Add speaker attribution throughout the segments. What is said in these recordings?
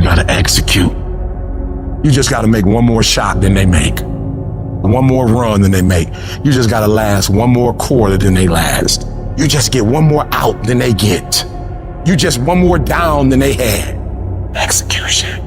Speaker 1: gotta execute. You just gotta make one more shot than they make. One more run than they make. You just gotta last one more quarter than they last. You just get one more out than they get. You just one more down than they had. Execution.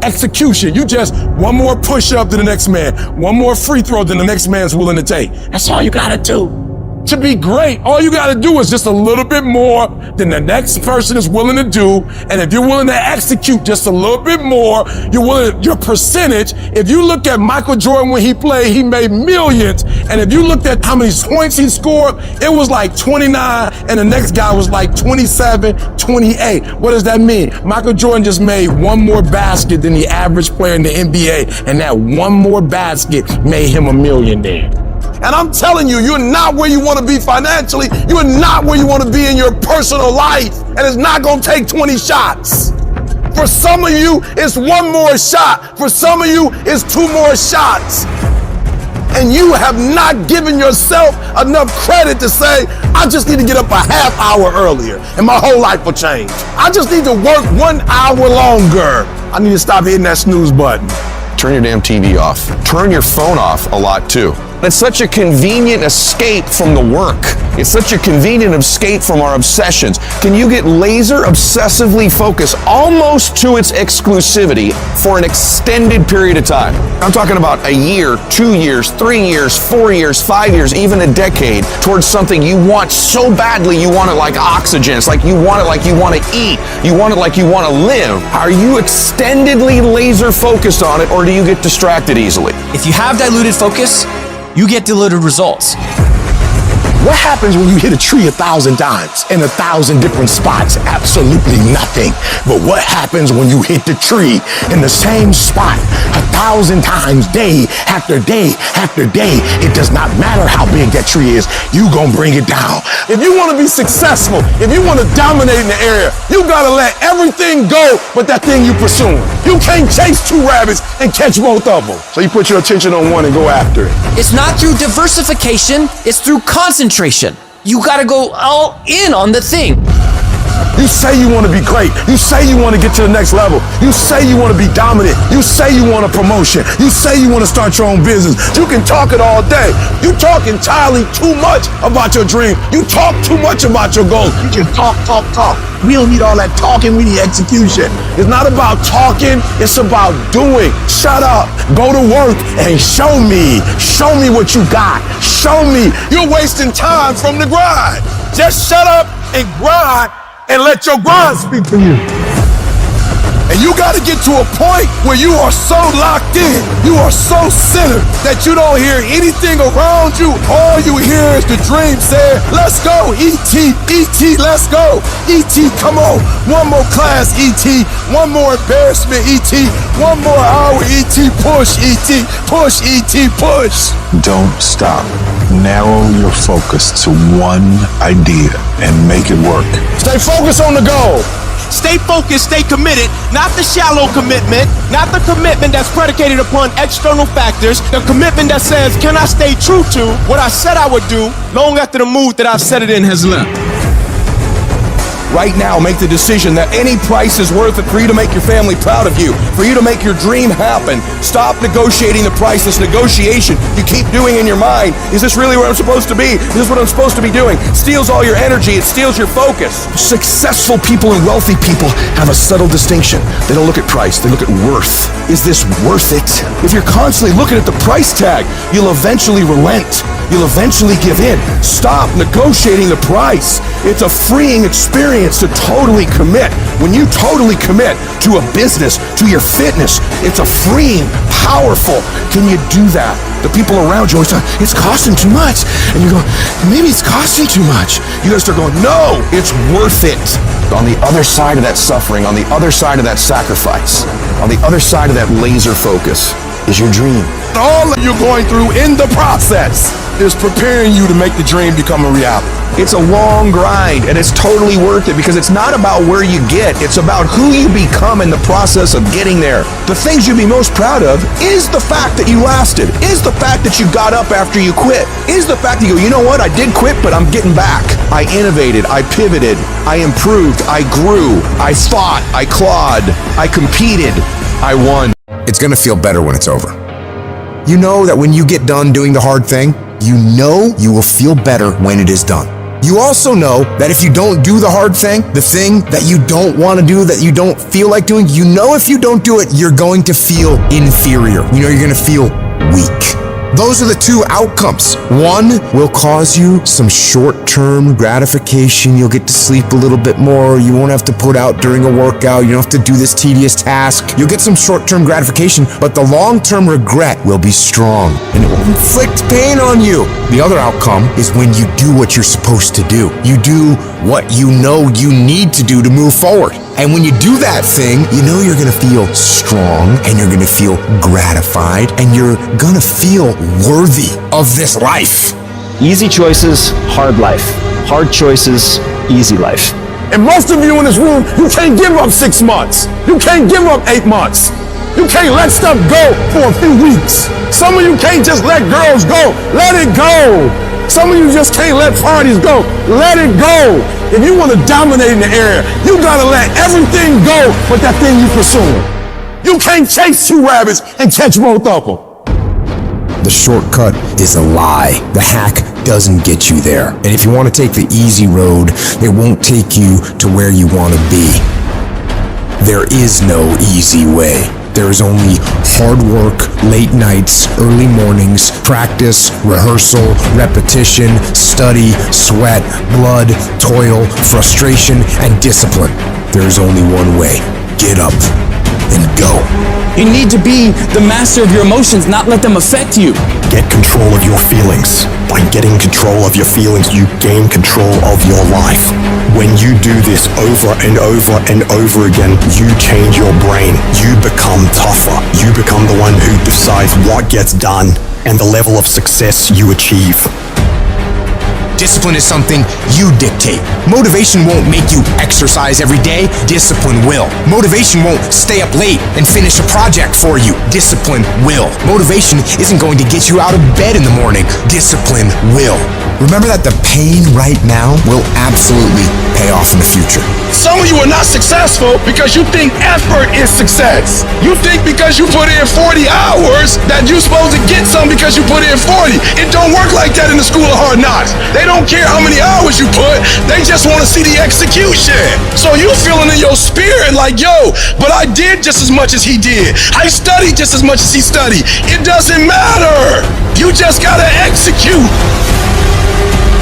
Speaker 1: Execution. You just one more push-up than the next man. One more free throw than the next man's willing to take. That's all you gotta do. To be great, all you gotta do is just a little bit more than the next person is willing to do. And if you're willing to execute just a little bit more, your percentage, if you look at Michael Jordan when he played, he made millions. And if you looked at how many points he scored, it was like 29, and the next guy was like 27, 28. What does that mean? Michael Jordan just made one more basket than the average player in the NBA, and that one more basket made him a millionaire. And I'm telling you, you're not where you want to be financially. You're not where you want to be in your personal life. And it's not going to take 20 shots. For some of you, it's one more shot. For some of you, it's two more shots. And you have not given yourself enough credit to say, I just need to get up a half hour earlier and my whole life will change. I just need to work 1 hour longer. I need to stop hitting that snooze button.
Speaker 2: Turn your damn TV off. Turn your phone off a lot too. It's such a convenient escape from the work. It's such a convenient escape from our obsessions. Can you get laser obsessively focused almost to its exclusivity for an extended period of time? I'm talking about a year, 2 years, 3 years, 4 years, 5 years, even a decade towards something you want so badly. You want it like oxygen. It's like you want it like you want to eat. You want it like you want to live. Are you extendedly laser focused on it, or do you get distracted easily?
Speaker 3: If you have diluted focus, you get diluted results.
Speaker 1: What happens when you hit a tree 1,000 times in 1,000 different spots? Absolutely nothing. But what happens when you hit the tree in the same spot 1,000 times, day after day after day? It does not matter how big that tree is, you gonna bring it down. If you wanna be successful, if you wanna dominate in the area, you gotta let everything go but that thing you pursuing. You can't chase 2 rabbits and catch both of them. So you put your attention on one and go after it.
Speaker 3: It's not through diversification, it's through concentration. You gotta go all in on the thing.
Speaker 1: You say you want to be great. You say you want to get to the next level. You say you want to be dominant. You say you want a promotion. You say you want to start your own business. You can talk it all day. You talk entirely too much about your dream. You talk too much about your goals. You just talk. We don't need all that talking. We need execution. It's not about talking. It's about doing. Shut up. Go to work and show me. Show me what you got. Show me. You're wasting time from the grind. Just shut up and grind and let your grind speak for you. And you gotta get to a point where you are so locked in, you are so centered that you don't hear anything around you. All you hear is the dream saying, let's go, E.T., E.T., let's go. E.T., come on. One more class, E.T. One more embarrassment, E.T. One more hour, E.T. Push, E.T. Push, E.T. Push.
Speaker 4: Don't stop. Narrow your focus to one idea and make it work.
Speaker 1: Stay focused on the goal.
Speaker 5: Stay focused, stay committed, not the shallow commitment, not the commitment that's predicated upon external factors, the commitment that says, can I stay true to what I said I would do long after the mood that I've set it in has left?
Speaker 2: Right now, make the decision that any price is worth it for you to make your family proud of you, for you to make your dream happen. Stop negotiating the price. This negotiation you keep doing in your mind. Is this really where I'm supposed to be? Is this what I'm supposed to be doing? It steals all your energy. It steals your focus. Successful people and wealthy people have a subtle distinction. They don't look at price. They look at worth. Is this worth it? If you're constantly looking at the price tag, you'll eventually relent. You'll eventually give in. Stop negotiating the price. It's a freeing experience to totally commit. When you totally commit to a business, to your fitness, it's a freeing, powerful. Can you do that? The people around you always say, it's costing too much. And you go, maybe it's costing too much. You gotta start going, no, it's worth it. On the other side of that suffering, on the other side of that sacrifice, on the other side of that laser focus is your dream.
Speaker 1: All that you're going through in the process is preparing you to make the dream become a reality.
Speaker 2: It's a long grind, and it's totally worth it because it's not about where you get, it's about who you become in the process of getting there. The things you'd be most proud of is the fact that you lasted, is the fact that you got up after you quit, is the fact that you go, you know what, I did quit, but I'm getting back. I innovated, I pivoted, I improved, I grew, I fought, I clawed, I competed, I won.
Speaker 6: It's gonna feel better when it's over. You know that when you get done doing the hard thing, you know you will feel better when it is done. You also know that if you don't do the hard thing, the thing that you don't want to do, that you don't feel like doing, you know if you don't do it, you're going to feel inferior. You know you're going to feel weak. Those are the two outcomes. One will cause you some short-term gratification. You'll get to sleep a little bit more. You won't have to put out during a workout. You don't have to do this tedious task. You'll get some short-term gratification, but the long-term regret will be strong and it will inflict pain on you. The other outcome is when you do what you're supposed to do. You do what you know you need to do to move forward. And when you do that thing, you know you're gonna feel strong and you're gonna feel gratified and you're gonna feel worthy of this life.
Speaker 7: Easy choices, hard life. Hard choices, easy life.
Speaker 1: And most of you in this room, you can't give up 6 months. You can't give up 8 months. You can't let stuff go for a few weeks. Some of you can't just let girls go. Let it go. Some of you just can't let parties go. Let it go. If you want to dominate in the area, you gotta let everything go with that thing you pursuing. You can't chase 2 rabbits and catch both of them.
Speaker 6: The shortcut is a lie. The hack doesn't get you there. And if you want to take the easy road, it won't take you to where you want to be. There is no easy way. There is only hard work, late nights, early mornings, practice, rehearsal, repetition, study, sweat, blood, toil, frustration, and discipline. There is only one way. Get up and go.
Speaker 3: You need to be the master of your emotions, not let them affect you.
Speaker 8: Get control of your feelings. By getting control of your feelings, you gain control of your life. When you do this over and over and over again, you change your brain. You become tougher. You become the one who decides what gets done and the level of success you achieve.
Speaker 6: Discipline is something you dictate. Motivation won't make you exercise every day. Discipline will. Motivation won't stay up late and finish a project for you. Discipline will. Motivation isn't going to get you out of bed in the morning. Discipline will. Remember that the pain right now will absolutely pay off in the future.
Speaker 1: Some of you are not successful because you think effort is success. You think because you put in 40 hours that you're supposed to get some because you put in 40. It don't work like that in the school of hard knocks. They don't care how many hours you put, they just want to see the execution. So you feeling in your spirit like, yo, but I did just as much as he did. I studied just as much as he studied. It doesn't matter. You just gotta execute.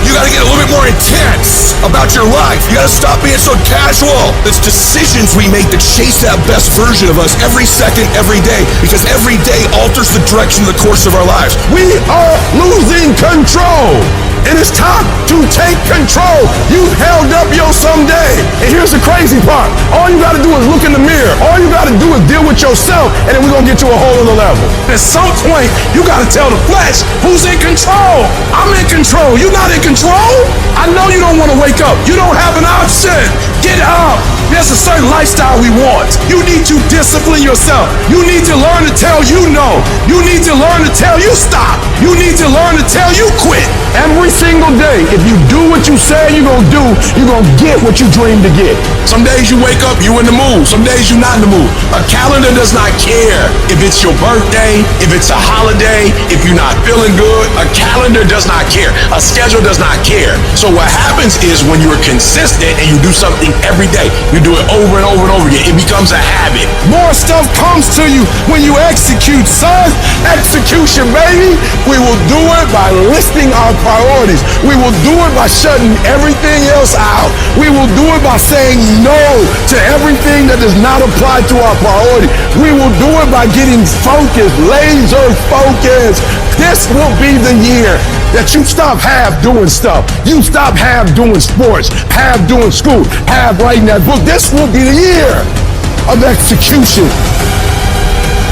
Speaker 2: You gotta get a little bit more intense about your life. You gotta stop being so casual. It's decisions we make that chase that best version of us every second, every day, because every day alters the direction of the course of our lives.
Speaker 1: We are losing control. And it's time to take control. You've held up your someday. And here's the crazy part. All you gotta do is look in the mirror. All you gotta do is deal with yourself, and then we're gonna get to a whole other level. At some point, you gotta tell the flesh who's in control. I'm in control. You're not in control? I know you don't wanna wake up. You don't have an option. Get up. There's a certain lifestyle we want. You need to discipline yourself. You need to learn to tell you no. You need to learn to tell you stop. You need to learn to tell you quit. Every single day, if you do what you say you're gonna do, you're gonna get what you dream to get. Some days you wake up, you in the mood. Some days you're not in the mood. A calendar does not care if it's your birthday, if it's a holiday, if you're not feeling good. A calendar does not care. A schedule does not care. So what happens is when you're consistent and you do something every day, you do it over and over and over again, it becomes a habit. More stuff comes to you when you execute, son. Execution, baby. We will do it by listing our priorities. We will do it by shutting everything else out. We will do it by saying no to everything that does not apply to our priority. We will do it by getting focused, laser focused. This will be the year that you stop half doing stuff. You stop half doing sports, half doing school, half writing that book. This will be the year of execution.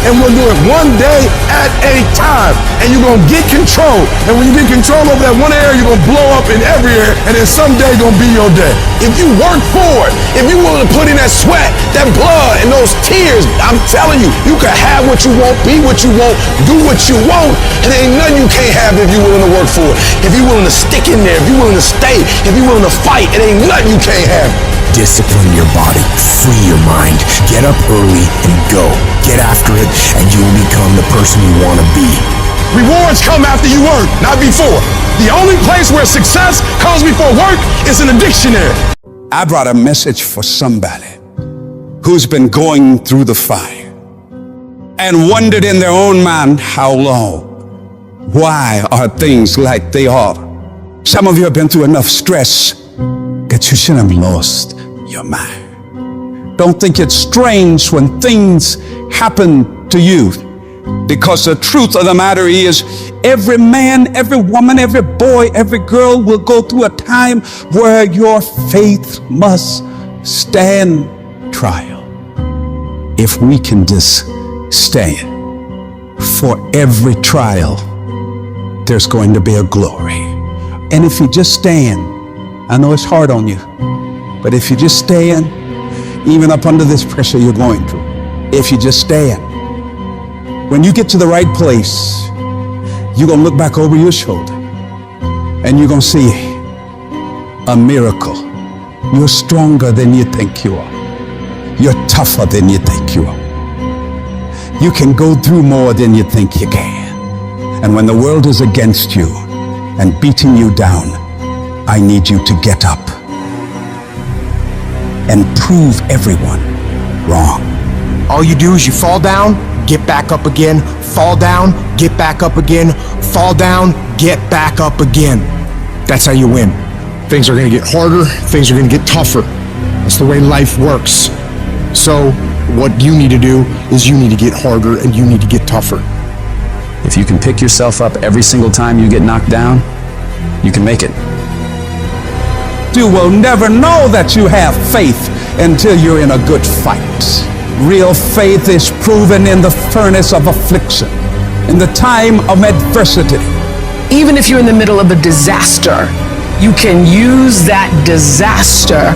Speaker 1: and we'll do it one day at a time. And you're gonna get control. And when you get control over that one area, you're gonna blow up in every area, and then someday gonna be your day. If you work for it, if you're willing to put in that sweat, that blood, and those tears, I'm telling you, you can have what you want, be what you want, do what you want, and there ain't nothing you can't have if you're willing to work for it. If you're willing to stick in there, if you're willing to stay, if you're willing to fight, it ain't nothing you can't have.
Speaker 6: Discipline your body, free your mind, get up early and go. Get after it, and you will become the person you want to be.
Speaker 1: Rewards come after you work, not before. The only place where success comes before work is in a dictionary.
Speaker 9: I brought a message for somebody who's been going through the fire and wondered in their own mind how long. Why are things like they are? Some of you have been through enough stress that you should have lost your mind. Don't think it's strange when things happen to you, because the truth of the matter is every man, every woman, every boy, every girl will go through a time where your faith must stand trial. If we can just stand for every trial, there's going to be a glory. And if you just stand, I know it's hard on you, but if you just stand, even up under this pressure you're going through, if you just stand, when you get to the right place, you're going to look back over your shoulder and you're going to see a miracle. You're stronger than you think you are. You're tougher than you think you are. You can go through more than you think you can. And when the world is against you and beating you down, I need you to get up and prove everyone wrong.
Speaker 6: All you do is you fall down, get back up again, fall down, get back up again, fall down, get back up again. That's how you win. Things are gonna get harder, things are gonna get tougher. That's the way life works. So what you need to do is you need to get harder and you need to get tougher.
Speaker 7: If you can pick yourself up every single time you get knocked down, you can make it.
Speaker 9: You will never know that you have faith until you're in a good fight. Real faith is proven in the furnace of affliction, in the time of adversity.
Speaker 10: Even if you're in the middle of a disaster, you can use that disaster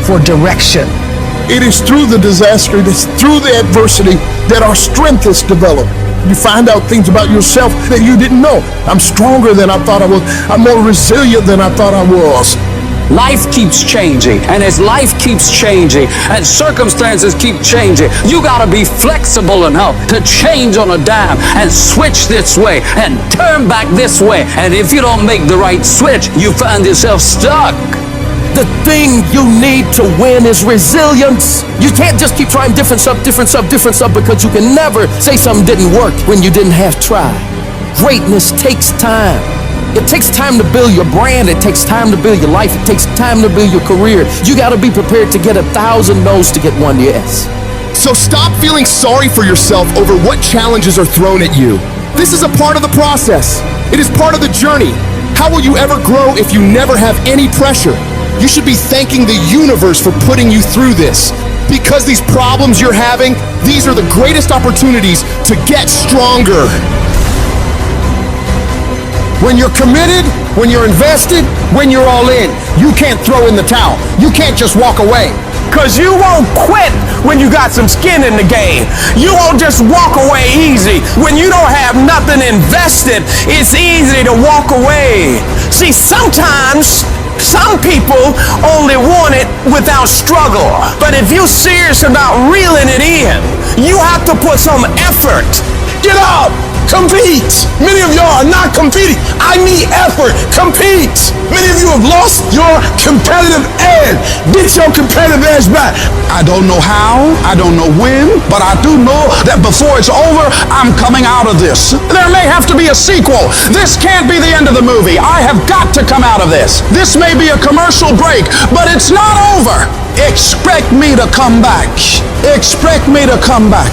Speaker 10: for direction.
Speaker 11: It is through the disaster, it is through the adversity that our strength is developed. You find out things about yourself that you didn't know. I'm stronger than I thought I was. I'm more resilient than I thought I was.
Speaker 12: Life keeps changing, and as life keeps changing and circumstances keep changing, you gotta be flexible enough to change on a dime and switch this way and turn back this way. And if you don't make the right switch, you find yourself stuck.
Speaker 5: The thing you need to win is resilience. You can't just keep trying different stuff, because you can never say something didn't work when you didn't have tried. Greatness takes time. It takes time to build your brand. It takes time to build your life. It takes time to build your career. You got to be prepared to get 1,000 no's to get 1 yes.
Speaker 2: So stop feeling sorry for yourself over what challenges are thrown at you. This is a part of the process. It is part of the journey. How will you ever grow if you never have any pressure? You should be thanking the universe for putting you through this. Because these problems you're having, these are the greatest opportunities to get stronger.
Speaker 6: When you're committed, when you're invested, when you're all in, you can't throw in the towel. You can't just walk away.
Speaker 5: Cause you won't quit when you got some skin in the game. You won't just walk away easy. When you don't have nothing invested, it's easy to walk away. See, sometimes some people only want it without struggle. But if you're serious about reeling it in, you have to put some effort.
Speaker 1: Get up! Compete! Many of y'all are not competing. I need effort. Compete! Many of you have lost your competitive edge. Get your competitive edge back.
Speaker 9: I don't know how, I don't know when, but I do know that before it's over, I'm coming out of this. There may have to be a sequel. This can't be the end of the movie. I have got to come out of this. This may be a commercial break, but it's not over. Expect me to come back. Expect me to come back.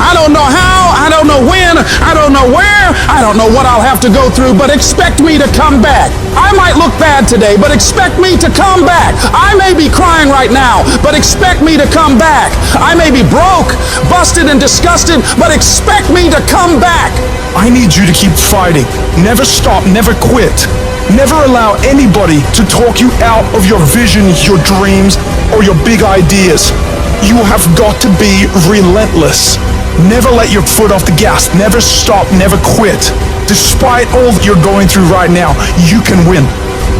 Speaker 9: I don't know how, I don't know when, I don't know where, I don't know what I'll have to go through, but expect me to come back. I might look bad today, but expect me to come back. I may be crying right now, but expect me to come back. I may be broke, busted, and disgusted, but expect me to come back.
Speaker 13: I need you to keep fighting. Never stop, never quit. Never allow anybody to talk you out of your vision, your dreams, or your big ideas. You have got to be relentless. Never let your foot off the gas. Never stop, never quit. Despite all that you're going through right now, you can win.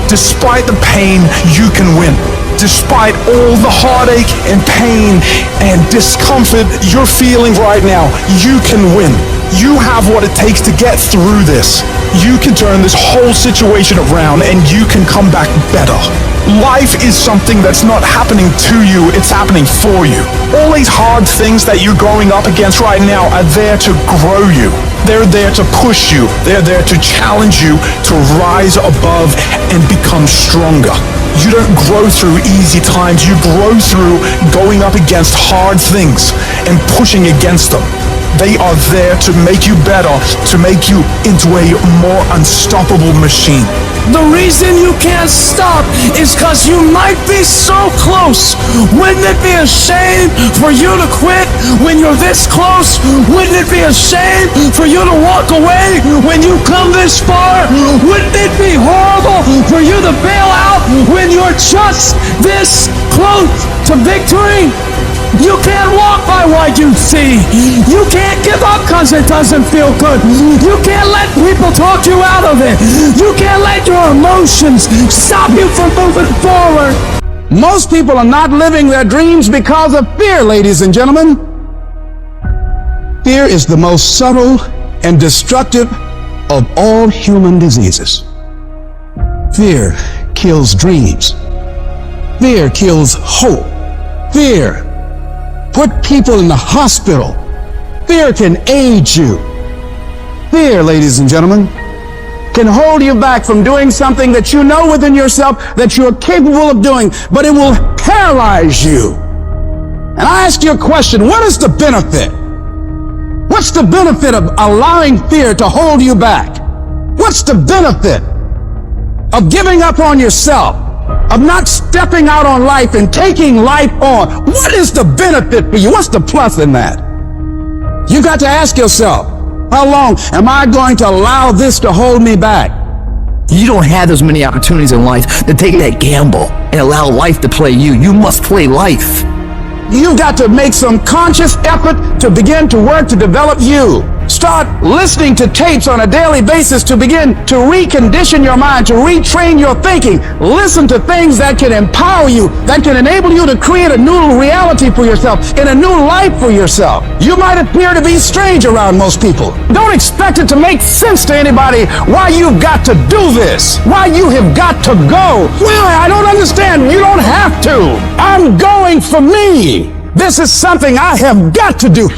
Speaker 13: Despite the pain, you can win. Despite all the heartache and pain and discomfort you're feeling right now, you can win. You have what it takes to get through this. You can turn this whole situation around and you can come back better. Life is something that's not happening to you, it's happening for you. All these hard things that you're going up against right now are there to grow you. They're there to push you. They're there to challenge you to rise above and become stronger. You don't grow through easy times. You grow through going up against hard things and pushing against them. They are there to make you better, to make you into a more unstoppable machine.
Speaker 14: The reason you can't stop is because you might be so close. Wouldn't it be a shame for you to quit when you're this close? Wouldn't it be a shame for you to walk away when you come this far? Wouldn't it be horrible for you to bail out when you're just this close to victory? You can't walk by what you see. You can't give up because it doesn't feel good. You can't let people talk you out of it. You can't let your emotions stop you from moving forward.
Speaker 9: Most people are not living their dreams because of fear, ladies and gentlemen. Fear is the most subtle and destructive of all human diseases. Fear kills dreams. Fear kills hope. Fear put people in the hospital. Fear can age you. Fear, ladies and gentlemen, can hold you back from doing something that you know within yourself that you're capable of doing, but it will paralyze you. And I ask you a question, what is the benefit? What's the benefit of allowing fear to hold you back? What's the benefit of giving up on yourself? Of not stepping out on life and taking life on? What is the benefit for you? What's the plus in that? You got to ask yourself, how long am I going to allow this to hold me back?
Speaker 3: You don't have as many opportunities in life to take that gamble and allow life to play you. You must play life.
Speaker 9: You've got to make some conscious effort to begin to work to develop you. Start listening to tapes on a daily basis to begin to recondition your mind, to retrain your thinking. Listen to things that can empower you, that can enable you to create a new reality for yourself and a new life for yourself. You might appear to be strange around most people. Don't expect it to make sense to anybody why you've got to do this, why you have got to go. Why? I don't understand. You don't have to. I'm going for me. This is something I have got to do.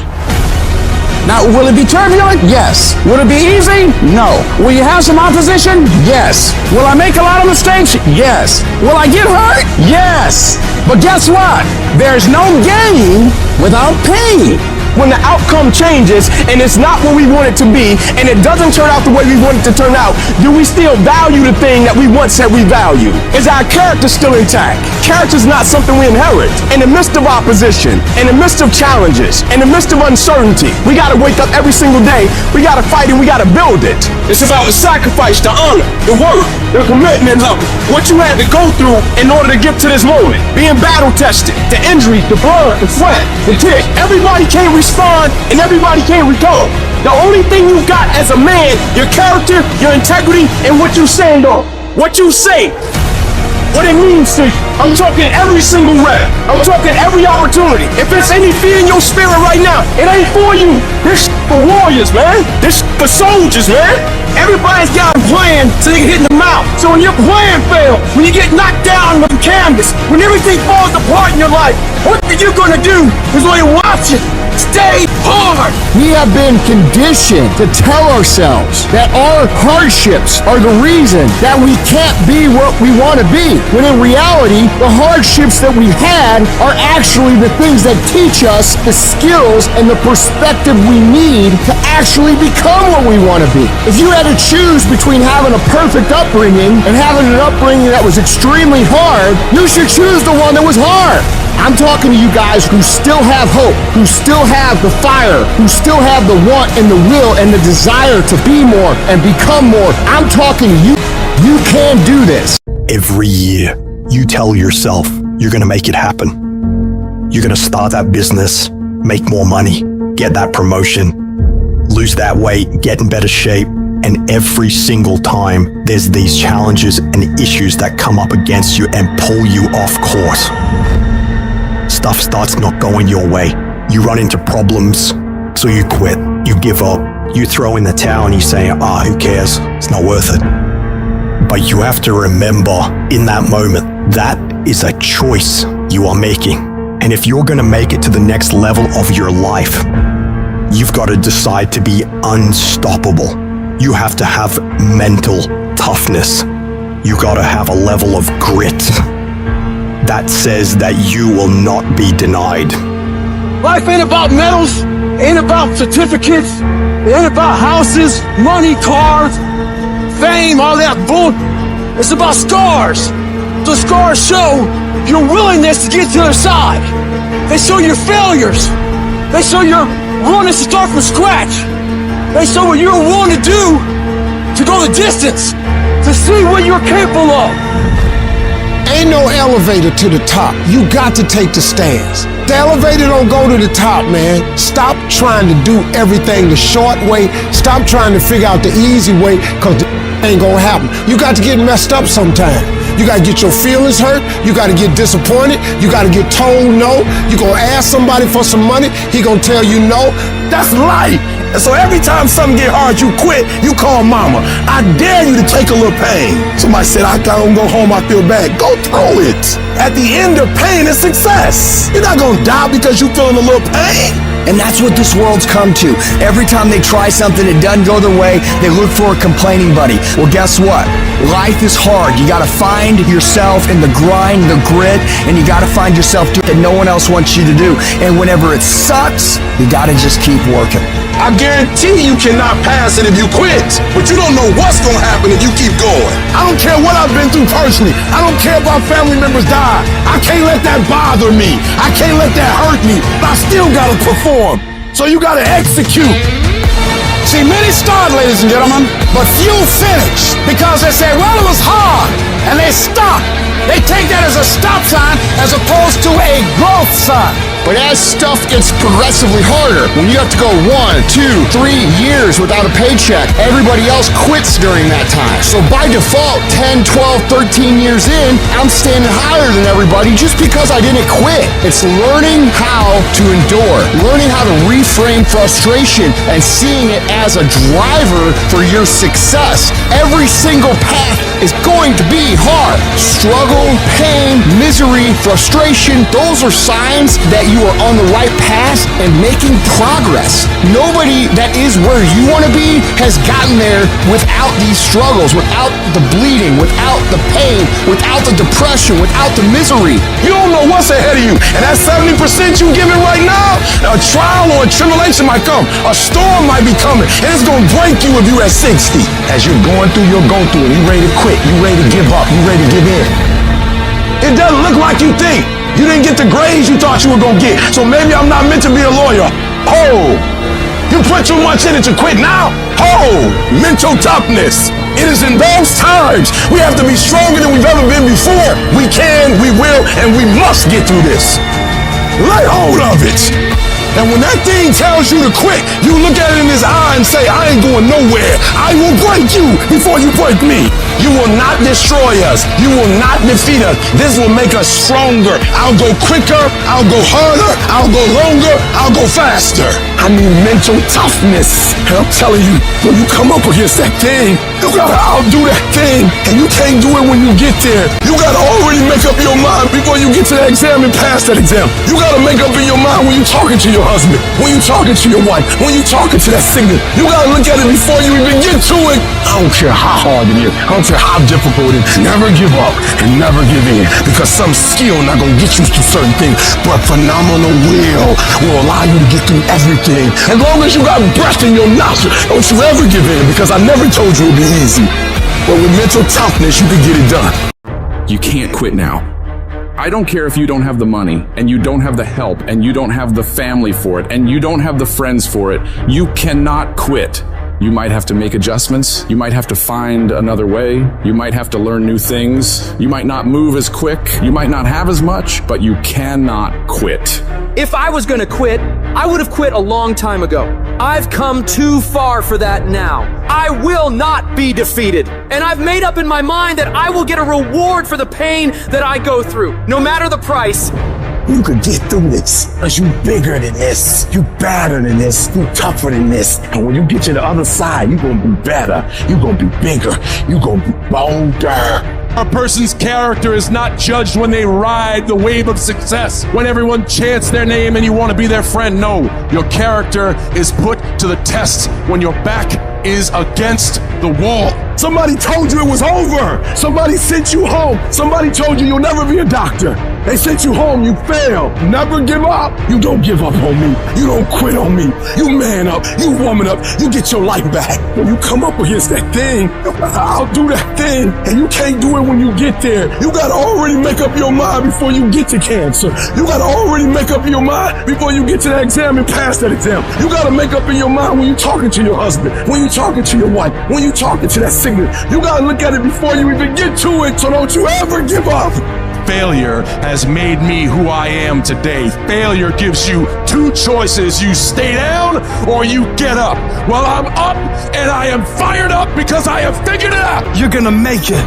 Speaker 9: Now, will it be turbulent? Yes. Will it be easy? No. Will you have some opposition? Yes. Will I make a lot of mistakes? Yes. Will I get hurt? Yes. But guess what? There's no gain without pain.
Speaker 5: When the outcome changes and it's not what we want it to be and it doesn't turn out the way we want it to turn out, do we still value the thing that we once said we value? Is our character still intact? Character's not something we inherit. In the midst of opposition, in the midst of challenges, in the midst of uncertainty, we gotta wake up every single day, we gotta fight and we gotta build it. It's about the sacrifice, the honor, the work, the commitment of what you had to go through in order to get to this moment. Being battle tested, the injuries, the blood, the sweat, the tears. Everybody can't respond and everybody can't recover. The only thing you got as a man, your character, your integrity, and what you stand on. What you say. What it means to you. I'm talking every single rep. I'm talking every opportunity. If there's any fear in your spirit right now, it ain't for you. This for warriors, man. This for soldiers, man. Everybody's got a plan so they can hit in the mouth. So when your plan fails, when you get knocked down on the canvas, when everything falls apart in your life, what are you gonna do is only watch it. Stay hard.
Speaker 14: hard.
Speaker 11: We have been conditioned to tell ourselves that our hardships are the reason that we can't be what we want to be. When in reality, the hardships that we had are actually the things that teach us the skills and the perspective we need to actually become what we want to be. If you had to choose between having a perfect upbringing and having an upbringing that was extremely hard, you should choose the one that was hard. I'm talking to you guys who still have hope, who still have the fire, who still have the want and the will and the desire to be more and become more. I'm talking to you. You can do this.
Speaker 8: Every year, you tell yourself you're going to make it happen. You're going to start that business, make more money, get that promotion, lose that weight, get in better shape. And every single time, there's these challenges and issues that come up against you and pull you off course. Stuff starts not going your way. You run into problems, so you quit, you give up, you throw in the towel and you say, who cares? It's not worth it. But you have to remember in that moment, that is a choice you are making. And if you're gonna make it to the next level of your life, you've got to decide to be unstoppable. You have to have mental toughness. You gotta have a level of grit that says that you will not be denied.
Speaker 14: Life ain't about medals, ain't about certificates, it ain't about houses, money, cars, fame, all that bull. It's about scars. The scars show your willingness to get to the other side. They show your failures. They show your willingness to start from scratch. They show what you're willing to do to go the distance, to see what you're capable of.
Speaker 11: Ain't no elevator to the top. You got to take the stairs. The elevator don't go to the top, man. Stop trying to do everything the short way. Stop trying to figure out the easy way, because the ain't gonna happen. You got to get messed up sometime. You got to get your feelings hurt. You got to get disappointed. You got to get told no. You gonna ask somebody for some money. He gonna tell you no.
Speaker 1: That's life. And so every time something get hard, you quit, you call mama. I dare you to take a little pain. Somebody said, I don't go home, I feel bad. Go through it. At the end of pain is success. You're not gonna die because you feeling a little pain.
Speaker 3: And that's what this world's come to. Every time they try something, it doesn't go their way, they look for a complaining buddy. Well, guess what? Life is hard. You gotta find yourself in the grind, the grit, and you gotta find yourself doing what no one else wants you to do. And whenever it sucks, you gotta just keep working.
Speaker 1: I guarantee you cannot pass it if you quit. But you don't know what's gonna happen if you keep going. I don't care what I've been through personally. I don't care if our family members die. I can't let that bother me. I can't let that hurt me. But I still gotta perform. So you gotta execute.
Speaker 14: See, many start, ladies and gentlemen, but few finish, because they say, well, it was hard, and they stop. They take that as a stop sign as opposed to a growth sign.
Speaker 11: But as stuff gets progressively harder, when you have to go 1, 2, 3 years without a paycheck, everybody else quits during that time. So by default, 10, 12, 13 years in, I'm standing higher than everybody just because I didn't quit. It's learning how to endure, learning how to reframe frustration and seeing it as a driver for your success. Every single path is going to be hard. Struggle, pain, misery, frustration, those are signs that you are on the right path and making progress. Nobody that is where you want to be has gotten there without these struggles, without the bleeding, without the pain, without the depression, without the misery.
Speaker 1: You don't know what's ahead of you. And that 70% you giving right now, a trial or a tribulation might come. A storm might be coming. And it's going to break you if you're at 60. As you're going through your go-through and you're ready to quit, you're ready to give up, you're ready to give in. It doesn't look like you think. You didn't get the grades you thought you were going to get. So maybe I'm not meant to be a lawyer. Oh, you put too much in it to quit now? Oh, mental toughness. It is in those times we have to be stronger than we've ever been before. We can, we will, and we must get through this. Lay hold of it. And when that thing tells you to quit, you look at it in his eye and say, I ain't going nowhere. I will break you before you break me. You will not destroy us. You will not defeat us. This will make us stronger. I'll go quicker. I'll go harder. I'll go longer. I'll go faster.
Speaker 11: I need mental toughness. And I'm telling you, when you come up against that thing, you gotta outdo that thing. And you can't do it when you get there. You gotta already make up your mind before you get to that exam and pass that exam. You gotta make up in your mind when you're talking to your husband, when you're talking to your wife, when you're talking to that singer. You gotta look at it before you even get to it. I don't care how hard it is. I don't care how difficult it is. Never give up and never give in. Because some skill not gonna get you to certain things, but phenomenal will allow you to get through everything. As long as you got breath in your nostril, don't you ever give in, because I never told you it'd be easy. But with mental toughness, you can get it done.
Speaker 15: You can't quit now. I don't care if you don't have the money, and you don't have the help, and you don't have the family for it, and you don't have the friends for it. You cannot quit. You might have to make adjustments. You might have to find another way. You might have to learn new things. You might not move as quick. You might not have as much, but you cannot quit.
Speaker 16: If I was gonna quit, I would have quit a long time ago. I've come too far for that now. I will not be defeated. And I've made up in my mind that I will get a reward for the pain that I go through, no matter the price.
Speaker 11: You could get through this, because you bigger than this, you badder than this, you tougher than this. And when you get to the other side, you gonna be better, you gonna be bigger, you gonna be bolder.
Speaker 5: A person's character is not judged when they ride the wave of success, when everyone chants their name and you want to be their friend. No, your character is put to the test when your back is against the wall.
Speaker 11: Somebody told you it was over. Somebody sent you home. Somebody told you you'll never be a doctor. They sent you home, you failed. Never give up. You don't give up on me. You don't quit on me. You man up, you woman up, you get your life back. When you come up against that thing, I'll do that thing. And you can't do it when you get there. You gotta already make up your mind before you get to cancer. You gotta already make up your mind before you get to that exam and pass that exam. You gotta make up in your mind when you're talking to your husband, when you're talking to your wife, when you're talking to that singer. You gotta look at it before you even get to it, so don't you ever give up.
Speaker 5: Failure has made me who I am today. Failure gives you two choices. You stay down or you get up. Well, I'm up and I am fired up because I have figured it out.
Speaker 11: You're gonna make it.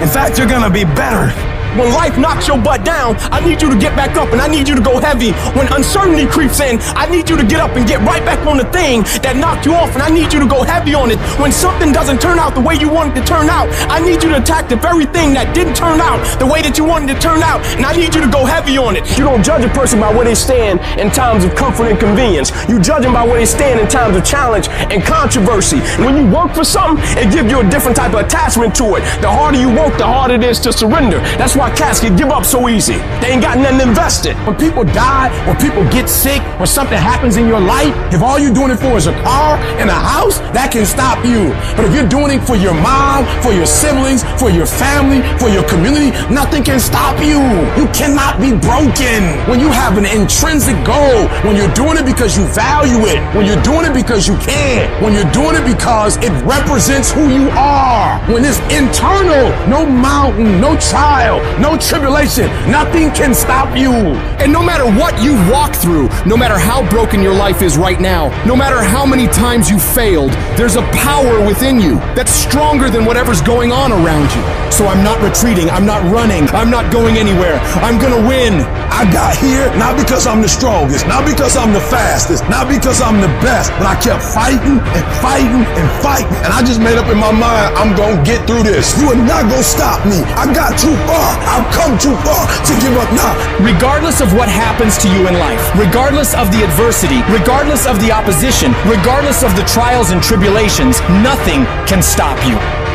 Speaker 11: In fact, you're gonna be better.
Speaker 5: When life knocks your butt down, I need you to get back up and I need you to go heavy. When uncertainty creeps in, I need you to get up and get right back on the thing that knocked you off, and I need you to go heavy on it. When something doesn't turn out the way you wanted to turn out, I need you to attack the very thing that didn't turn out the way that you wanted to turn out, and I need you to go heavy on it. You don't judge a person by where they stand in times of comfort and convenience. You judge them by where they stand in times of challenge and controversy. And when you work for something, it gives you a different type of attachment to it. The harder you work, the harder it is to surrender. That's why cats can give up so easy. They ain't got nothing invested. When people die, or people get sick, or something happens in your life, if all you're doing it for is a car and a house, that can stop you. But if you're doing it for your mom, for your siblings, for your family, for your community, nothing can stop you. You cannot be broken. When you have an intrinsic goal, when you're doing it because you value it, when you're doing it because you can, when you're doing it because it represents who you are, when it's internal, no mountain, no trial, no tribulation, nothing can stop you.
Speaker 17: And no matter what you walk through, no matter how broken your life is right now, no matter how many times you failed, there's a power within you that's stronger than whatever's going on around you. So I'm not retreating, I'm not running, I'm not going anywhere. I'm gonna win.
Speaker 11: I got here not because I'm the strongest, not because I'm the fastest, not because I'm the best, but I kept fighting and fighting and fighting, and I just made up in my mind, I'm gonna get through this. You are not gonna stop me. I got too far. I've come too far to give up now.
Speaker 17: Regardless of what happens to you in life, regardless of the adversity, regardless of the opposition, regardless of the trials and tribulations, nothing can stop you.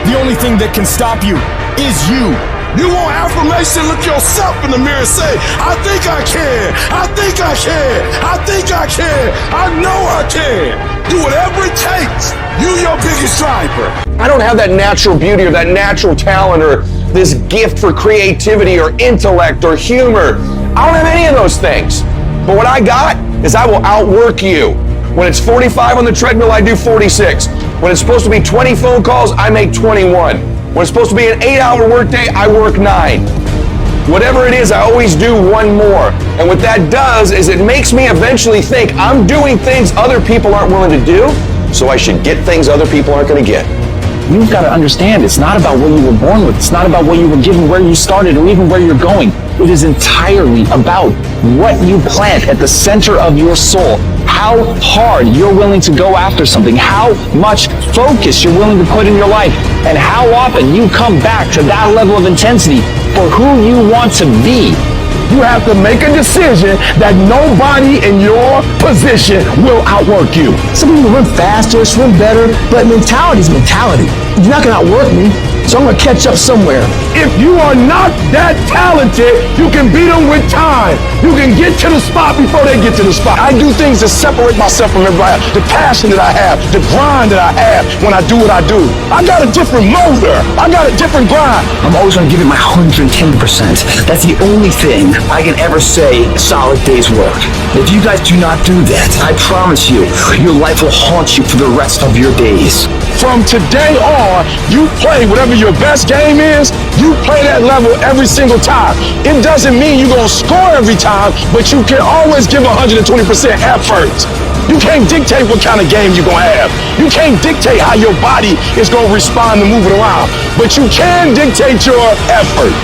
Speaker 17: The only thing that can stop you is you.
Speaker 11: You want affirmation? Look yourself in the mirror and say, I think I can. I think I can. I think I can. I know I can. Do whatever it takes. You your biggest driver.
Speaker 2: I don't have that natural beauty or that natural talent or this gift for creativity or intellect or humor. I don't have any of those things. But what I got is I will outwork you. When it's 45 on the treadmill, I do 46. When it's supposed to be 20 phone calls, I make 21. When it's supposed to be an 8-hour workday, I work 9. Whatever it is, I always do one more. And what that does is it makes me eventually think I'm doing things other people aren't willing to do, so I should get things other people aren't going to get.
Speaker 18: You've got to understand, it's not about what you were born with. It's not about what you were given, where you started, or even where you're going. It is entirely about what you plant at the center of your soul. how hard you're willing to go after something, how much focus you're willing to put in your life, and how often you come back to that level of intensity for who you want to be.
Speaker 11: You have to make a decision that nobody in your position will outwork you.
Speaker 3: Some people run faster, swim better, but mentality is mentality. You're not gonna outwork me, so I'm gonna catch up somewhere.
Speaker 11: If you are not that talented, you can beat them with time. You can get to the spot before they get to the spot. I do things to separate myself from everybody else. The passion that I have, the grind that I have when I do what I do. I got a different motor. I got a different grind.
Speaker 3: I'm always gonna give it my 110%. That's the only thing I can ever say a solid day's work. If you guys do not do that, I promise you, your life will haunt you for the rest of your days.
Speaker 11: From today on, you play whatever your best game is, you play that level every single time. It doesn't mean you're gonna score every time, but you can always give 120% effort. You can't dictate what kind of game you're gonna have. You can't dictate how your body is gonna respond to moving around, but you can dictate your effort.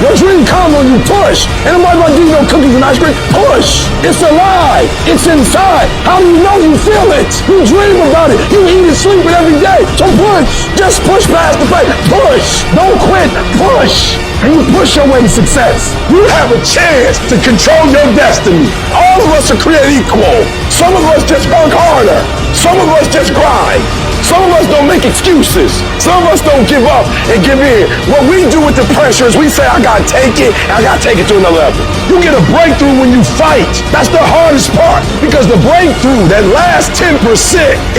Speaker 11: Your dream comes when you push. And nobody gonna give you no cookies and ice cream. Push. It's alive. It's inside. How do you know you feel it? You dream about it. You eat and sleep it every day. So push. Just push past the pain. Push. Don't quit. Push. And you push your way to success. You have a chance to control your destiny. All of us are created equal. Some of us just work harder. Some of us just grind. Some of us don't make excuses. Some of us don't give up and give in. What we do with the pressure is we say, I gotta take it, and I gotta take it to another level. You get a breakthrough when you fight. That's the hardest part, because the breakthrough, that last 10%,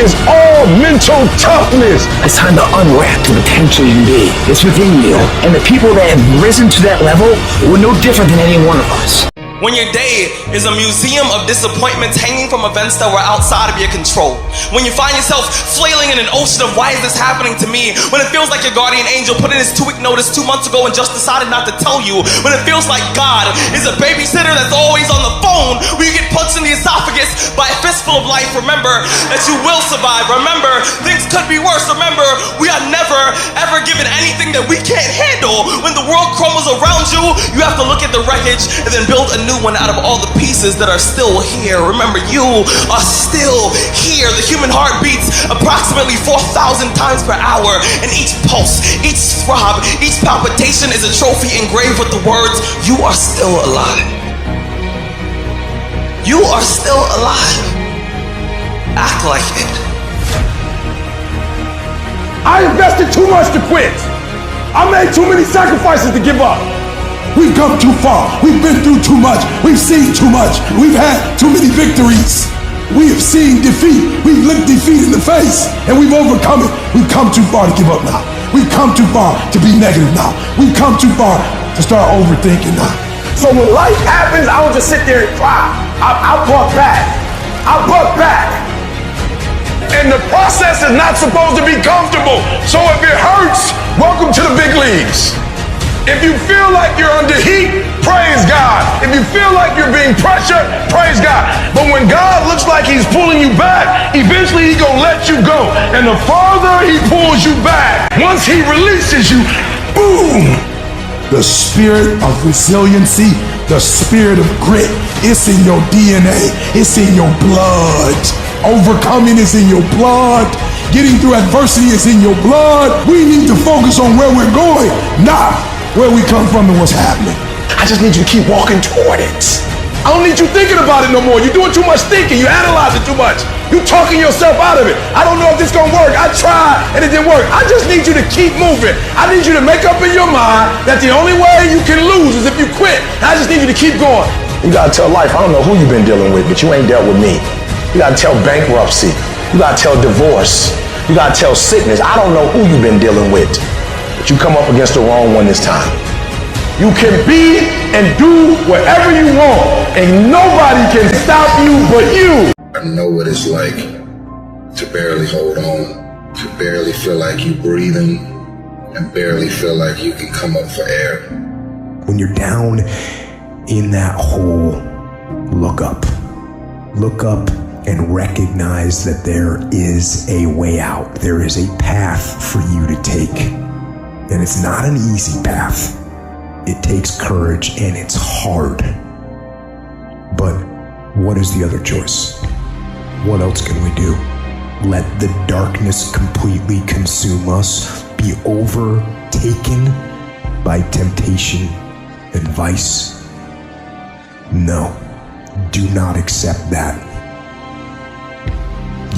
Speaker 11: is all mental toughness.
Speaker 3: It's time to unwrap the potential you be. It's within you. And the people that have risen to that level were no different than any one of us.
Speaker 19: When your day is a museum of disappointments hanging from events that were outside of your control. When you find yourself flailing in an ocean of why is this happening to me? When it feels like your guardian angel put in his 2-week notice 2 months ago and just decided not to tell you. When it feels like God is a babysitter that's always on the phone. When you get punched in the esophagus by a fistful of life, remember that you will survive. Remember, things could be worse. Remember, we are never, ever given anything that we can't handle. When the world crumbles around you, you have to look at the wreckage and then build a new one out of all the pieces that are still here. Remember, you are still here. The human heart beats approximately 4,000 times per hour, and each pulse, each throb, each palpitation is a trophy engraved with the words, you are still alive. You are still alive. Act like it.
Speaker 11: I invested too much to quit. I made too many sacrifices to give up. We've come too far. We've been through too much. We've seen too much. We've had too many victories. We have seen defeat. We've looked defeat in the face, and we've overcome it. We've come too far to give up now. We've come too far to be negative now. We've come too far to start overthinking now. So when life happens, I don't just sit there and cry. I buck back. I buck back. And the process is not supposed to be comfortable. So if it hurts, welcome to the big leagues. If you feel like you're under heat, praise God. If you feel like you're being pressured, praise God. But when God looks like he's pulling you back, eventually he's gonna let you go. And the farther he pulls you back, once he releases you, boom! The spirit of resiliency, the spirit of grit, it's in your DNA, it's in your blood. Overcoming is in your blood. Getting through adversity is in your blood. We need to focus on where we're going, not where we come from and what's happening. I just need you to keep walking toward it. I don't need you thinking about it no more. You're doing too much thinking. You analyze it too much. You're talking yourself out of it. I don't know if this is gonna work. I tried and it didn't work. I just need you to keep moving. I need you to make up in your mind that the only way you can lose is if you quit. I just need you to keep going. You gotta tell life, I don't know who you've been dealing with, but you ain't dealt with me. You gotta tell bankruptcy. You gotta tell divorce. You gotta tell sickness. I don't know who you've been dealing with, but you come up against the wrong one this time. You can be and do whatever you want, and nobody can stop you but you.
Speaker 20: I know what it's like to barely hold on, to barely feel like you're breathing, and barely feel like you can come up for air.
Speaker 6: When you're down in that hole, look up. Look up and recognize that there is a way out. There is a path for you to take. And it's not an easy path. It takes courage and it's hard. But what is the other choice?
Speaker 8: What else can we do? Let the darkness completely consume us, be overtaken by temptation and vice? No, do not accept that.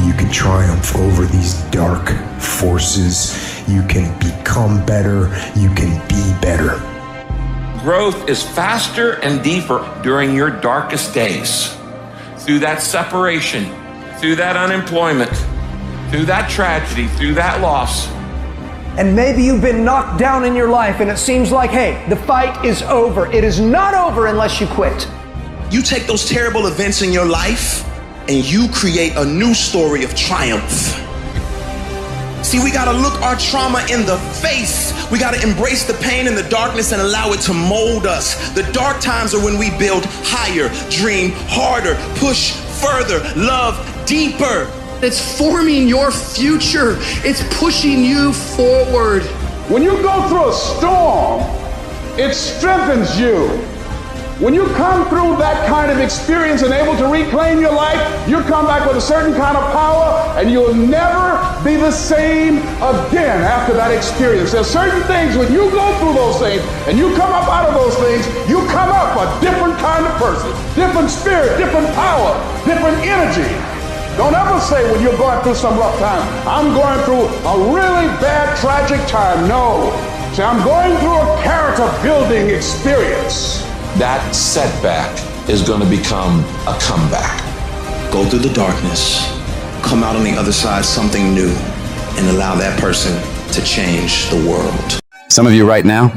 Speaker 8: You can triumph over these dark forces. You can become better. You can be better.
Speaker 21: Growth is faster and deeper during your darkest days. Through that separation, through that unemployment, through that tragedy, through that loss.
Speaker 22: And maybe you've been knocked down in your life and it seems like, hey, the fight is over. It is not over unless you quit.
Speaker 23: You take those terrible events in your life and you create a new story of triumph. See, we gotta look our trauma in the face. We gotta embrace the pain and the darkness and allow it to mold us. The dark times are when we build higher, dream harder, push further, love deeper.
Speaker 24: It's forming your future. It's pushing you forward.
Speaker 25: When you go through a storm, it strengthens you. When you come through that kind of experience and able to reclaim your life, you come back with a certain kind of power and you'll never be the same again after that experience. There's certain things when you go through those things and you come up out of those things, you come up a different kind of person, different spirit, different power, different energy. Don't ever say when you're going through some rough time, I'm going through a really bad, tragic time. No. Say, I'm going through a character building experience.
Speaker 21: That setback is going to become a comeback.
Speaker 23: Go through the darkness, come out on the other side something new, and allow that person to change the world.
Speaker 7: Some of you right now,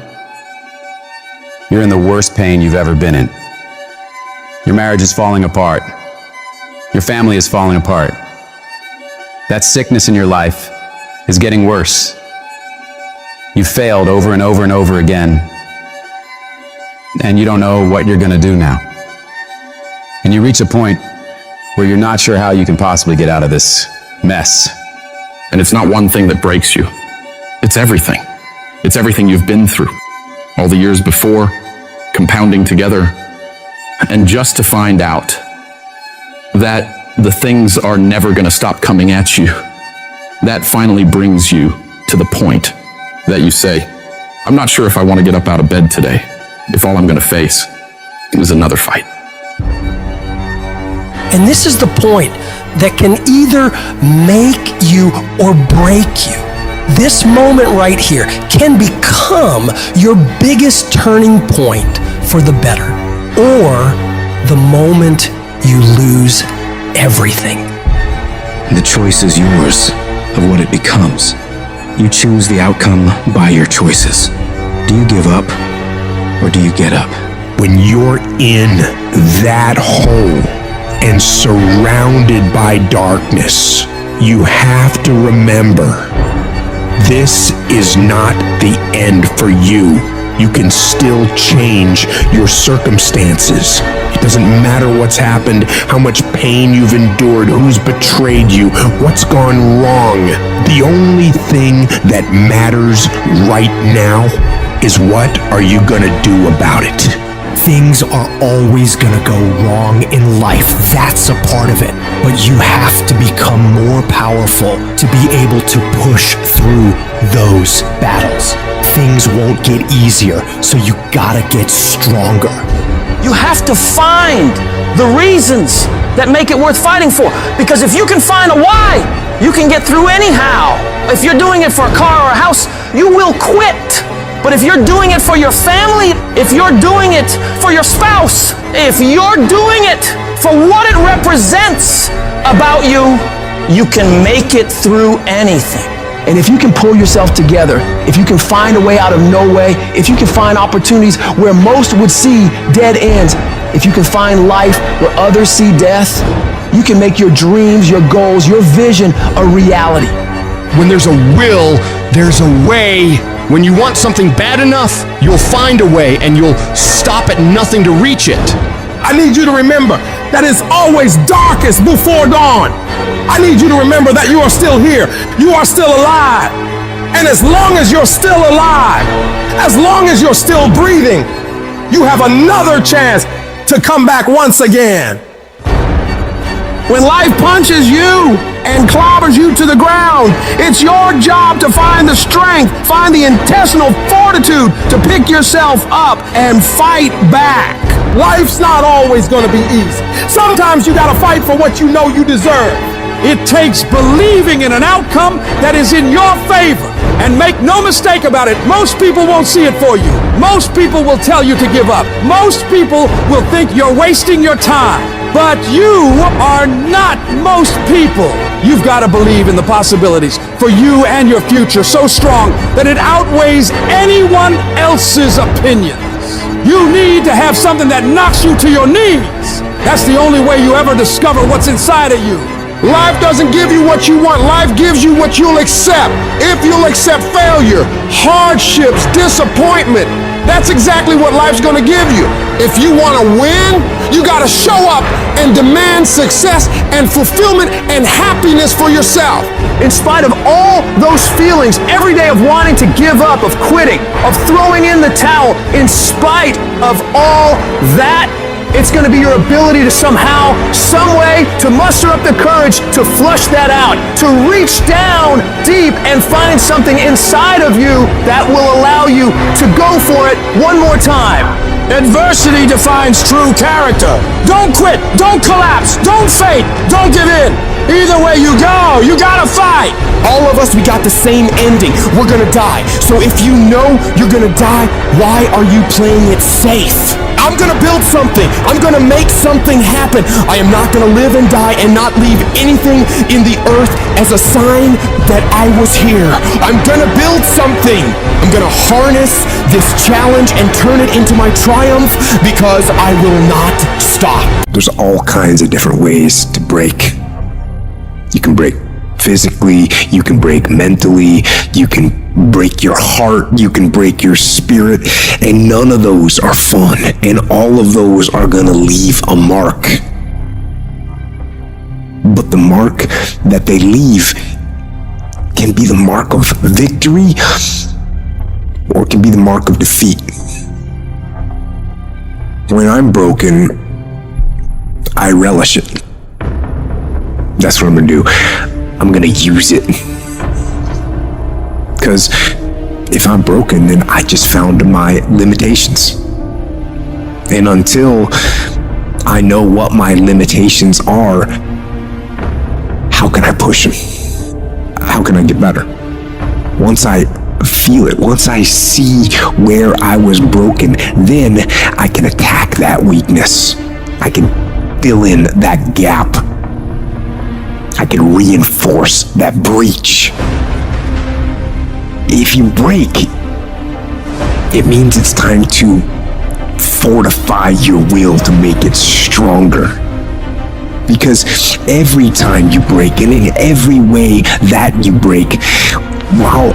Speaker 7: you're in the worst pain you've ever been in. Your marriage is falling apart. Your family is falling apart. That sickness in your life is getting worse. You've failed over and over and over again. And you don't know what you're going to do now. And you reach a point where you're not sure how you can possibly get out of this mess.
Speaker 15: And it's not one thing that breaks you. It's everything. It's everything you've been through. All the years before, compounding together. And just to find out that the things are never going to stop coming at you, that finally brings you to the point that you say, I'm not sure if I want to get up out of bed today, if all I'm going to face is another fight.
Speaker 14: And this is the point that can either make you or break you. This moment right here can become your biggest turning point for the better, or the moment you lose everything.
Speaker 26: The choice is yours of what it becomes. You choose the outcome by your choices. Do you give up? Or do you get up?
Speaker 8: When you're in that hole and surrounded by darkness, you have to remember, this is not the end for you. You can still change your circumstances. It doesn't matter what's happened, how much pain you've endured, who's betrayed you, what's gone wrong. The only thing that matters right now is what are you gonna do about it?
Speaker 27: Things are always gonna go wrong in life. That's a part of it. But you have to become more powerful to be able to push through those battles. Things won't get easier, so you gotta get stronger.
Speaker 16: You have to find the reasons that make it worth fighting for. Because if you can find a why, you can get through anyhow. If you're doing it for a car or a house, you will quit. But if you're doing it for your family, if you're doing it for your spouse, if you're doing it for what it represents about you, you can make it through anything.
Speaker 3: And if you can pull yourself together, if you can find a way out of no way, if you can find opportunities where most would see dead ends, if you can find life where others see death, you can make your dreams, your goals, your vision a reality.
Speaker 17: When there's a will, there's a way. When you want something bad enough, you'll find a way and you'll stop at nothing to reach it.
Speaker 11: I need you to remember that it's always darkest before dawn. I need you to remember that you are still here. You are still alive. And as long as you're still alive, as long as you're still breathing, you have another chance to come back once again. When life punches you and clobbers you to the ground, it's your job to find the strength, find the intestinal fortitude to pick yourself up and fight back. Life's not always going to be easy. Sometimes you got to fight for what you know you deserve.
Speaker 1: It takes believing in an outcome that is in your favor. And make no mistake about it, most people won't see it for you. Most people will tell you to give up. Most people will think you're wasting your time. But you are not most people. You've got to believe in the possibilities for you and your future so strong that it outweighs anyone else's opinions. You need to have something that knocks you to your knees. That's the only way you ever discover what's inside of you.
Speaker 11: Life doesn't give you what you want. Life gives you what you'll accept. If you'll accept failure, hardships, disappointment, that's exactly what life's going to give you. If you want to win, you got to show up and demand success and fulfillment and happiness for yourself.
Speaker 22: In spite of all those feelings every day of wanting to give up, of quitting, of throwing in the towel, in spite of all that, it's going to be your ability to somehow, some way, to muster up the courage to flush that out, to reach down deep and find something inside of you that will allow you to go for it one more time.
Speaker 1: Adversity defines true character. Don't quit, don't collapse, don't faint, don't give in. Either way you go, you gotta fight.
Speaker 4: All of us, we got the same ending. We're gonna die. So if you know you're gonna die, why are you playing it safe? I'm gonna build something. I'm gonna make something happen. I am not gonna live and die and not leave anything in the earth as a sign that I was here. I'm gonna build something. I'm gonna harness this challenge and turn it into my triumph because I will not stop.
Speaker 6: There's all kinds of different ways to break. You can break physically, you can break mentally, you can break your heart, you can break your spirit, and none of those are fun, and all of those are gonna leave a mark. But the mark that they leave can be the mark of victory, or it can be the mark of defeat. When I'm broken, I relish it. That's what I'm gonna do. I'm gonna use it. Because if I'm broken, then I just found my limitations. And until I know what my limitations are, how can I push them? How can I get better? Once I feel it, once I see where I was broken, then I can attack that weakness. I can fill in that gap. I can reinforce that breach. If you break, it means it's time to fortify your will to make it stronger. Because every time you break, and in every way that you break, while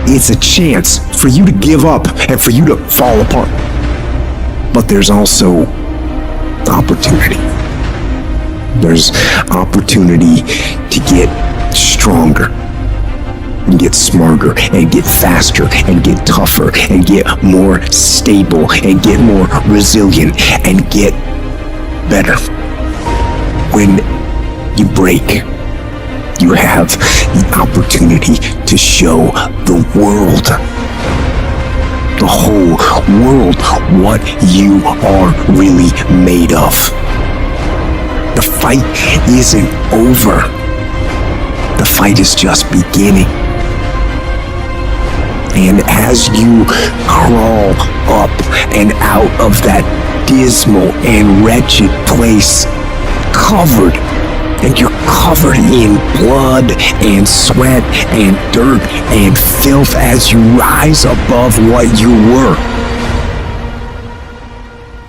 Speaker 6: it's a chance for you to give up and for you to fall apart, but there's also opportunity. There's opportunity to get stronger, and get smarter, and get faster, and get tougher, and get more stable, and get more resilient, and get better. When you break, you have the opportunity to show the world, the whole world, what you are really made of. The fight isn't over. The fight is just beginning. And as you crawl up and out of that dismal and wretched place, covered, and you're covered in blood and sweat and dirt and filth as you rise above what you were.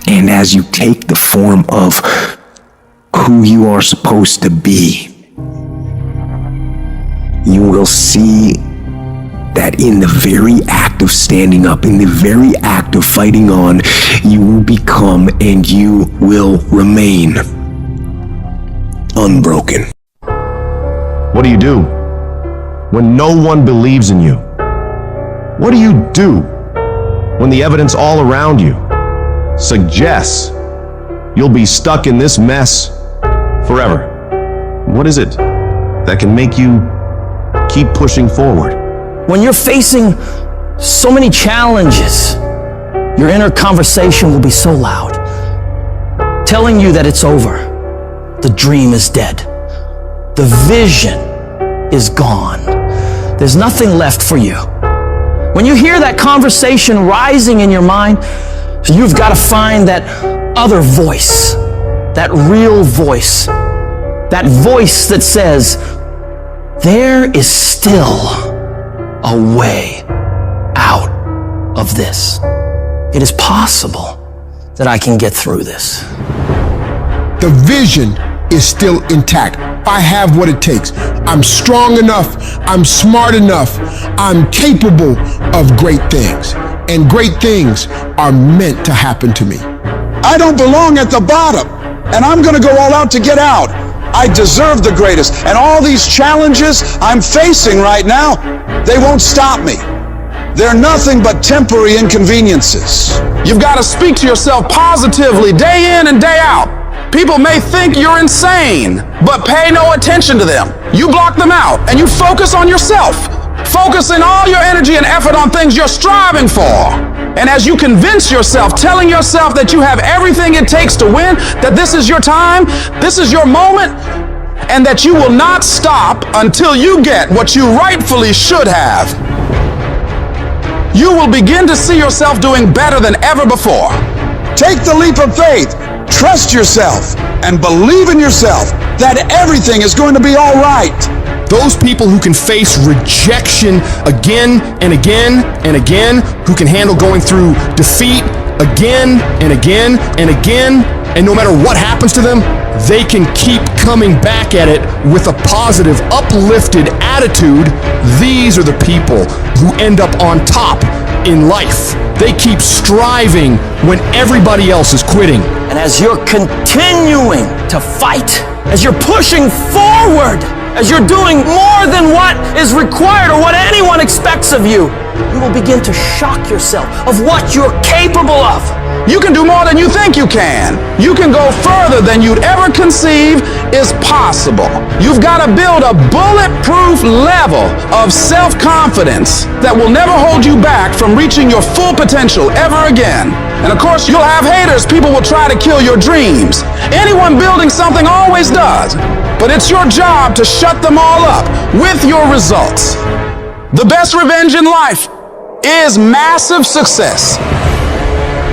Speaker 6: And as you take the form of who you are supposed to be, you will see that in the very act of standing up, in the very act of fighting on, you will become and you will remain unbroken.
Speaker 5: What do you do when no one believes in you? What do you do when the evidence all around you suggests you'll be stuck in this mess forever? What is it that can make you keep pushing forward?
Speaker 22: When you're facing so many challenges, your inner conversation will be so loud, telling you that it's over. The dream is dead. The vision is gone. There's nothing left for you. When you hear that conversation rising in your mind, you've got to find that other voice, that real voice, that voice that says, there is still a way out of this. It is possible that I can get through this.
Speaker 11: The vision is still intact. I have what it takes. I'm strong enough. I'm smart enough. I'm capable of great things. And great things are meant to happen to me.
Speaker 1: I don't belong at the bottom, and I'm going to go all out to get out. I deserve the greatest, and all these challenges I'm facing right now, they won't stop me. They're nothing but temporary inconveniences. You've got to speak to yourself positively day in and day out. People may think you're insane, but pay no attention to them. You block them out, and you focus on yourself. Focusing all your energy and effort on things you're striving for. And as you convince yourself, telling yourself that you have everything it takes to win, that this is your time, this is your moment, and that you will not stop until you get what you rightfully should have, you will begin to see yourself doing better than ever before. Take the leap of faith, trust yourself, and believe in yourself that everything is going to be all right.
Speaker 17: Those people who can face rejection again and again and again, who can handle going through defeat again and again and again, and no matter what happens to them, they can keep coming back at it with a positive, uplifted attitude. These are the people who end up on top in life. They keep striving when everybody else is quitting.
Speaker 22: And as you're continuing to fight, as you're pushing forward, as you're doing more than what is required or what anyone expects of you, you will begin to shock yourself of what you're capable of.
Speaker 1: You can do more than you think you can. You can go further than you'd ever conceive is possible. You've got to build a bulletproof level of self-confidence that will never hold you back from reaching your full potential ever again. And of course, you'll have haters. People will try to kill your dreams. Anyone building something always does. But it's your job to shut them all up with your results. The best revenge in life is massive success.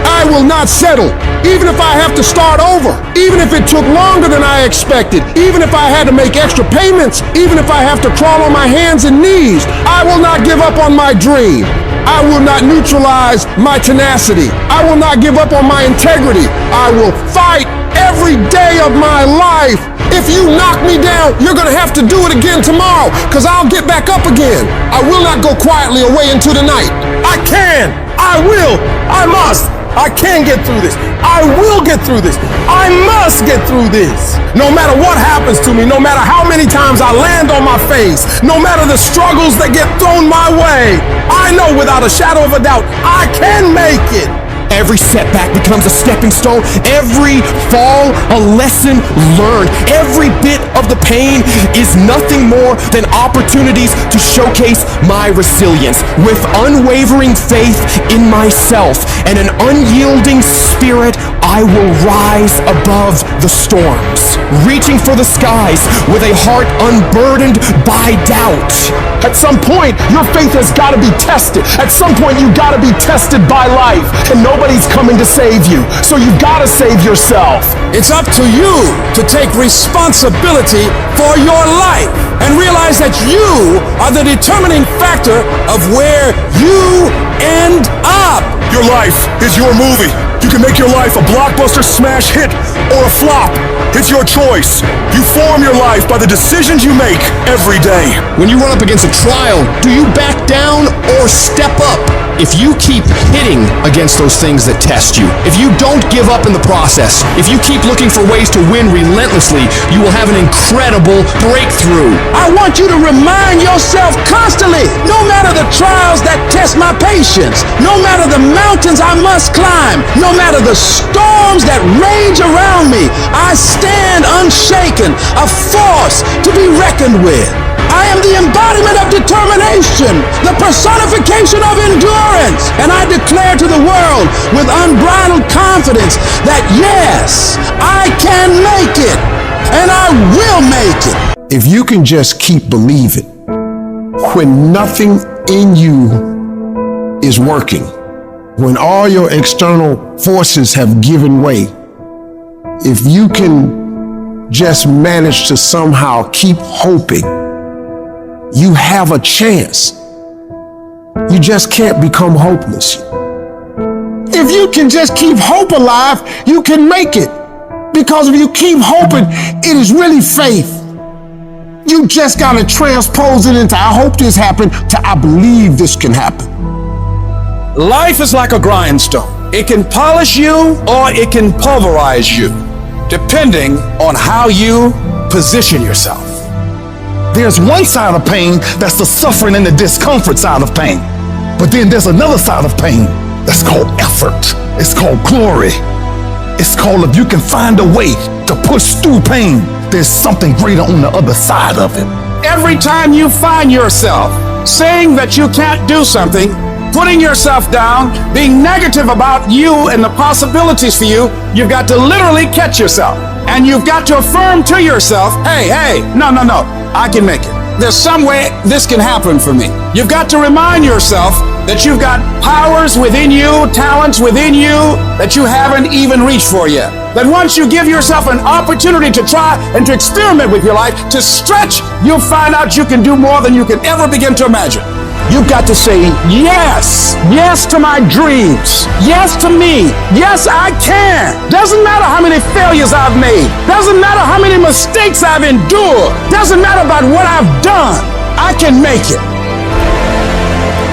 Speaker 11: I will not settle, even if I have to start over, even if it took longer than I expected, even if I had to make extra payments, even if I have to crawl on my hands and knees. I will not give up on my dream. I will not neutralize my tenacity. I will not give up on my integrity. I will fight every day of my life. If you knock me down, you're gonna have to do it again tomorrow, because I'll get back up again. I will not go quietly away into the night. I can, I will, I must. I can get through this. I will get through this. I must get through this. No matter what happens to me, no matter how many times I land on my face, no matter the struggles that get thrown my way, I know without a shadow of a doubt, I can make it.
Speaker 17: Every setback becomes a stepping stone. Every fall, a lesson learned. Every bit of the pain is nothing more than opportunities to showcase my resilience. With unwavering faith in myself and an unyielding spirit, I will rise above the storms, reaching for the skies with a heart unburdened by doubt.
Speaker 11: At some point, your faith has got to be tested. At some point, you got to be tested by life, and nobody's coming to save you, so you got to save yourself.
Speaker 1: It's up to you to take responsibility for your life and realize that you are the determining factor of where you end up.
Speaker 8: Your life is your movie. You can make your life a blockbuster smash hit or a flop. It's your choice. You form your life by the decisions you make every day.
Speaker 17: When you run up against a trial, do you back down or step up? If you keep hitting against those things that test you, if you don't give up in the process, if you keep looking for ways to win relentlessly, you will have an incredible breakthrough.
Speaker 1: I want you to remind yourself constantly, no matter the trials that test my patience, no matter the mountains I must climb, no matter the storms that rage around me, I stand unshaken, a force to be reckoned with. I am the embodiment of determination, the personification of endurance, and I declare to the world with unbridled confidence that yes, I can make it, and I will make it.
Speaker 11: If you can just keep believing, when nothing in you is working, when all your external forces have given way, if you can just manage to somehow keep hoping, you have a chance. You just can't become hopeless. If you can just keep hope alive, you can make it. Because if you keep hoping, it is really faith. You just gotta transpose it into I hope this happened to I believe this can happen.
Speaker 1: Life is like a grindstone. It can polish you or it can pulverize you, depending on how you position yourself.
Speaker 2: There's one side of pain that's the suffering and the discomfort side of pain. But then there's another side of pain that's called effort. It's called glory. It's called if you can find a way to push through pain, there's something greater on the other side of it.
Speaker 1: Every time you find yourself saying that you can't do something, putting yourself down, being negative about you and the possibilities for you, you've got to literally catch yourself. And you've got to affirm to yourself, hey, no, I can make it. There's some way this can happen for me. You've got to remind yourself that you've got powers within you, talents within you that you haven't even reached for yet. That once you give yourself an opportunity to try and to experiment with your life, to stretch, you'll find out you can do more than you can ever begin to imagine. You've got to say yes. Yes to my dreams. Yes to me. Yes, I can. Doesn't matter how many failures I've made. Doesn't matter how many mistakes I've endured. Doesn't matter about what I've done. I can make it.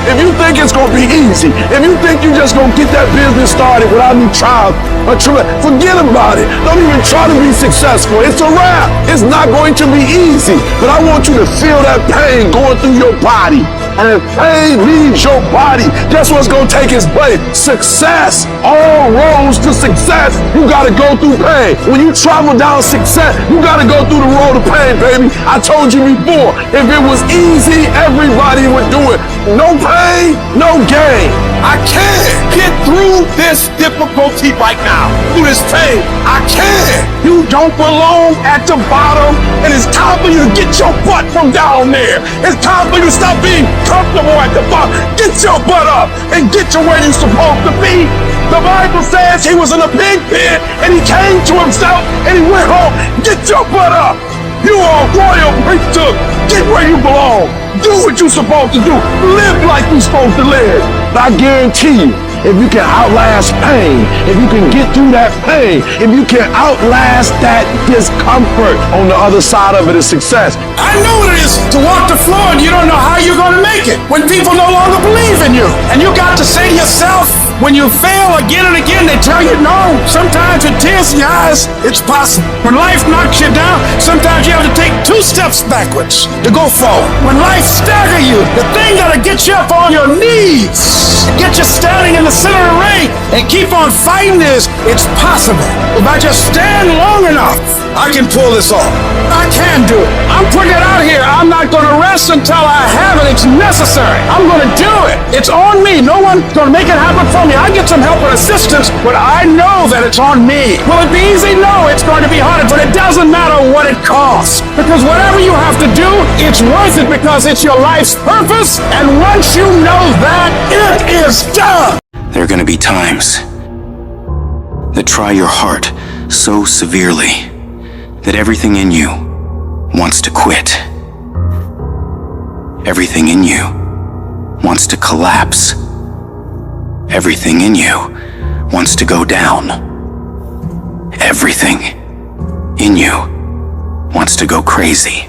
Speaker 11: If you think it's gonna be easy, if you think you're just gonna get that business started without any trial or forget about it. Don't even try to be successful. It's a wrap. It's not going to be easy. But I want you to feel that pain going through your body. And if pain leaves your body, guess what's gonna take its place? Success. All roads to success, you gotta go through pain. When you travel down success, you gotta go through the road of pain, baby. I told you before, if it was easy, everybody would do it. No pain, no gain. I can get through this difficulty right now, through this pain. I can. You don't belong at the bottom, and it's time for you to get your butt from down there. It's time for you to stop being comfortable at the bottom. Get your butt up and get to where you're supposed to be. The Bible says he was in a pig pit, and he came to himself, and he went home. Get your butt up. You are a royal priesthood. Get where you belong. Do what you're supposed to do. Live like you're supposed to live. I guarantee you, if you can outlast pain, if you can get through that pain, if you can outlast that discomfort, on the other side of it is success.
Speaker 1: I know what it is to walk the floor and you don't know how you're going to make it when people no longer believe in you. And you got to say to yourself, when you fail again and again, they tell you no. Sometimes with tears in your eyes, it's possible. When life knocks you down, sometimes you have to take 2 steps backwards to go forward. When life staggers you, the thing that'll get you up on your knees, get you standing in the center of the ring and keep on fighting is, it's possible. If I just stand long enough, I can pull this off. I can do it. I'm putting it out here. I'm not going to rest until I have it. It's necessary. I'm going to do it. It's on me. No one's going to make it happen for me. I get some help and assistance, but I know that it's on me. Will it be easy? No, it's going to be harder, but it doesn't matter what it costs. Because whatever you have to do, it's worth it because it's your life's purpose. And once you know that, it is done.
Speaker 26: There are going to be times that try your heart so severely that everything in you wants to quit. Everything in you wants to collapse. Everything in you wants to go down. Everything in you wants to go crazy.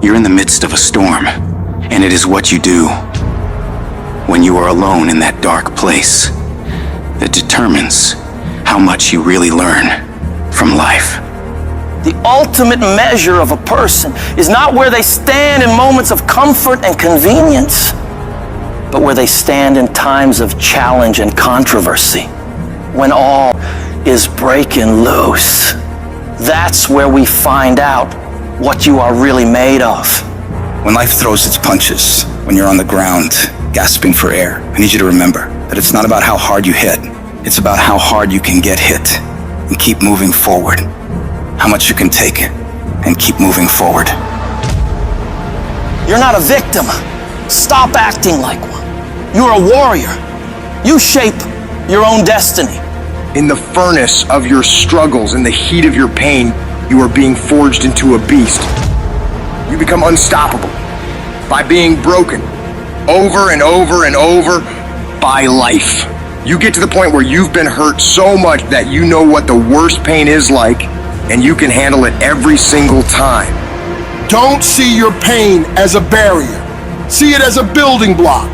Speaker 26: You're in the midst of a storm, and it is what you do when you are alone in that dark place that determines how much you really learn from life.
Speaker 9: The ultimate measure of a person is not where they stand in moments of comfort and convenience, but where they stand in times of challenge and controversy, when all is breaking loose. That's where we find out what you are really made of.
Speaker 26: When life throws its punches, when you're on the ground, gasping for air, I need you to remember that it's not about how hard you hit. It's about how hard you can get hit and keep moving forward. How much you can take and keep moving forward.
Speaker 9: You're not a victim. Stop acting like one. You're a warrior. You shape your own destiny.
Speaker 3: In the furnace of your struggles, in the heat of your pain, you are being forged into a beast. You become unstoppable by being broken over and over and over by life. You get to the point where you've been hurt so much that you know what the worst pain is like, and you can handle it every single time.
Speaker 11: Don't see your pain as a barrier. See it as a building block.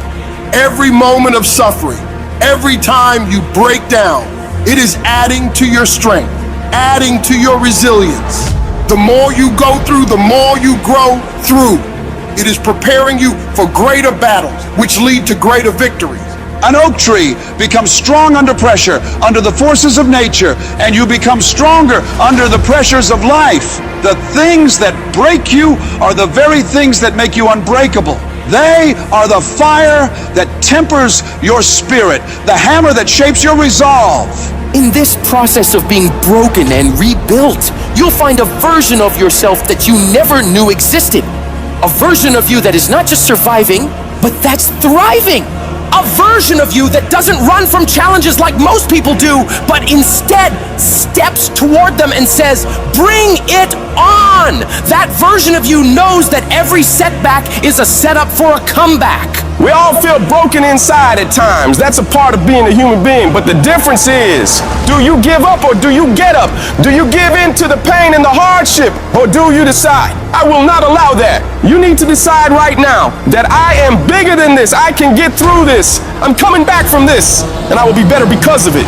Speaker 11: Every moment of suffering, every time you break down, it is adding to your strength, adding to your resilience. The more you go through, the more you grow through. It is preparing you for greater battles, which lead to greater victories.
Speaker 1: An oak tree becomes strong under pressure, under the forces of nature, and you become stronger under the pressures of life. The things that break you are the very things that make you unbreakable. They are the fire that tempers your spirit, the hammer that shapes your resolve.
Speaker 4: In this process of being broken and rebuilt, you'll find a version of yourself that you never knew existed. A version of you that is not just surviving, but that's thriving. A version of you that doesn't run from challenges like most people do, but instead steps toward them and says, bring it on! That version of you knows that every setback is a setup for a comeback.
Speaker 10: We all feel broken inside at times. That's a part of being a human being. But the difference is, do you give up or do you get up? Do you give in to the pain and the hardship or do you decide, I will not allow that? You need to decide right now that I am bigger than this. I can get through this. I'm coming back from this and I will be better because of it.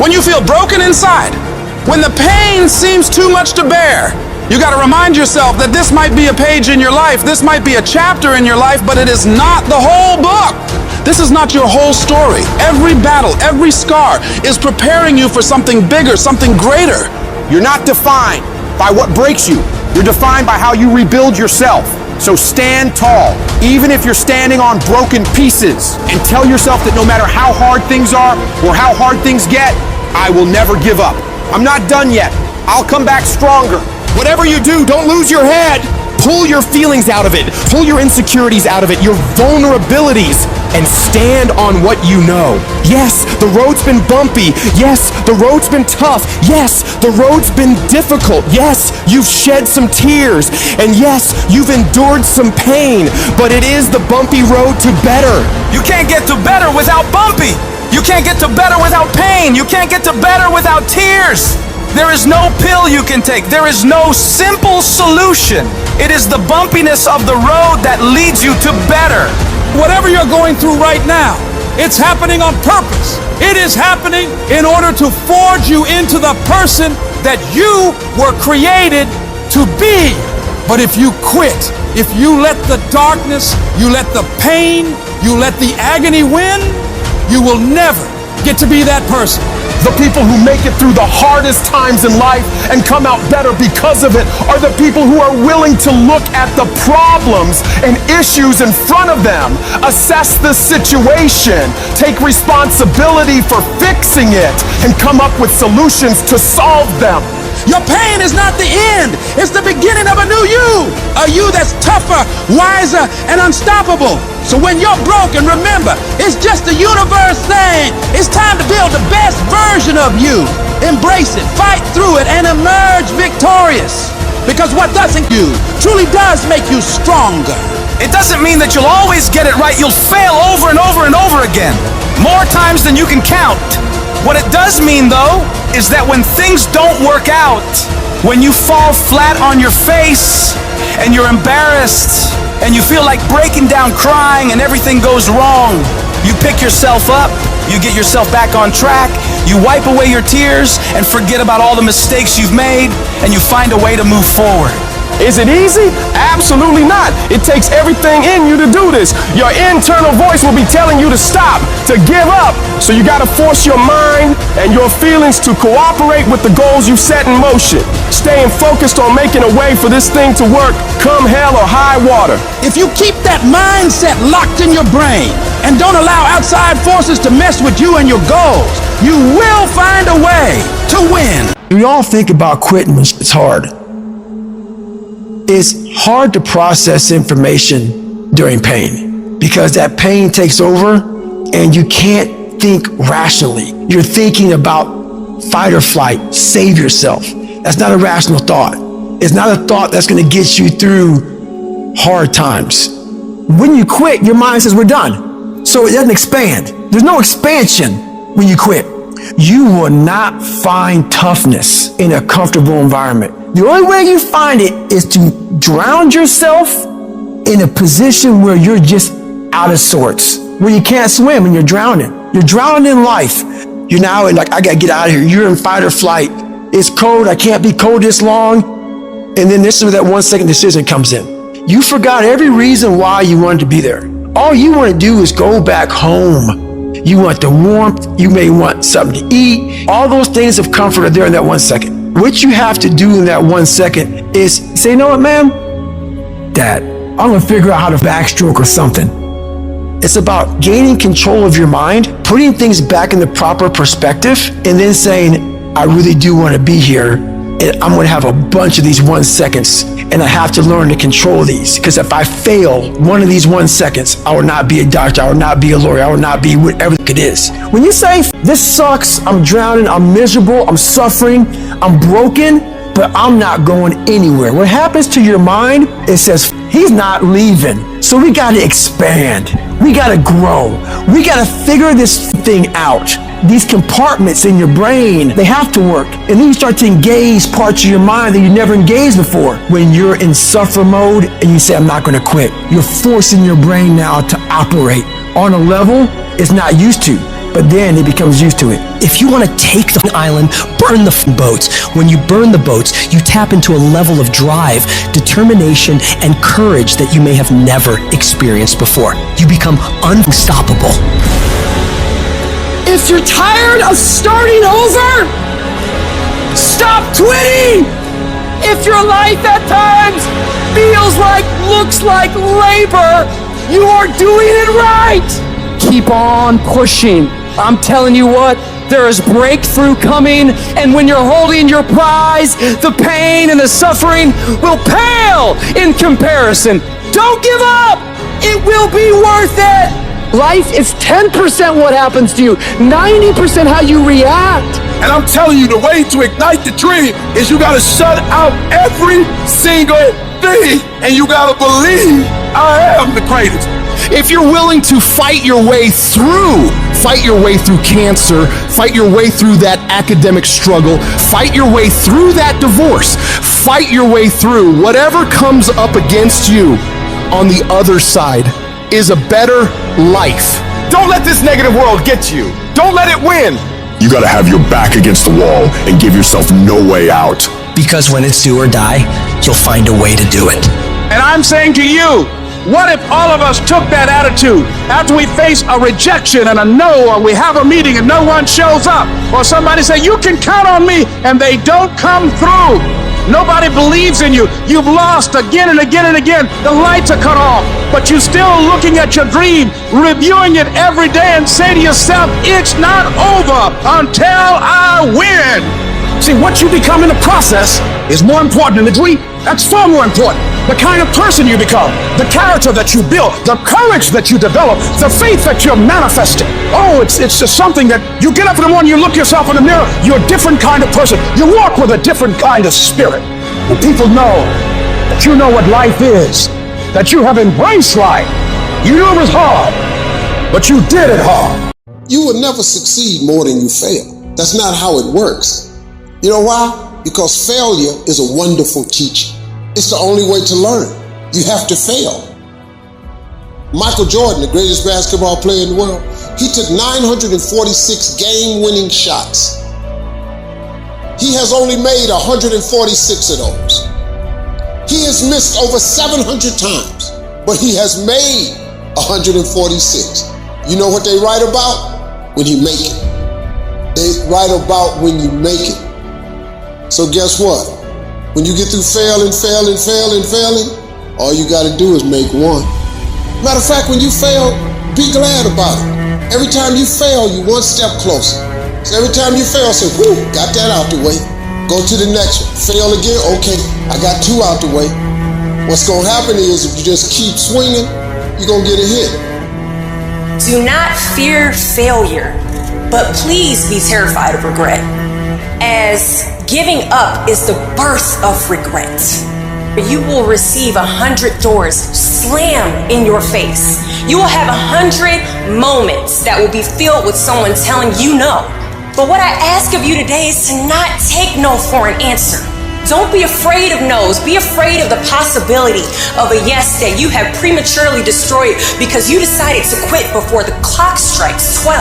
Speaker 1: When you feel broken inside, when the pain seems too much to bear, you got to remind yourself that this might be a page in your life, this might be a chapter in your life, but it is not the whole book. This is not your whole story. Every battle, every scar is preparing you for something bigger, something greater.
Speaker 3: You're not defined by what breaks you. You're defined by how you rebuild yourself. So stand tall, even if you're standing on broken pieces, and tell yourself that no matter how hard things are or how hard things get, I will never give up. I'm not done yet. I'll come back stronger. Whatever you do, don't lose your head.
Speaker 4: Pull your feelings out of it. Pull your insecurities out of it, your vulnerabilities, and stand on what you know. Yes, the road's been bumpy. Yes, the road's been tough. Yes, the road's been difficult. Yes, you've shed some tears. And yes, you've endured some pain. But it is the bumpy road to better.
Speaker 9: You can't get to better without bumpy. You can't get to better without pain. You can't get to better without tears. There is no pill you can take. There is no simple solution. It is the bumpiness of the road that leads you to better.
Speaker 1: Whatever you're going through right now, it's happening on purpose. It is happening in order to forge you into the person that you were created to be. But if you quit, if you let the darkness, you let the pain, you let the agony win, you will never get to be that person.
Speaker 3: The people who make it through the hardest times in life and come out better because of it are the people who are willing to look at the problems and issues in front of them, assess the situation, take responsibility for fixing it, and come up with solutions to solve them.
Speaker 1: Your pain is not the end. It's the beginning of a new you. A you that's tougher, wiser, and unstoppable. So when you're broken, remember, it's just the universe saying, it's time to build the best version of you. Embrace it, fight through it, and emerge victorious. Because what doesn't you truly does make you stronger.
Speaker 9: It doesn't mean that you'll always get it right. You'll fail over and over and over again. More times than you can count. What it does mean, though, is that when things don't work out, When you fall flat on your face and you're embarrassed and you feel like breaking down crying and everything goes wrong, you pick yourself up, you get yourself back on track, you wipe away your tears and forget about all the mistakes you've made, and you find a way to move forward.
Speaker 10: Is it easy? Absolutely not. It takes everything in you to do this. Your internal voice will be telling you to stop, to give up. So you got to force your mind and your feelings to cooperate with the goals you've set in motion. Staying focused on making a way for this thing to work, come hell or high water.
Speaker 1: If you keep that mindset locked in your brain and don't allow outside forces to mess with you and your goals, you will find a way to win.
Speaker 3: We all think about quitting when it's hard. It's hard to process information during pain because that pain takes over and you can't think rationally. You're thinking about fight or flight, save yourself. That's not a rational thought. It's not a thought that's going to get you through hard times. When you quit, your mind says we're done. So it doesn't expand. There's no expansion when you quit. You will not find toughness in a comfortable environment. The only way you find it is to drown yourself in a position where you're just out of sorts, where you can't swim and you're drowning. You're drowning in life. You're now like, I gotta get out of here. You're in fight or flight. It's cold. I can't be cold this long. And then this is where that 1 second decision comes in. You forgot every reason why you wanted to be there. All you want to do is go back home. You want the warmth. You may want something to eat. All those things of comfort are there in that 1 second. What you have to do in that 1 second is say, you know what, man? Dad, I'm gonna figure out how to backstroke or something. It's about gaining control of your mind, putting things back in the proper perspective, and then saying, I really do want to be here, and I'm gonna have a bunch of these 1 seconds, and I have to learn to control these, because if I fail one of these 1 seconds, I will not be a doctor, I will not be a lawyer, I will not be whatever it is. When you say, this sucks, I'm drowning, I'm miserable, I'm suffering, I'm broken, but I'm not going anywhere. What happens to your mind, it says, he's not leaving. So we gotta expand. We gotta grow. We gotta figure this thing out. These compartments in your brain, they have to work. And then you start to engage parts of your mind that you never engaged before. When you're in suffer mode and you say, I'm not gonna quit, you're forcing your brain now to operate on a level it's not used to. But then it becomes used to it.
Speaker 27: If you want to take the island, burn the boats. When you burn the boats, you tap into a level of drive, determination, and courage that you may have never experienced before. You become unstoppable.
Speaker 1: If you're tired of starting over, stop quitting. If your life at times feels like, looks like labor, you are doing it right.
Speaker 16: Keep on pushing. I'm telling you what, there is breakthrough coming, and when you're holding your prize, the pain and the suffering will pale in comparison. Don't give up! It will be worth it! Life is 10% what happens to you, 90% how you react.
Speaker 11: And I'm telling you, the way to ignite the dream is you gotta shut out every single thing, and you gotta believe I am the greatest.
Speaker 17: If you're willing to fight your way through cancer, fight your way through that academic struggle, fight your way through that divorce, fight your way through whatever comes up against you, on the other side is a better life.
Speaker 10: Don't let this negative world get you. Don't let it win.
Speaker 8: You gotta have your back against the wall and give yourself no way out.
Speaker 27: Because when it's do or die, you'll find a way to do it.
Speaker 1: And I'm saying to you, what if all of us took that attitude after we face a rejection and a no, or we have a meeting and no one shows up, or somebody say, you can count on me, and they don't come through. Nobody believes in you. You've lost again and again and again. The lights are cut off, but you're still looking at your dream, reviewing it every day, and say to yourself, it's not over until I win. See, what you become in the process is more important than the dream. That's far more important. The kind of person you become, the character that you build, the courage that you develop, the faith that you're manifesting. Oh, it's just something that you get up in the morning, you look yourself in the mirror, you're a different kind of person. You walk with a different kind of spirit. And people know that you know what life is, that you have embraced life. You knew it was hard, but you did it hard.
Speaker 12: You will never succeed more than you fail. That's not how it works. You know why?
Speaker 11: because failure is a wonderful teacher. It's the only way to learn. You have to fail. Michael Jordan, the greatest basketball player in the world, he took 946 game-winning shots. He has only made 146 of those. He has missed over 700 times, but he has made 146. You know what they write about? When you make it. They write about when you make it. So guess what? When you get through failing, all you gotta do is make one. Matter of fact, when you fail, be glad about it. Every time you fail, you one step closer. So every time you fail, say, whew, got that out the way. Go to the next one. Fail again, okay, I got 2 out the way. What's gonna happen is if you just keep swinging, you're gonna get a hit.
Speaker 12: Do not fear failure, but please be terrified of regret, as giving up is the birth of regret. You will receive 100 doors slammed in your face. You will have 100 moments that will be filled with someone telling you no. But what I ask of you today is to not take no for an answer. Don't be afraid of no's. Be afraid of the possibility of a yes that you have prematurely destroyed because you decided to quit before the clock strikes 12.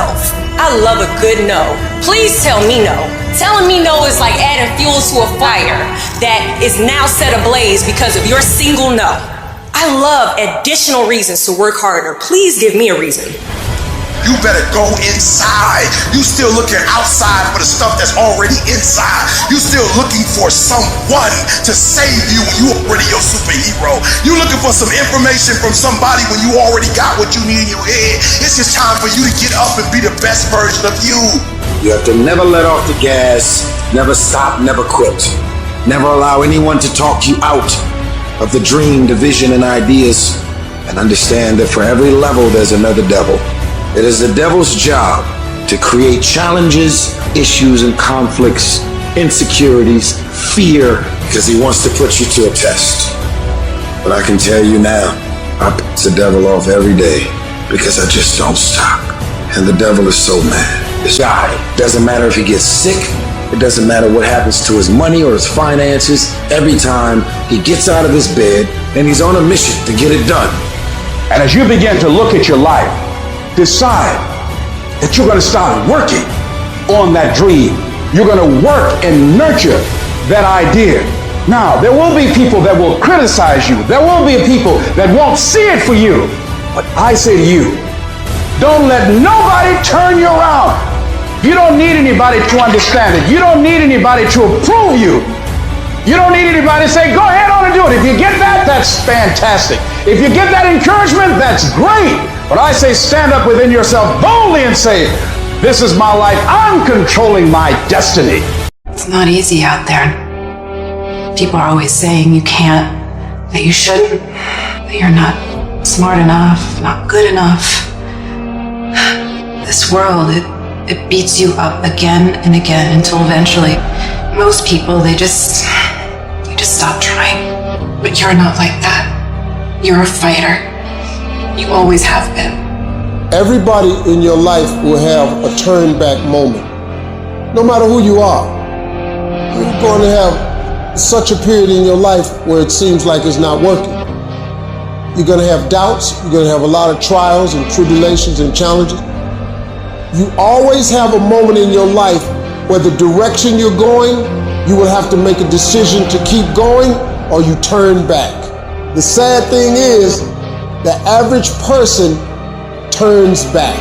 Speaker 12: I love a good no. Please tell me no. Telling me no is like adding fuel to a fire that is now set ablaze because of your single no. I love additional reasons to work harder. Please give me a reason.
Speaker 23: You better go inside. You still looking outside for the stuff that's already inside. You still looking for someone to save you when you already your superhero. You looking for some information from somebody when you already got what you need in your head. It's just time for you to get up and be the best version of you.
Speaker 13: You have to never let off the gas, never stop, never quit. Never allow anyone to talk you out of the dream, the vision, and ideas. And understand that for every level, there's another devil. It is the devil's job to create challenges, issues, and conflicts, insecurities, fear, because he wants to put you to a test. But I can tell you now, I piss the devil off every day because I just don't stop. And the devil is so mad. This guy, doesn't matter if he gets sick, it doesn't matter what happens to his money or his finances, every time he gets out of his bed and he's on a mission to get it done.
Speaker 1: And as you begin to look at your life, decide that you're going to start working on that dream. You're going to work and nurture that idea. Now, there will be people that will criticize you. There will be people that won't see it for you. But I say to you, don't let nobody turn you around. You don't need anybody to understand it. You don't need anybody to approve you. You don't need anybody to say, go ahead on and do it. If you get that, that's fantastic. If you get that encouragement, that's great. But I say stand up within yourself boldly and say, this is my life. I'm controlling my destiny.
Speaker 18: It's not easy out there. People are always saying you can't, that you shouldn't, that you're not smart enough, not good enough. This world, it beats you up again and again until eventually most people, they just stop trying. But you're not like that. You're a fighter. You always have been.
Speaker 11: Everybody in your life will have a turn back moment. No matter who you are. You're going to have such a period in your life where it seems like it's not working. You're going to have doubts. You're going to have a lot of trials and tribulations and challenges. You always have a moment in your life where the direction you're going, you will have to make a decision to keep going or you turn back. The sad thing is, the average person turns back.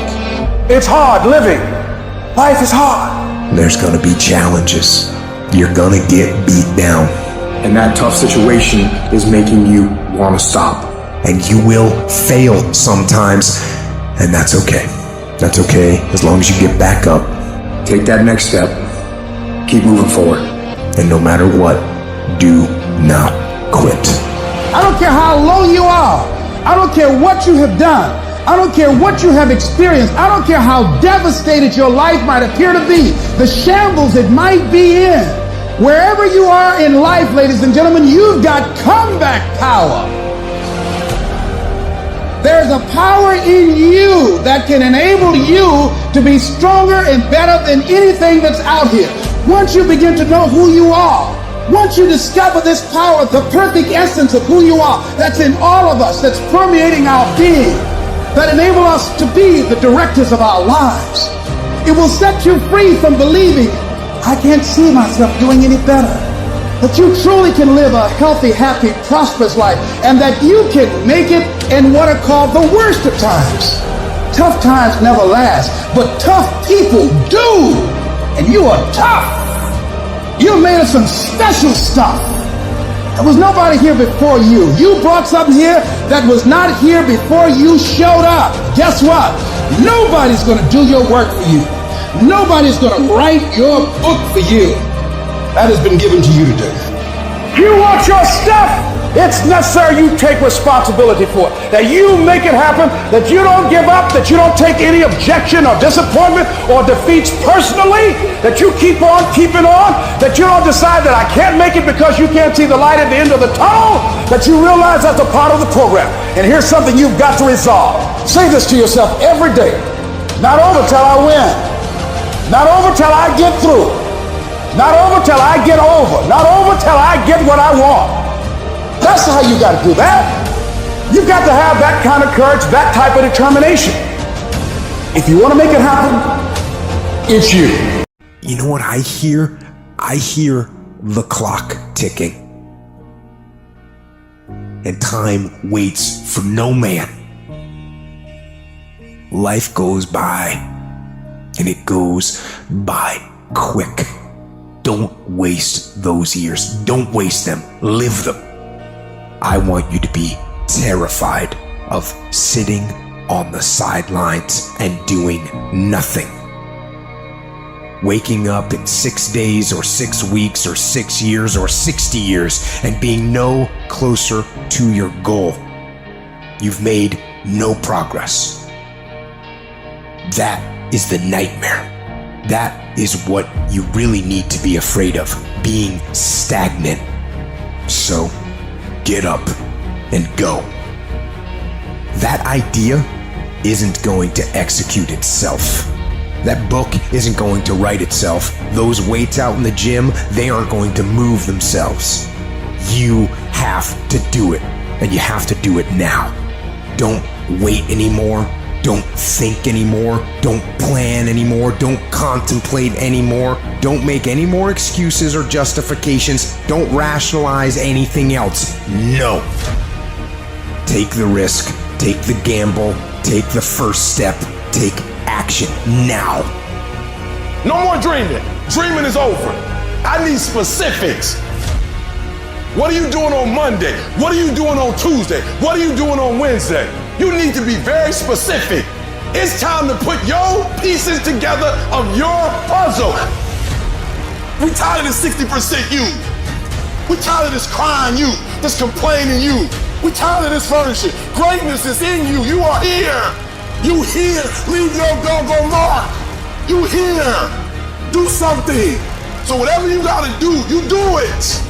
Speaker 1: It's hard living. Life is hard.
Speaker 6: There's gonna be challenges. You're gonna get beat down.
Speaker 8: And that tough situation is making you want to stop.
Speaker 6: And you will fail sometimes, and that's okay. That's okay, as long as you get back up.
Speaker 8: Take that next step. Keep moving forward.
Speaker 6: And no matter what, do not quit.
Speaker 1: I don't care how low you are. I don't care what you have done. I don't care what you have experienced. I don't care how devastated your life might appear to be. The shambles it might be in. Wherever you are in life, ladies and gentlemen, you've got comeback power. There's a power in you that can enable you to be stronger and better than anything that's out here.
Speaker 7: Once you begin to know who you are, once you discover this power, the perfect essence of who you are, that's in all of us, that's permeating our being, that enable us to be the directors of our lives, it will set you free from believing, I can't see myself doing any better. That you truly can live a healthy, happy, prosperous life, and that you can make it in what are called the worst of times. Tough times never last, but tough people do. And you are tough. You're made of some special stuff. There was nobody here before you. You brought something here that was not here before you showed up. Guess what? Nobody's going to do your work for you. Nobody's going to write your book for you. That has been given to you to do. You want your stuff? It's necessary you take responsibility for it. That you make it happen, that you don't give up, that you don't take any objection or disappointment or defeats personally, that you keep on keeping on, that you don't decide that I can't make it because you can't see the light at the end of the tunnel, that you realize that's a part of the program. And here's something you've got to resolve. Say this to yourself every day. Not over till I win. Not over till I get through. Not over till I get over. Not over till I get what I want. That's how you got to do that. You've got to have that kind of courage, that type of determination. If you want to make it happen, it's you.
Speaker 6: You know what I hear? I hear the clock ticking. And time waits for no man. Life goes by, and it goes by quick. Don't waste those years. Don't waste them. Live them. I want you to be terrified of sitting on the sidelines and doing nothing. Waking up in 6 days or 6 weeks or 6 years or 60 years and being no closer to your goal. You've made no progress. That is the nightmare. That is what you really need to be afraid of, being stagnant. So, get up and go. That idea isn't going to execute itself. That book isn't going to write itself. Those weights out in the gym, they aren't going to move themselves. You have to do it, and you have to do it now. Don't wait anymore. Don't think anymore. Don't plan anymore. Don't contemplate anymore. Don't make any more excuses or justifications. Don't rationalize anything else. No. Take the risk. Take the gamble. Take the first step. Take action now.
Speaker 10: No more dreaming. Dreaming is over. I need specifics. What are you doing on Monday? What are you doing on Tuesday? What are you doing on Wednesday? You need to be very specific. It's time to put your pieces together of your puzzle. We tired of this 60% you. We tired of this crying you, this complaining you. We tired of this furniture. Greatness is in you. You are here. You here. Leave your doggone mark. You here. Do something. So whatever you gotta do, you do it.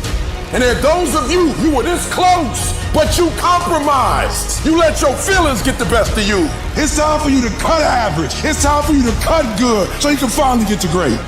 Speaker 10: And there are those of you who were this close, but you compromised. You let your feelings get the best of you. It's time for you to cut average. It's time for you to cut good so you can finally get to great.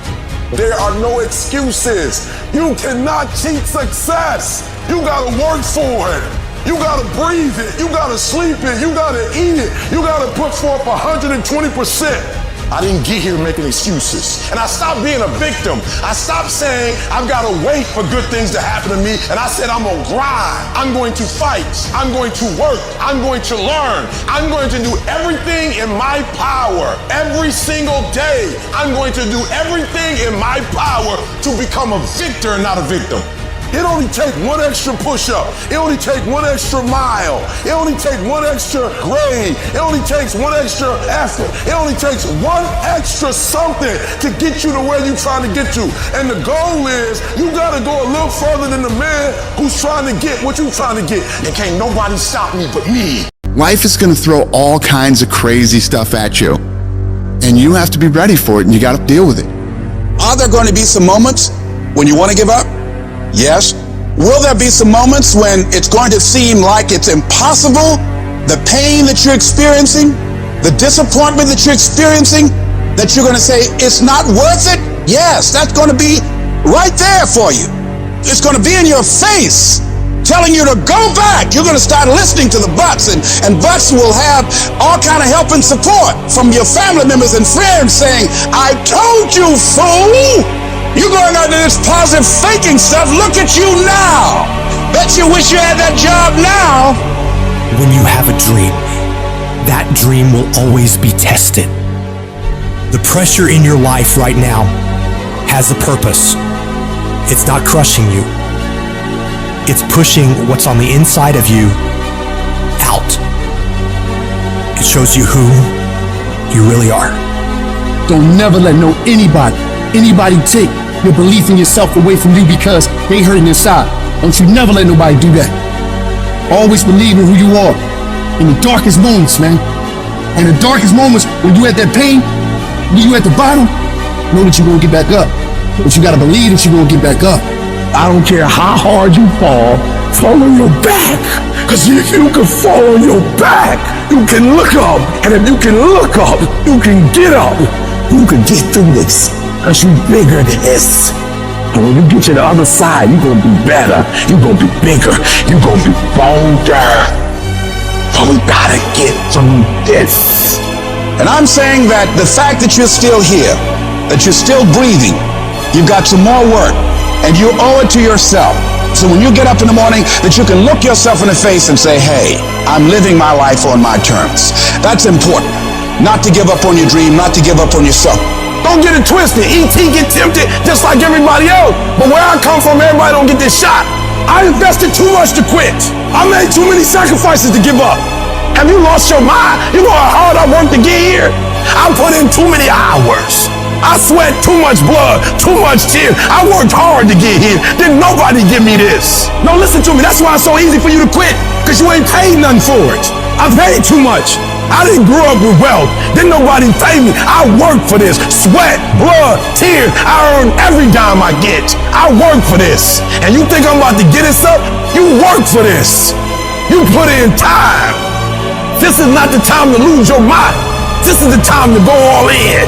Speaker 10: There are no excuses. You cannot cheat success. You gotta work for it. You gotta breathe it. You gotta sleep it. You gotta eat it. You gotta put forth 120%. I didn't get here making excuses. And I stopped being a victim. I stopped saying I've got to wait for good things to happen to me. And I said I'm going to grind. I'm going to fight. I'm going to work. I'm going to learn. I'm going to do everything in my power. Every single day, I'm going to do everything in my power to become a victor and not a victim. It only takes one extra push-up. It only takes one extra mile. It only takes one extra grade. It only takes one extra effort. It only takes one extra something to get you to where you're trying to get to. And the goal is you got to go a little further than the man who's trying to get what you're trying to get. And can't nobody stop me but me.
Speaker 15: Life is going to throw all kinds of crazy stuff at you. And you have to be ready for it, and you got to deal with it.
Speaker 19: Are there going to be some moments when you want to give up? Yes. Will there be some moments when it's going to seem like it's impossible? The pain that you're experiencing, the disappointment that you're experiencing, that you're going to say it's not worth it? Yes, that's going to be right there for you. It's going to be in your face, telling you to go back. You're going to start listening to the buts, and buts will have all kind of help and support from your family members and friends saying, I told you, fool. You're going under this positive thinking stuff. Look at you now. Bet you wish you had that job now.
Speaker 27: When you have a dream, that dream will always be tested. The pressure in your life right now has a purpose. It's not crushing you. It's pushing what's on the inside of you out. It shows you who you really are.
Speaker 11: Don't never let anybody take your belief in yourself away from you because they hurting inside. Don't you never let nobody do that. Always believe in who you are in the darkest moments, man. And the darkest moments when you at that pain, when you at the bottom, know that you're gonna get back up. But you gotta believe that you're gonna get back up.
Speaker 5: I don't care how hard you fall on your back. Cause if you can fall on your back, you can look up. And if you can look up, you can get up. You can get through this. Cause you're bigger than this. And when you get to the other side, you're gonna be better. You're gonna be bigger. You're gonna be bolder. But we gotta get through this.
Speaker 19: And I'm saying that the fact that you're still here, that you're still breathing, you've got some more work. And you owe it to yourself. So when you get up in the morning, that you can look yourself in the face and say, hey, I'm living my life on my terms. That's important. Not to give up on your dream, not to give up on yourself.
Speaker 10: Don't get it twisted. E.T. get tempted just like everybody else. But where I come from, everybody don't get this shot. I invested too much to quit. I made too many sacrifices to give up. Have you lost your mind? You know how hard I worked to get here? I put in too many hours. I sweat too much blood, too much tears. I worked hard to get here. Didn't nobody give me this. No, listen to me. That's why it's so easy for you to quit. Because you ain't paid nothing for it. I paid too much. I didn't grow up with wealth. Didn't nobody pay me. I worked for this. Sweat, blood, tears. I earn every dime I get. I work for this. And you think I'm about to get this up? You work for this. You put in time. This is not the time to lose your mind. This is the time to go all in.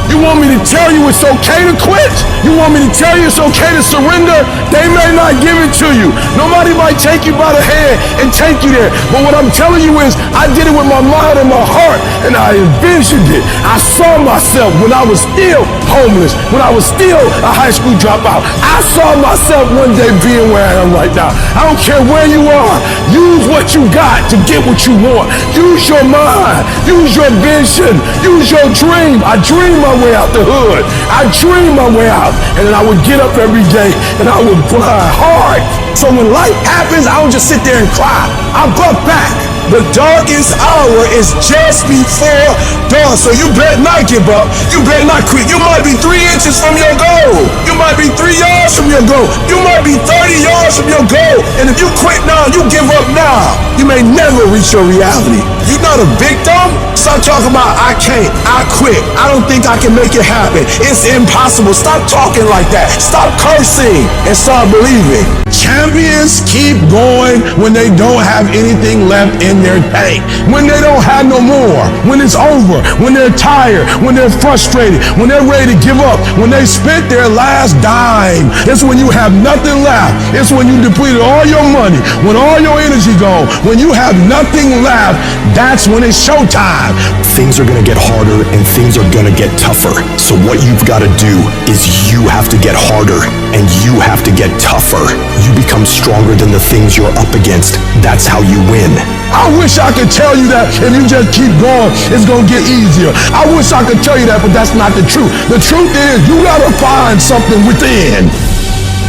Speaker 10: You want me to tell you it's okay to quit? You want me to tell you it's okay to surrender? They may not give it to you. Nobody might take you by the hand and take you there. But what I'm telling you is I did it with my mind and my heart, and I envisioned it. I saw myself when I was still homeless, when I was still a high school dropout. I saw myself one day being where I am right now. I don't care where you are. Use what you got to get what you want. Use your mind. Use your vision. Use your dream. I dream my way out the hood. I dream my way out. And then I would get up every day and I would grind hard. So when life happens, I don't just sit there and cry. I buck back. The darkest hour is just before dawn. So you better not give up. You better not quit. You might be 3 inches from your goal. You might be 3 yards from your goal. You might be 30 yards from your goal. And if you quit now, you give up now, you may never reach your reality. You're not a victim. Stop talking about I can't, I quit, I don't think I can make it happen, it's impossible. Stop talking like that. Stop cursing and start believing. Champions keep going when they don't have anything left in their tank. When they don't have no more. When it's over. When they're tired. When they're frustrated. When they're ready to give up. When they spent their last dime. It's when you have nothing left. It's when you depleted all your money. When all your energy gone. When you have nothing left. That's when it's showtime.
Speaker 8: Things are gonna get harder and things are gonna get tougher. So what you've gotta do is you have to get harder and you have to get tougher. You become stronger than the things you're up against. That's how you win.
Speaker 10: I wish I could tell you that if you just keep going, it's gonna get easier. I wish I could tell you that, but that's not the truth. The truth is you gotta find something within.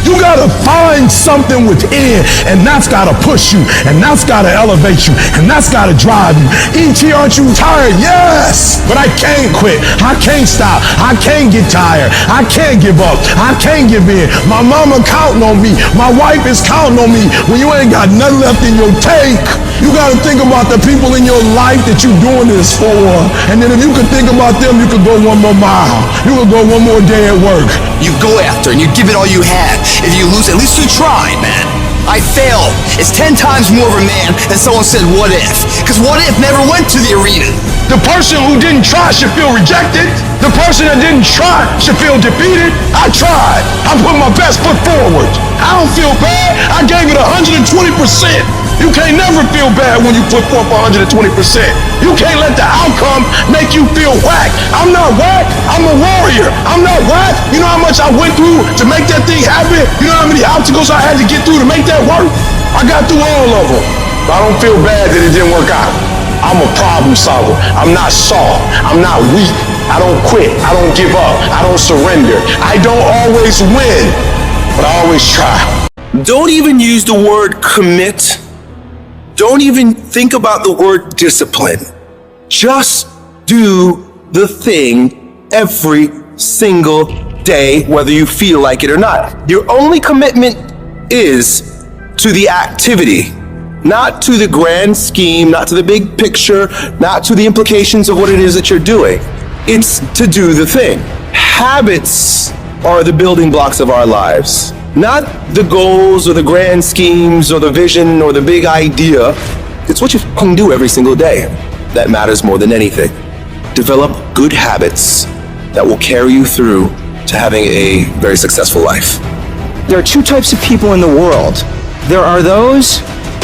Speaker 10: You gotta find something within, and that's gotta push you, and that's gotta elevate you, and that's gotta drive you. E.T., aren't you tired? Yes, but I can't quit. I can't stop. I can't get tired. I can't give up. I can't give in. My mama counting on me. My wife is counting on me. When you ain't got nothing left in your tank, you gotta think about the people in your life that you're doing this for. And then if you could think about them, you could go one more mile. You could go one more day at work.
Speaker 3: You go after and you give it all you had. If you lose, at least you tried, man. I failed. It's 10 times more of a man than someone said, what if? Because what if never went to the arena.
Speaker 5: The person who didn't try should feel rejected. The person that didn't try should feel defeated. I tried. I put my best foot forward. I don't feel bad. I gave it 120%. You can't never feel bad when you put forth 120%. You can't let the outcome make you feel whack. I'm not whack. I'm a warrior. I'm not whack. You know how much I went through to make that thing happen? You know how many obstacles I had to get through to make that work? I got through all of them. I don't feel bad that it didn't work out. I'm a problem solver. I'm not soft. I'm not weak. I don't quit. I don't give up. I don't surrender. I don't always win, but I always try.
Speaker 4: Don't even use the word commit. Don't even think about the word discipline. Just do the thing every single day, whether you feel like it or not. Your only commitment is to the activity, not to the grand scheme, not to the big picture, not to the implications of what it is that you're doing. It's to do the thing. Habits are the building blocks of our lives. Not the goals or the grand schemes or the vision or the big idea. It's what you can do every single day that matters more than anything. Develop good habits that will carry you through to having a very successful life.
Speaker 2: There are two types of people in the world. There are those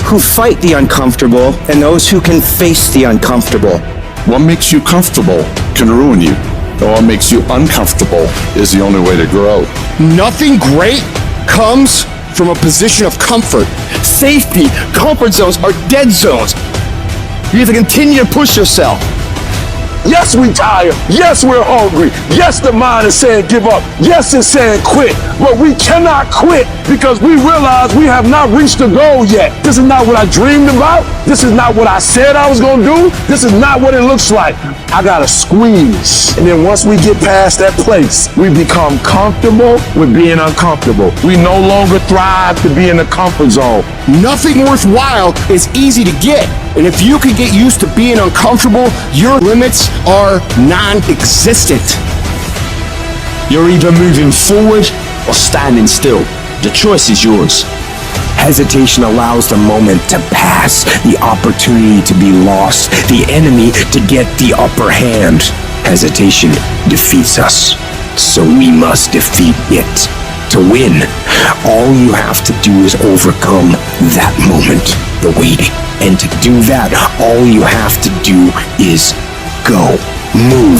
Speaker 2: who fight the uncomfortable and those who can face the uncomfortable.
Speaker 14: What makes you comfortable can ruin you. And what makes you uncomfortable is the only way to grow.
Speaker 4: Nothing great comes from a position of comfort. Safety, comfort zones are dead zones. You have to continue to push yourself.
Speaker 5: Yes, we tired. Yes, we're hungry. Yes, the mind is saying give up. Yes, it's saying quit. But we cannot quit because we realize we have not reached the goal yet. This is not what I dreamed about. This is not what I said I was going to do. This is not what it looks like. I got to squeeze. And then once we get past that place, we become comfortable with being uncomfortable. We no longer thrive to be in the comfort zone.
Speaker 4: Nothing worthwhile is easy to get. And if you can get used to being uncomfortable, your limits are non-existent.
Speaker 20: You're either moving forward or standing still. The choice is yours.
Speaker 27: Hesitation allows the moment to pass, the opportunity to be lost, the enemy to get the upper hand. Hesitation defeats us, so we must defeat it. To win, all you have to do is overcome that moment, the waiting. And to do that, all you have to do is go, move.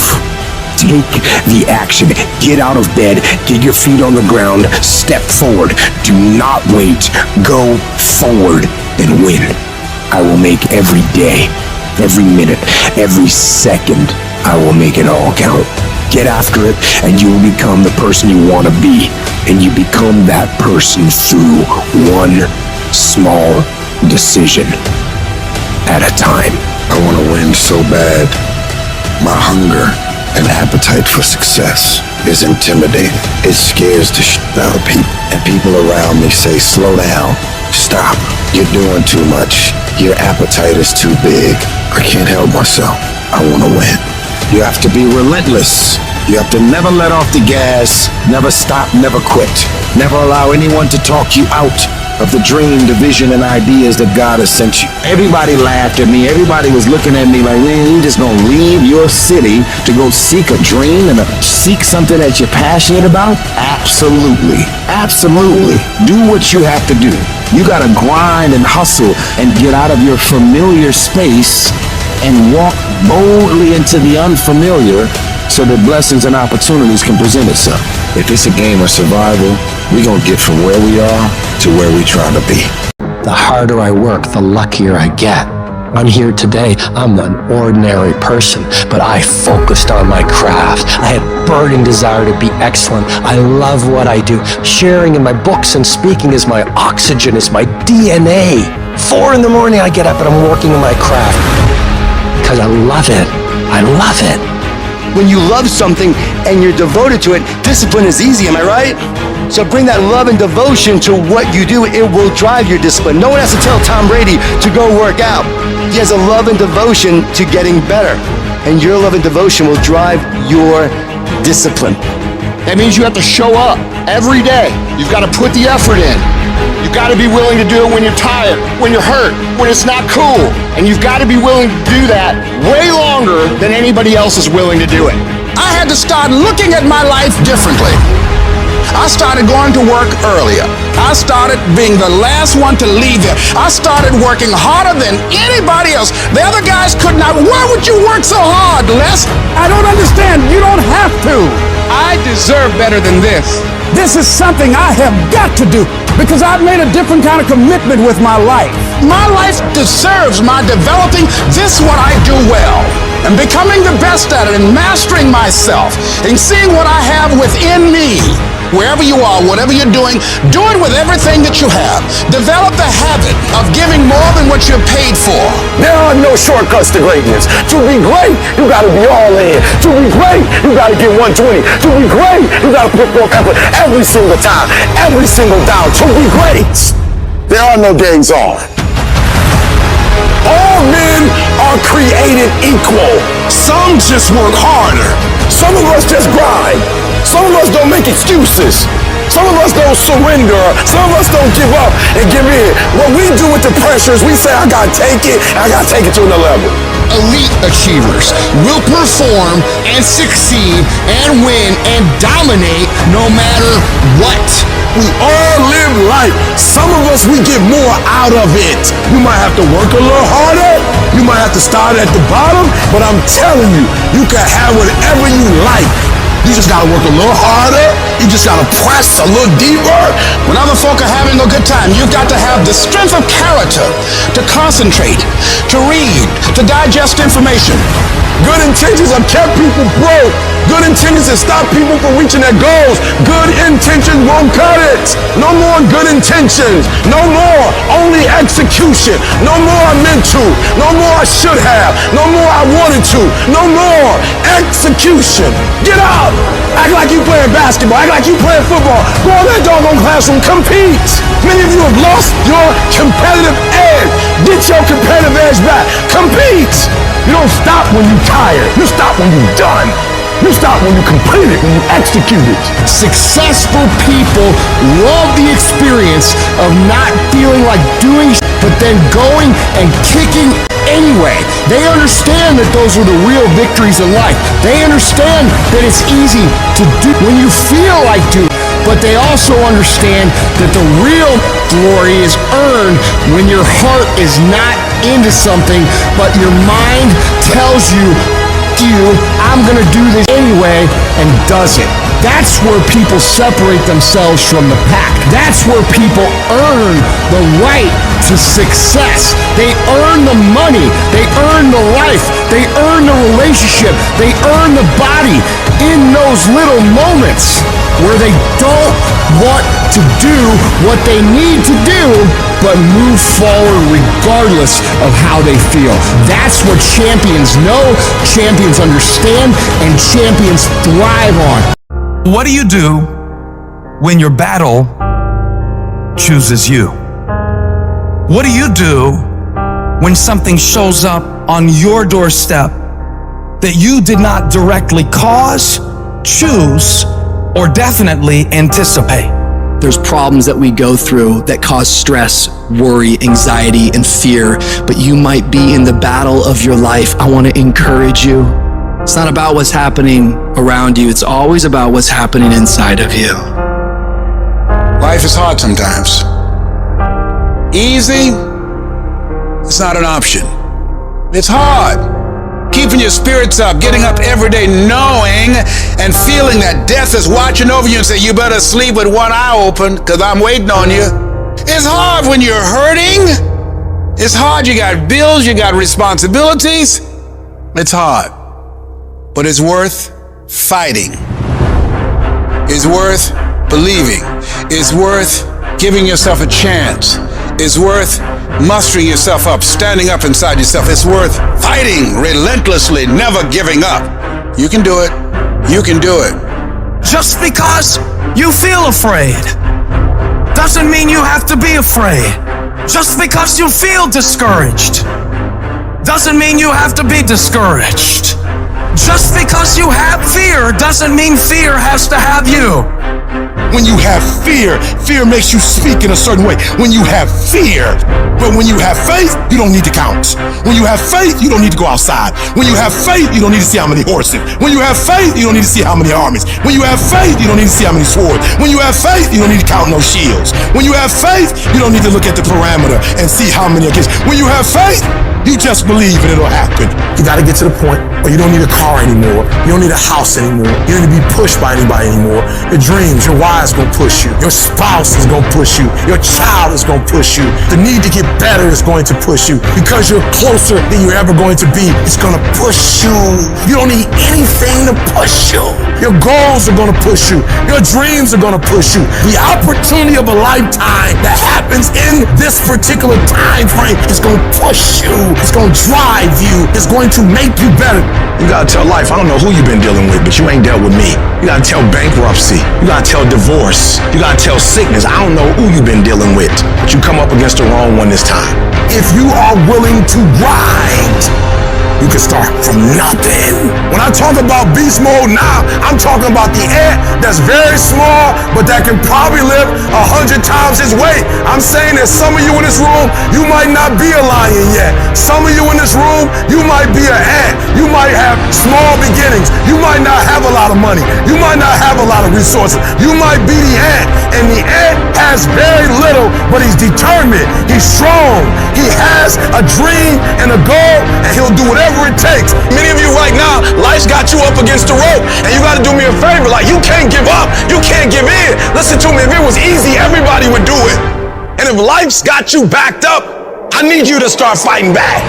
Speaker 27: Take the action. Get out of bed. Get your feet on the ground. Step forward. Do not wait. Go forward and win. I will make every day, every minute, every second, I will make it all count. Get after it, and you will become the person you want to be. And you become that person through one small decision at a time.
Speaker 13: I want to win so bad. My hunger and appetite for success is intimidating. It scares the shit out of people. And people around me say, slow down, stop. You're doing too much. Your appetite is too big. I can't help myself. I want to win. You have to be relentless. You have to never let off the gas, never stop, never quit. Never allow anyone to talk you out of the dream, the vision, and ideas that God has sent you. Everybody laughed at me. Everybody was looking at me like, man, you just gonna leave your city to go seek a dream and seek something that you're passionate about? Absolutely. Absolutely. Do what you have to do. You gotta grind and hustle and get out of your familiar space and walk boldly into the unfamiliar so that blessings and opportunities can present itself. If it's a game of survival, we're gonna get from where we are to where we try to be.
Speaker 27: The harder I work, the luckier I get. I'm here today. I'm an ordinary person, but I focused on my craft. I had burning desire to be excellent. I love what I do. Sharing in my books and speaking is my oxygen, is my DNA. 4 in the morning I get up and I'm working on my craft because I love it. I love it.
Speaker 3: When you love something and you're devoted to it, discipline is easy, am I right? So bring that love and devotion to what you do. It will drive your discipline. No one has to tell Tom Brady to go work out. He has a love and devotion to getting better. And your love and devotion will drive your discipline.
Speaker 4: That means you have to show up every day. You've got to put the effort in. You gotta be willing to do it when you're tired, when you're hurt, when it's not cool. And you've gotta be willing to do that way longer than anybody else is willing to do it.
Speaker 19: I had to start looking at my life differently. I started going to work earlier. I started being the last one to leave there. I started working harder than anybody else. The other guys could not. Why would you work so hard, Les?
Speaker 1: I don't understand. You don't have to.
Speaker 19: I deserve better than this.
Speaker 1: This is something I have got to do because I've made a different kind of commitment with my life.
Speaker 19: My life deserves my developing this what I do well and becoming the best at it and mastering myself and seeing what I have within me. Wherever you are, whatever you're doing, do it with everything that you have. Develop the habit of giving more than what you're paid for.
Speaker 5: There are no shortcuts to greatness. To be great, you gotta be all in. To be great, you gotta get 120. To be great, you gotta put forth effort every single time, every single down. To be great, there are no days off. All men are created equal. Some just work harder. Some of us just grind. Some of us don't make excuses. Some of us don't surrender. Some of us don't give up and give in. What we do with the pressure is we say, I gotta take it, and I gotta take it to another level.
Speaker 17: Elite achievers will perform and succeed and win and dominate no matter what.
Speaker 5: We all live life. Some of us, we get more out of it. You might have to work a little harder. You might have to start at the bottom, but I'm telling you, you can have whatever you like. You just gotta work a little harder. You just gotta press a little deeper.
Speaker 19: When other folk are having a good time, you've got to have the strength of character to concentrate, to read, to digest information.
Speaker 5: Good intentions have kept people broke. Good intentions have stopped people from reaching their goals. Good intentions won't cut it. No more good intentions. No more only execution. No more I meant to. No more I should have. No more I wanted to. No more execution. Get out. Act like you playing basketball. Act like you playing football. Go in that doggone classroom. Compete. Many of you have lost your competitive edge. Get your competitive edge back. Compete. You don't stop when you're tired. You stop when you're done. You stop when you complete it, when you execute it.
Speaker 17: Successful people love the experience of not feeling like doing shit, but then going and kicking anyway. They understand that those are the real victories in life. They understand that it's easy to do when you feel like doing, but they also understand that the real glory is earned when your heart is not into something, but your mind tells you, I'm gonna do this anyway, and does it. That's where people separate themselves from the pack. That's where people earn the right to success. They earn the money. They earn the life. They earn the relationship. They earn the body in those little moments where they don't want to do what they need to do, but move forward regardless of how they feel. That's what champions know, champions understand, and champions thrive on.
Speaker 9: What do you do when your battle chooses you? What do you do when something shows up on your doorstep that you did not directly cause, choose, or definitely anticipate?
Speaker 27: There's problems that we go through that cause stress, worry, anxiety, and fear, but you might be in the battle of your life. I want to encourage you. It's not about what's happening around you. It's always about what's happening inside of you.
Speaker 19: Life is hard sometimes. Easy, it's not an option. It's hard. Keeping your spirits up, getting up every day knowing and feeling that death is watching over you and say, you better sleep with one eye open because I'm waiting on you. It's hard when you're hurting. It's hard. You got bills, you got responsibilities. It's hard. But it's worth fighting. It's worth believing. It's worth giving yourself a chance. It's worth mustering yourself up, standing up inside yourself. It's worth fighting relentlessly, never giving up. You can do it. You can do it.
Speaker 9: Just because you feel afraid doesn't mean you have to be afraid. Just because you feel discouraged doesn't mean you have to be discouraged. Just because you have fear doesn't mean fear has to have you.
Speaker 5: When you have fear, fear makes you speak in a certain way. When you have fear, but when you have faith, you don't need to count. When you have faith, you don't need to go outside. When you have faith, you don't need to see how many horses. When you have faith, you don't need to see how many armies. When you have faith, you don't need to see how many swords. When you have faith, you don't need to count no shields. When you have faith, you don't need to look at the parameter and see how many against. When you have faith, you just believe and it'll happen. You gotta get to the point where you don't need a car anymore. You don't need a house anymore. You don't need to be pushed by anybody anymore. Your dreams, your wives gonna push you. Your spouse is gonna push you. Your child is gonna push you. The need to get better is going to push you. Because you're closer than you're ever going to be, it's gonna push you. You don't need anything to push you. Your goals are gonna push you. Your dreams are gonna push you. The opportunity of a lifetime that happens in this particular time frame is gonna push you. It's gonna drive you. It's going to make you better.
Speaker 19: You gotta tell life, I don't know who you've been dealing with, but you ain't dealt with me. You gotta tell bankruptcy. You gotta tell divorce. You gotta tell sickness. I don't know who you've been dealing with, but you come up against the wrong one this time.
Speaker 5: If you are willing to grind, you can start from nothing. When I talk about beast mode now, I'm talking about the ant that's very small, but that can probably lift 100 times his weight. I'm saying that some of you in this room, you might not be a lion yet. Some of you in this room, you might be an ant. You might have small beginnings. You might not have a lot of money. You might not have a lot of resources. You might be the ant, and the ant has very little, but he's determined. He's strong. He has a dream and a goal, and he'll do whatever it takes.
Speaker 19: Many of you right now, life's got you up against the rope, and you gotta do me a favor. Like, you can't give up. You can't give in. Listen to me, if it was easy, everybody would do it. And if life's got you backed up, I need you to start fighting back.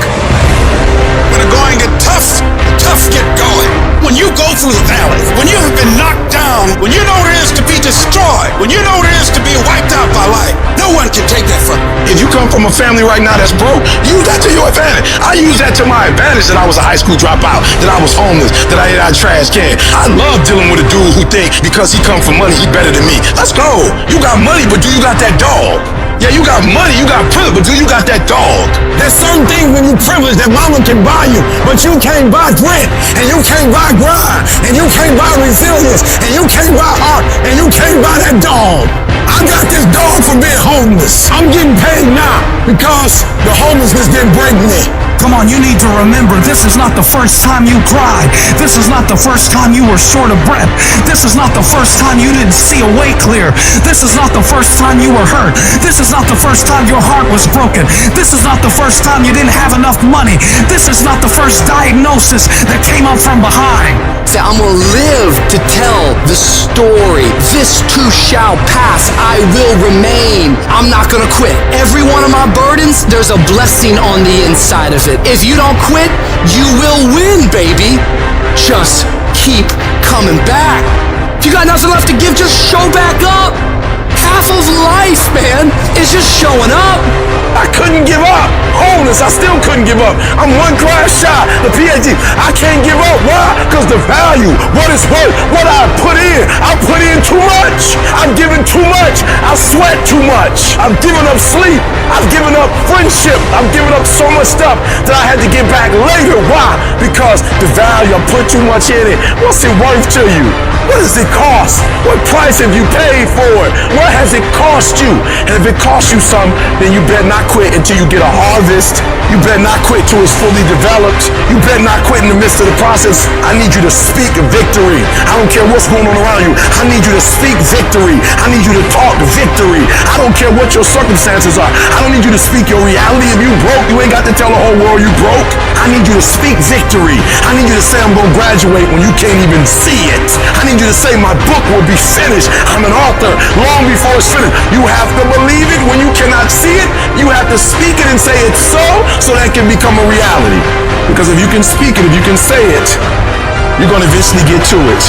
Speaker 19: When the going get tough, tough get going. When you go through the valley, when you have been knocked down, when you know what it is to be destroyed, when you know what it is to be wiped out by life, no one can take that from you. If you come from a family right now that's broke, use that to your advantage. I use that to my advantage that I was a high school dropout, that I was homeless, that I ate out of trash can. I love dealing with a dude who think because he come from money, he better than me. Let's go. You got money, but do you got that dog? Yeah, you got money, you got privilege, but do you got that dog?
Speaker 5: There's certain things when you privilege that mama can buy you, but you can't buy grit, and you can't buy grind, and you can't buy resilience, and you can't buy heart, and you can't buy that dog. I got this dog for being homeless. I'm getting paid now because the homelessness didn't break me.
Speaker 9: Come on, you need to remember, this is not the first time you cried. This is not the first time you were short of breath. This is not the first time you didn't see a way clear. This is not the first time you were hurt. This is not the first time your heart was broken. This is not the first time you didn't have enough money. This is not the first diagnosis that came up from behind.
Speaker 12: Say, I'm gonna live to tell the story. This too shall pass. I will remain. I'm not gonna quit. Every one of my burdens, there's a blessing on the inside of it. If you don't quit, you will win, baby. Just keep coming back. If you got nothing left to give, just show back up. Half of life, man, is just showing up.
Speaker 19: I couldn't give up. Homeless, I still couldn't give up. I'm one class shy, the PhD. I can't give up. Why? Because the value, what it's worth, what I put in too much. I've given too much. I sweat too much. I've given up sleep. I've given up friendship. I've given up so much stuff that I had to get back later. Why? Because the value, I put too much in it. What's it worth to you? What does it cost? What price have you paid for it? What has it cost you? And if it costs you something, then you better not quit until you get a harvest. You better not quit till it's fully developed. You better not quit in the midst of the process. I need you to speak victory. I don't care what's going on around you. I need you to speak victory. I need you to talk victory. I don't care what your circumstances are. I don't need you to speak your reality. If you broke, you ain't got to tell the whole world you broke. I need you to speak victory. I need you to say I'm going to graduate when you can't even see it. I need you to say my book will be finished. I'm an author long before it's finished. You have to believe it when you cannot see it. You have to speak it and say it's so that can become a reality. Because if you can speak it, if you can say it, you're going to eventually get to it.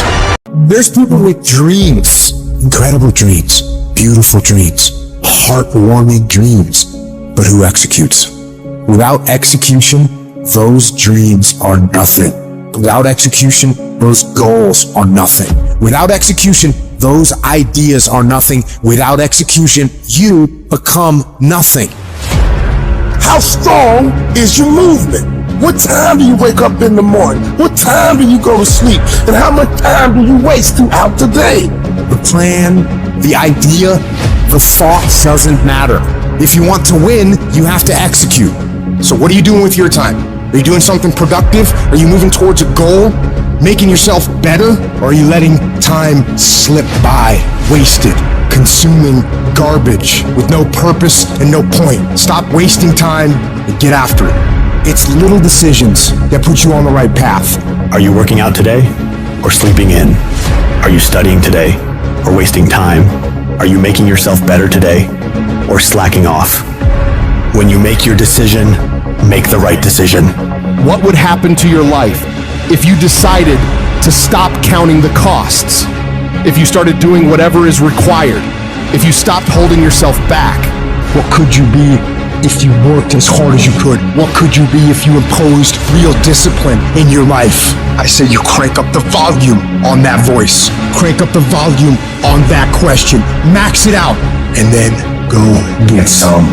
Speaker 6: There's people with dreams, incredible dreams, beautiful dreams, heartwarming dreams, but who executes? Without execution, those dreams are nothing. Without execution, those goals are nothing. Without execution, those ideas are nothing. Without execution, you become nothing.
Speaker 11: How strong is your movement? What time do you wake up in the morning? What time do you go to sleep? And how much time do you waste throughout the day?
Speaker 6: The plan The idea, the thought doesn't matter. If you want to win, you have to execute. So what are you doing with your time? Are you doing something productive? Are you moving towards a goal? Making yourself better? Or are you letting time slip by, wasted, consuming garbage with no purpose and no point? Stop wasting time and get after it. It's little decisions that put you on the right path.
Speaker 8: Are you working out today or sleeping in? Are you studying today or wasting time? Are you making yourself better today or slacking off? When you make your decision, make the right decision.
Speaker 17: What would happen to your life if you decided to stop counting the costs? If you started doing whatever is required? If you stopped holding yourself back?
Speaker 6: What could you be if you worked as hard as you could? What could you be if you imposed real discipline in your life? I say you crank up the volume on that voice. Crank up the volume on that question. Max it out. And then go get some.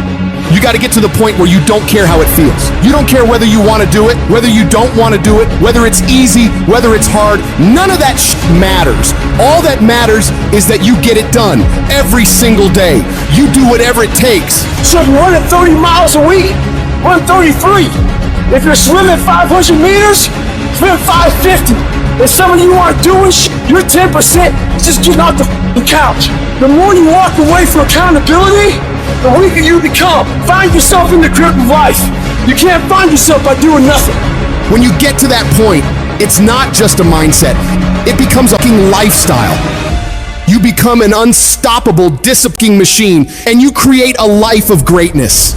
Speaker 17: You got to get to the point where you don't care how it feels. You don't care whether you want to do it, whether you don't want to do it, whether it's easy, whether it's hard. None of that matters. All that matters is that you get it done every single day. You do whatever it takes.
Speaker 11: So if you're running 30 miles a week, run 33. If you're swimming 500 meters, swim 550. If some of you aren't doing you're 10% just getting off the couch. The more you walk away from accountability, the weaker you become. Find yourself in the grip of life. You can't find yourself by doing nothing.
Speaker 17: When you get to that point, it's not just a mindset. It becomes a lifestyle. You become an unstoppable disciplining machine, and you create a life of greatness.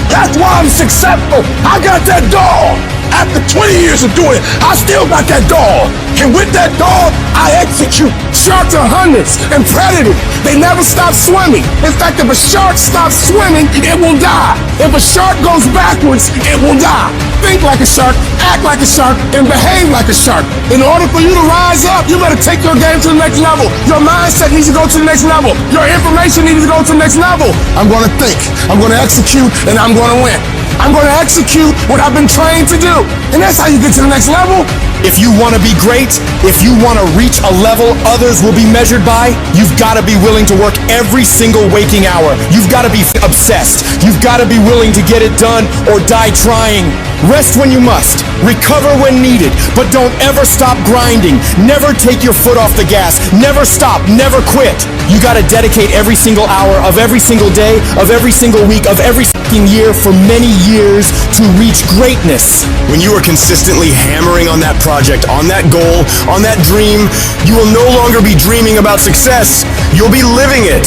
Speaker 11: That's why I'm successful. I got that dog. After 20 years of doing it, I still got that dog. And with that dog, I execute. Sharks are hunters and predators. They never stop swimming. In fact, if a shark stops swimming, it will die. If a shark goes backwards, it will die. Think like a shark, act like a shark, and behave like a shark. In order for you to rise up, you better take your game to the next level. Your mindset needs to go to the next level. Your information needs to go to the next level. I'm going to think, I'm going to execute, and I'm going to win. I'm going to execute what I've been trained to do. And that's how you get to the next level.
Speaker 17: If you want to be great, if you want to reach a level others will be measured by, you've got to be willing to work every single waking hour. You've got to be obsessed. You've got to be willing to get it done or die trying. Rest when you must, recover when needed, but don't ever stop grinding. Never take your foot off the gas. Never stop, never quit. You got to dedicate every single hour of every single day, of every single week, of every year for many years to reach greatness.
Speaker 8: When you are consistently hammering on that project, on that goal, on that dream, you will no longer be dreaming about success. You'll be living it.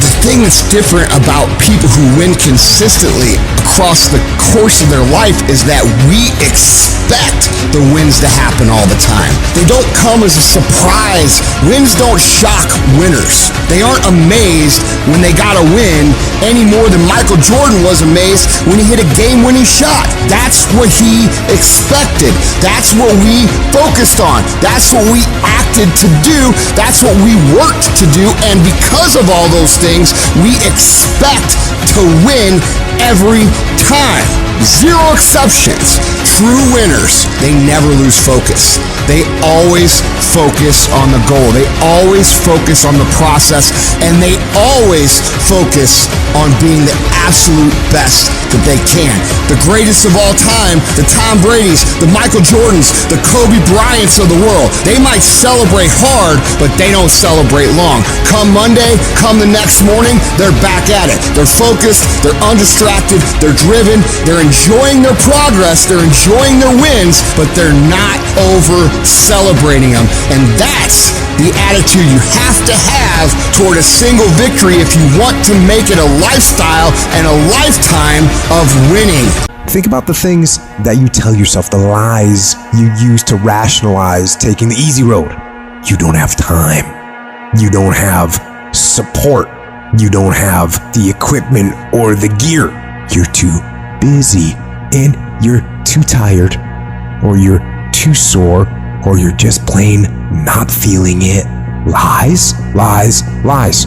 Speaker 3: The thing that's different about people who win consistently across the course of their life is that we expect the wins to happen all the time. They don't come as a surprise. Wins don't shock winners. They aren't amazed when they got a win any more than Michael Jordan was amazed when he hit a game-winning shot. That's what he expected. That's what we focused on. That's what we acted to do. That's what we worked to do. And because of all those things, we expect to win every time. Zero exceptions. True winners, they never lose focus. They always focus on the goal. They always focus on the process, and they always focus on being the absolute best that they can. The greatest of all time, the Tom Bradys, the Michael Jordans, the Kobe Bryants of the world. They might celebrate hard, but they don't celebrate long. Come Monday, come the next morning, they're back at it. They're focused, they're undistracted, they're driven, they're enjoying their progress, they're enjoying their wins, but they're not over celebrating them. And that's the attitude you have to have toward a single victory if you want to make it a lifestyle and a lifetime of winning.
Speaker 6: Think about the things that you tell yourself, the lies you use to rationalize taking the easy road. You don't have time. You don't have support. You don't have the equipment or the gear. You're too busy, and you're too tired, or you're too sore, or you're just plain not feeling it. Lies, lies, lies.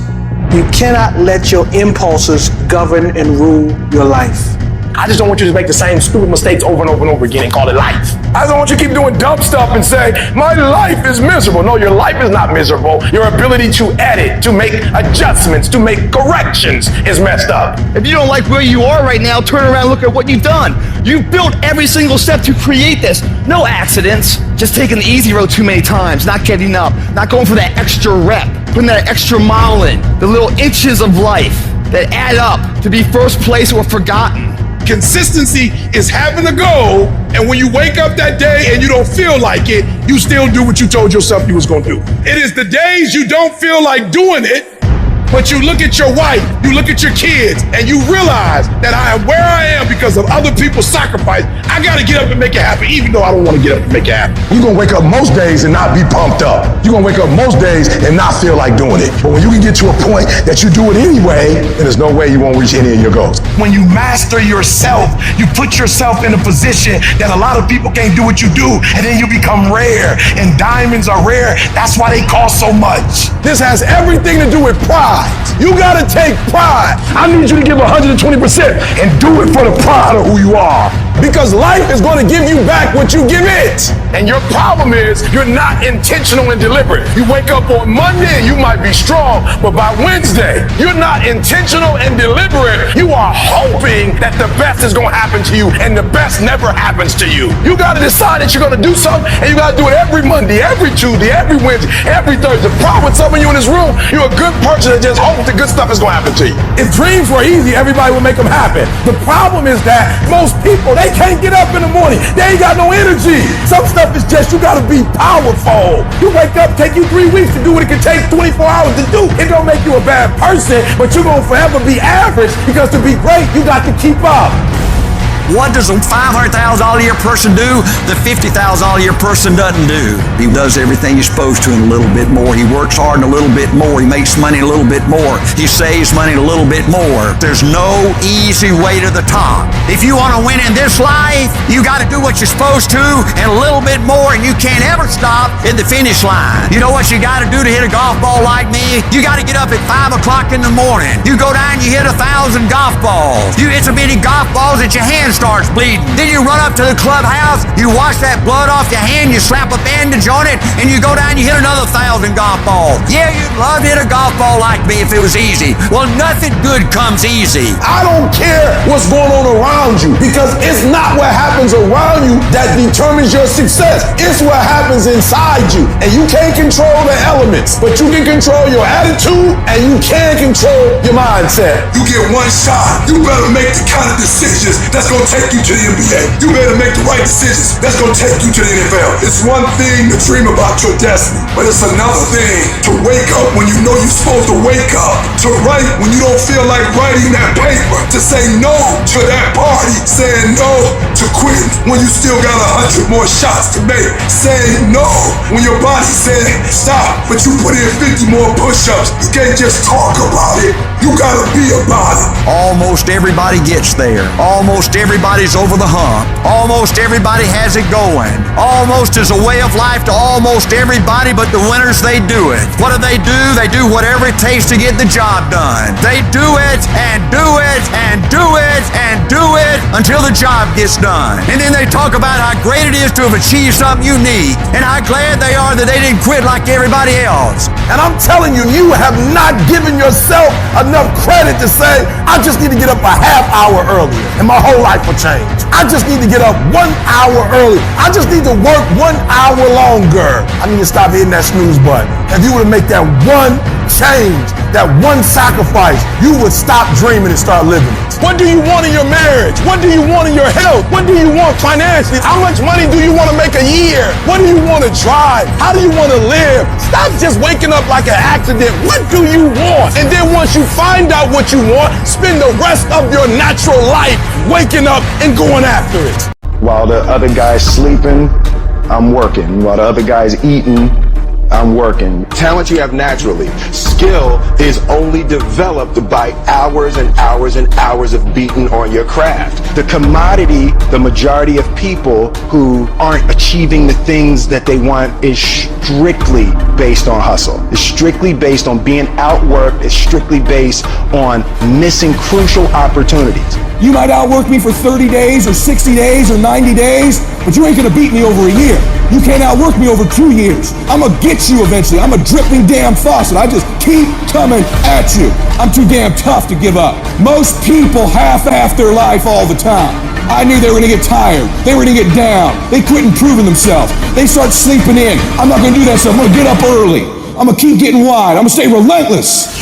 Speaker 11: You cannot let your impulses govern and rule your life. I just don't want you to make the same stupid mistakes over and over and over again and call it life. I don't want you to keep doing dumb stuff and say, my life is miserable. No, your life is not miserable. Your ability to edit, to make adjustments, to make corrections is messed up.
Speaker 16: If you don't like where you are right now, turn around and look at what you've done. You've built every single step to create this. No accidents, just taking the easy road too many times, not getting up, not going for that extra rep, putting that extra mile in, the little inches of life that add up to be first place or forgotten.
Speaker 11: Consistency is having a goal, and when you wake up that day and you don't feel like it, you still do what you told yourself you was gonna do. It is the days you don't feel like doing it, but you look at your wife, you look at your kids, and you realize that I am where I am because of other people's sacrifice. I gotta get up and make it happen, even though I don't wanna get up and make it happen.
Speaker 5: You're gonna wake up most days and not be pumped up. You're gonna wake up most days and not feel like doing it. But when you can get to a point that you do it anyway, then there's no way you won't reach any of your goals.
Speaker 11: When you master yourself, you put yourself in a position that a lot of people can't do what you do, and then you become rare, and diamonds are rare. That's why they cost so much. This has everything to do with pride. You gotta take pride. I need you to give 120% and do it for the pride of who you are. Because life is gonna give you back what you give it. And your problem is you're not intentional and deliberate. You wake up on Monday and you might be strong, but by Wednesday, you're not intentional and deliberate. You are hoping that the best is gonna happen to you, and the best never happens to you. You gotta decide that you're gonna do something, and you gotta do it every Monday, every Tuesday, every Wednesday, every Thursday. The problem with some of you in this room, you're a good person that just hopes the good stuff is gonna happen to you. If dreams were easy, everybody would make them happen. The problem is that most people, they can't get up in the morning. They ain't got no energy. Some stuff is just, you gotta be powerful. You wake up, take you 3 weeks to do what it can take 24 hours to do. It don't make you a bad person, but you're gonna forever be average, because to be great, you got to keep up.
Speaker 21: What does a $500,000 a year person do the $50,000 a year person doesn't do? He does everything he's supposed to and a little bit more. He works hard and a little bit more. He makes money a little bit more. He saves money a little bit more. There's no easy way to the top. If you want to win in this life, you got to do what you're supposed to and a little bit more, and you can't ever stop at the finish line. You know what you got to do to hit a golf ball like me? You got to get up at 5 o'clock in the morning. You go down, you hit 1,000 golf balls. You hit so many golf balls that your hands starts bleeding. Then you run up to the clubhouse, you wash that blood off your hand, you slap a bandage on it, and you go down, you hit another 1,000 golf balls. Yeah, you'd love to hit a golf ball like me if it was easy. Well, nothing good comes easy.
Speaker 11: I don't care what's going on around you, because it's not what happens around you that determines your success. It's what happens inside you. And you can't control the elements, but you can control your attitude, and you can control your mindset.
Speaker 5: You get one shot. You better make the kind of decisions that's gonna take you to the NBA. You better make the right decisions that's gonna take you to the NFL. It's one thing to dream about your destiny, but it's another thing to wake up when you know you're supposed to wake up, to write when you don't feel like writing that paper, to say no to that party, saying no to quitting when you still got 100 more shots to make, saying no when your body said stop, but you put in 50 more push-ups. You can't just talk about it, you gotta be about it.
Speaker 21: Almost everybody gets there. Almost everybody's over the hump. Almost everybody has it going. Almost is a way of life to almost everybody, but the winners, they do it. What do? They do whatever it takes to get the job done. They do it and do it and do it and do it until the job gets done. And then they talk about how great it is to have achieved something unique and how glad they are that they didn't quit like everybody else.
Speaker 11: And I'm telling you, you have not given yourself enough credit to say, I just need to get up a half hour earlier and my whole life will change. I just need to get up 1 hour early. I just need to work 1 hour longer. I need to stop hitting that snooze button. If you were to make that one change, that one sacrifice, you would stop dreaming and start living it. What do you want in your marriage? What do you want in your health? What do you want financially? How much money do you want to make a year? What do you want to drive? How do you want to live? Stop just waking up like an accident. What do you want? And then once you find out what you want, spend the rest of your natural life waking up and going after it.
Speaker 10: While the other guy's sleeping, I'm working. While the other guy's eating, I'm working. Talent you have naturally, skill
Speaker 7: skill is only developed by hours and hours and hours of beating on your craft. The commodity, the majority of people who aren't achieving the things that they want is strictly based on hustle. It's strictly based on being outworked. It's strictly based on missing crucial opportunities.
Speaker 1: You might outwork me for 30 days or 60 days or 90 days, but you ain't gonna beat me over a year. You can't outwork me over 2 years. I'm gonna get you eventually. I'm a dripping damn faucet. I just keep coming at you. I'm too damn tough to give up. Most people half-ass their life all the time. I knew they were gonna get tired. They were gonna get down. They quit improving themselves. They start sleeping in. I'm not gonna do that stuff. I'm gonna get up early. I'm gonna keep getting wide. I'm gonna stay relentless.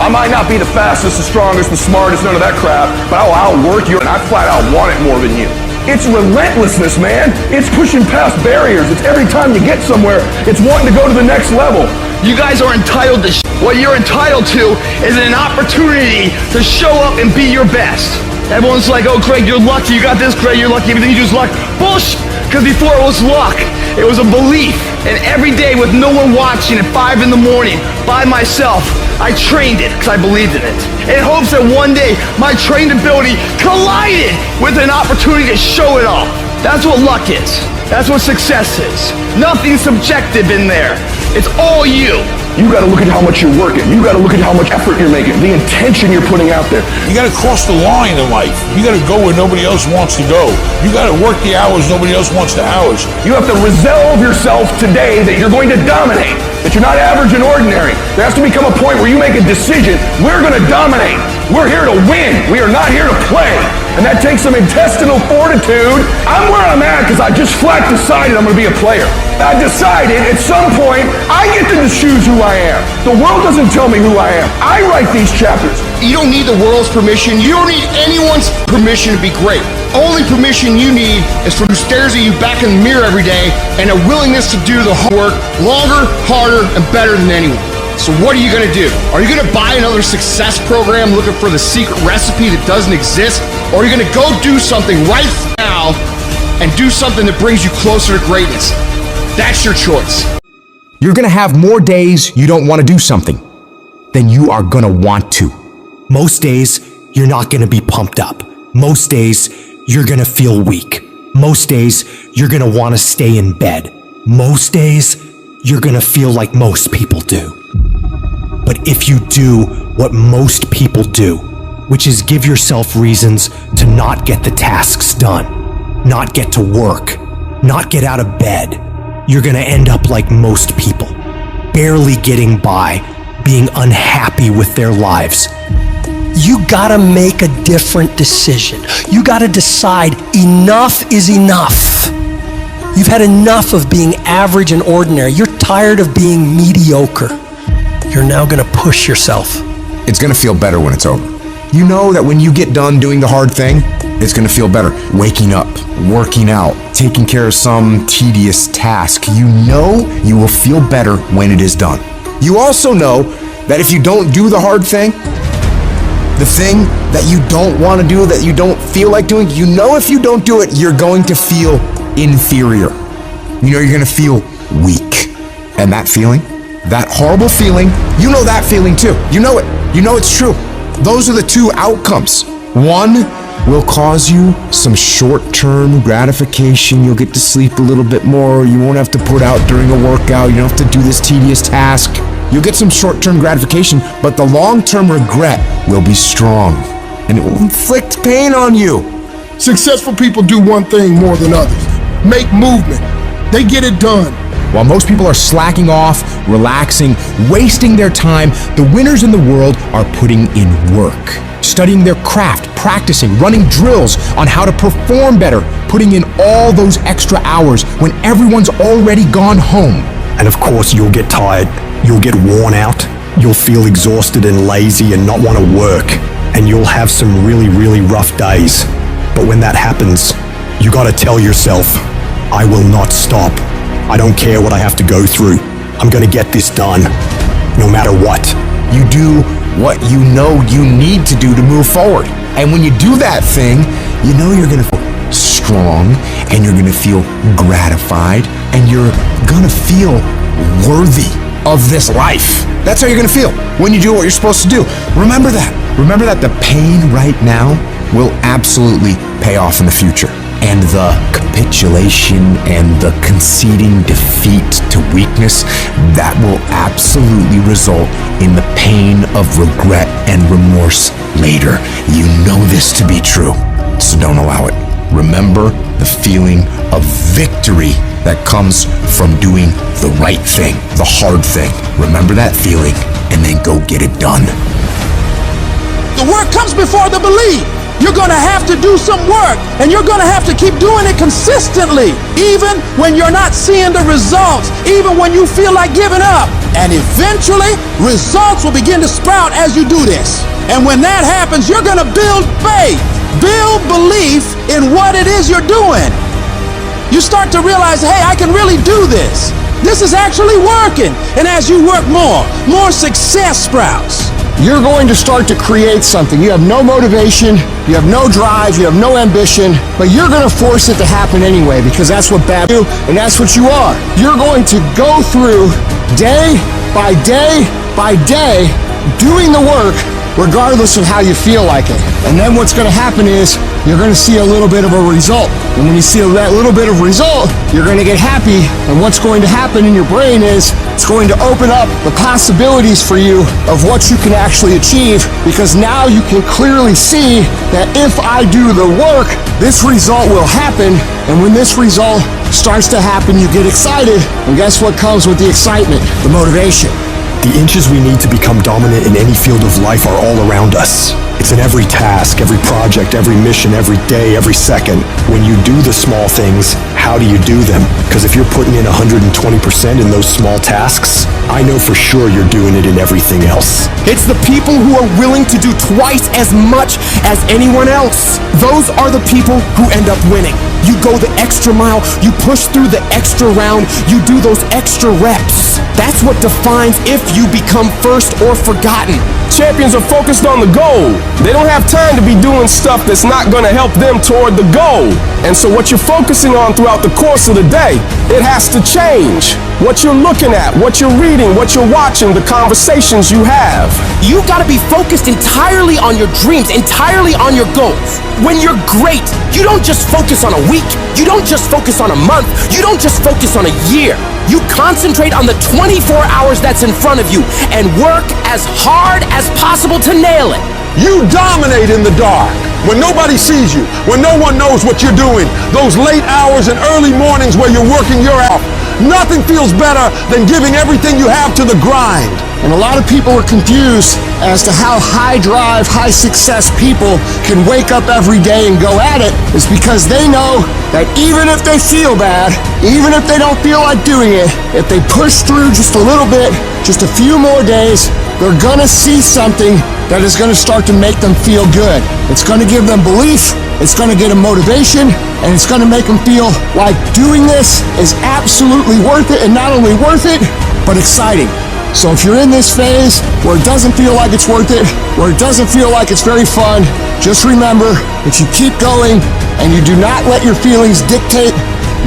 Speaker 10: I might not be the fastest, the strongest, the smartest, none of that crap, but I'll outwork you and I flat out want it more than you. It's relentlessness, man. It's pushing past barriers. It's every time you get somewhere, it's wanting to go to the next level.
Speaker 16: You guys are entitled to what you're entitled to is an opportunity to show up and be your best. Everyone's like, oh, Craig, you're lucky. You got this, Craig, you're lucky. Everything you do is luck. Bullshit. Because before it was luck, it was a belief. And every day with no one watching at 5 in the morning, by myself, I trained it because I believed in it. In hopes that one day my trained ability collided with an opportunity to show it off. That's what luck is. That's what success is. Nothing subjective in there. It's all you.
Speaker 10: You gotta look at how much you're working. You gotta look at how much effort you're making, the intention you're putting out there.
Speaker 5: You gotta cross the line in life. You gotta go where nobody else wants to go. You gotta work the hours nobody else wants the hours.
Speaker 10: You have to resolve yourself today that you're going to dominate, that you're not average and ordinary. There has to become a point where you make a decision, we're gonna dominate. We're here to win. We are not here to play. And that takes some intestinal fortitude. I'm where I'm at because I just flat decided I'm going to be a player. I decided at some point I get to choose who I am. The world doesn't tell me who I am. I write these chapters.
Speaker 17: You don't need the world's permission. You don't need anyone's permission to be great. Only permission you need is from who stares at you back in the mirror every day and a willingness to do the hard work longer, harder, and better than anyone. So what are you going to do? Are you going to buy another success program looking for the secret recipe that doesn't exist? Or are you going to go do something right now and do something that brings you closer to greatness? That's your choice.
Speaker 2: You're gonna have more days you don't want to do something than you are gonna want to.
Speaker 27: Most days, you're not gonna be pumped up. Most days, you're gonna feel weak. Most days, you're gonna want to stay in bed. Most days, you're gonna feel like most people do. But if you do what most people do, which is give yourself reasons to not get the tasks done, not get to work, not get out of bed, you're gonna end up like most people, barely getting by, being unhappy with their lives.
Speaker 18: You gotta make a different decision. You gotta decide enough is enough. You've had enough of being average and ordinary. You're tired of being mediocre. You're now gonna push yourself.
Speaker 6: It's gonna feel better when it's over. You know that when you get done doing the hard thing, it's gonna feel better. Waking up, working out, taking care of some tedious task. You know you will feel better when it is done. You also know that if you don't do the hard thing, the thing that you don't want to do, that you don't feel like doing, you know if you don't do it, you're going to feel inferior. You know you're gonna feel weak. And that feeling, that horrible feeling, you know that feeling too. You know it. You know it's true. Those are the two outcomes. One will cause you some short-term gratification. You'll get to sleep a little bit more. You won't have to put out during a workout. You don't have to do this tedious task. You'll get some short-term gratification, but the long-term regret will be strong, and it will inflict pain on you.
Speaker 11: Successful people do one thing more than others: make movement. They get it done.
Speaker 2: While most people are slacking off, relaxing, wasting their time, the winners in the world are putting in work, studying their craft, practicing, running drills on how to perform better, putting in all those extra hours when everyone's already gone home.
Speaker 8: And of course, you'll get tired, you'll get worn out, you'll feel exhausted and lazy and not want to work, and you'll have some really, really rough days. But when that happens, you gotta tell yourself, I will not stop. I don't care what I have to go through. I'm gonna get this done, no matter what.
Speaker 6: You do what you know you need to do to move forward. And when you do that thing, you know you're gonna feel strong, and you're gonna feel gratified, and you're gonna feel worthy.
Speaker 2: of this life. That's how you're gonna feel when you do what you're supposed to do. Remember that. Remember that the pain right now will absolutely pay off in the future. And the capitulation and the conceding defeat to weakness, that will absolutely result in the pain of regret and remorse later. You know this to be true, so don't allow it. Remember the feeling of victory that comes from doing the right thing, the hard thing. Remember that feeling, and then go get it done.
Speaker 1: The work comes before the belief. You're gonna have to do some work, and you're gonna have to keep doing it consistently, even when you're not seeing the results, even when you feel like giving up. And eventually, results will begin to sprout as you do this. And when that happens, you're gonna build faith, build belief in what it is you're doing. You start to realize, hey, I can really do this. This is actually working. And as you work more success sprouts.
Speaker 4: You're going to start to create something. You have no motivation, you have no drive, you have no ambition, but you're going to force it to happen anyway because that's what bad do, and that's what you are. You're going to go through day by day by day doing the work regardless of how you feel like it. And then what's going to happen is you're going to see a little bit of a result. And when you see that little bit of result, you're going to get happy. And what's going to happen in your brain is it's going to open up the possibilities for you of what you can actually achieve, because now you can clearly see that if I do the work, this result will happen. And when this result starts to happen, you get excited. And guess what comes with the excitement? The motivation.
Speaker 8: The inches we need to become dominant in any field of life are all around us. It's in every task, every project, every mission, every day, every second. When you do the small things, how do you do them? Because if you're putting in 120% in those small tasks, I know for sure you're doing it in everything else.
Speaker 17: It's the people who are willing to do twice as much as anyone else. Those are the people who end up winning. You go the extra mile, you push through the extra round, you do those extra reps. That's what defines if you become first or forgotten.
Speaker 10: Champions are focused on the goal. They don't have time to be doing stuff that's not going to help them toward the goal. And so what you're focusing on throughout the course of the day, it has to change. What you're looking at, what you're reading, what you're watching, the conversations you have.
Speaker 17: You gotta be focused entirely on your dreams, entirely on your goals. When you're great, you don't just focus on a week, you don't just focus on a month, you don't just focus on a year. You concentrate on the 24 hours that's in front of you and work as hard as possible to nail it.
Speaker 1: You dominate in the dark, when nobody sees you, when no one knows what you're doing. Those late hours and early mornings where you're working your ass. Nothing feels better than giving everything you have to the grind.
Speaker 4: And a lot of people are confused as to how high drive, high success people can wake up every day and go at it. It's because they know that even if they feel bad, even if they don't feel like doing it, if they push through just a little bit, just a few more days, they're gonna see something that is gonna start to make them feel good. It's gonna give them belief, it's gonna get them motivation, and it's gonna make them feel like doing this is absolutely worth it, and not only worth it, but exciting. So if you're in this phase where it doesn't feel like it's worth it, where it doesn't feel like it's very fun, just remember, if you keep going and you do not let your feelings dictate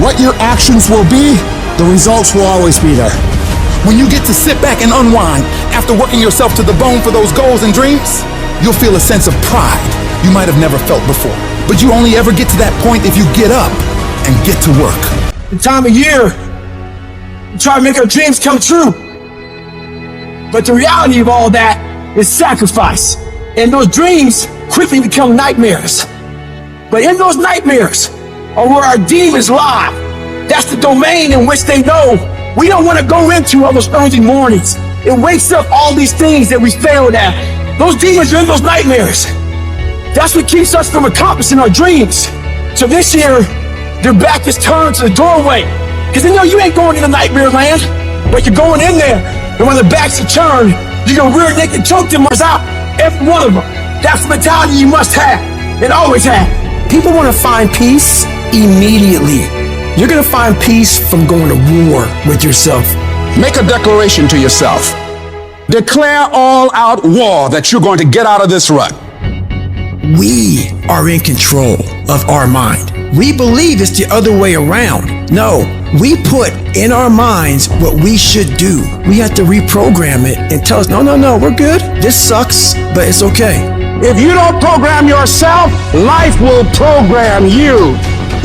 Speaker 4: what your actions will be, the results will always be there.
Speaker 14: When you get to sit back and unwind after working yourself to the bone for those goals and dreams, you'll feel a sense of pride you might have never felt before. But you only ever get to that point if you get up and get to work.
Speaker 15: The time of year, we try to make our dreams come true. But the reality of all that is sacrifice. And those dreams quickly become nightmares. But in those nightmares are where our demons lie. That's the domain in which they know we don't want to go into on those early mornings. It wakes up all these things that we failed at. Those demons are in those nightmares. That's what keeps us from accomplishing our dreams. So this year, their back is turned to the doorway. Because they know you ain't going into nightmare land, but you're going in there. And when the backs are turned, you're going to rear naked choke them out, every one of them. That's the mentality you must have, and always have. People want to find peace immediately. You're going to find peace from going to war with yourself.
Speaker 22: Make a declaration to yourself. Declare all out war that you're going to get out of this rut.
Speaker 15: We are in control of our mind. We believe it's the other way around. No, We put in our minds what we should do. We have to reprogram it and tell us, no, we're good. This sucks, but it's okay.
Speaker 22: If you don't program yourself, life will program you.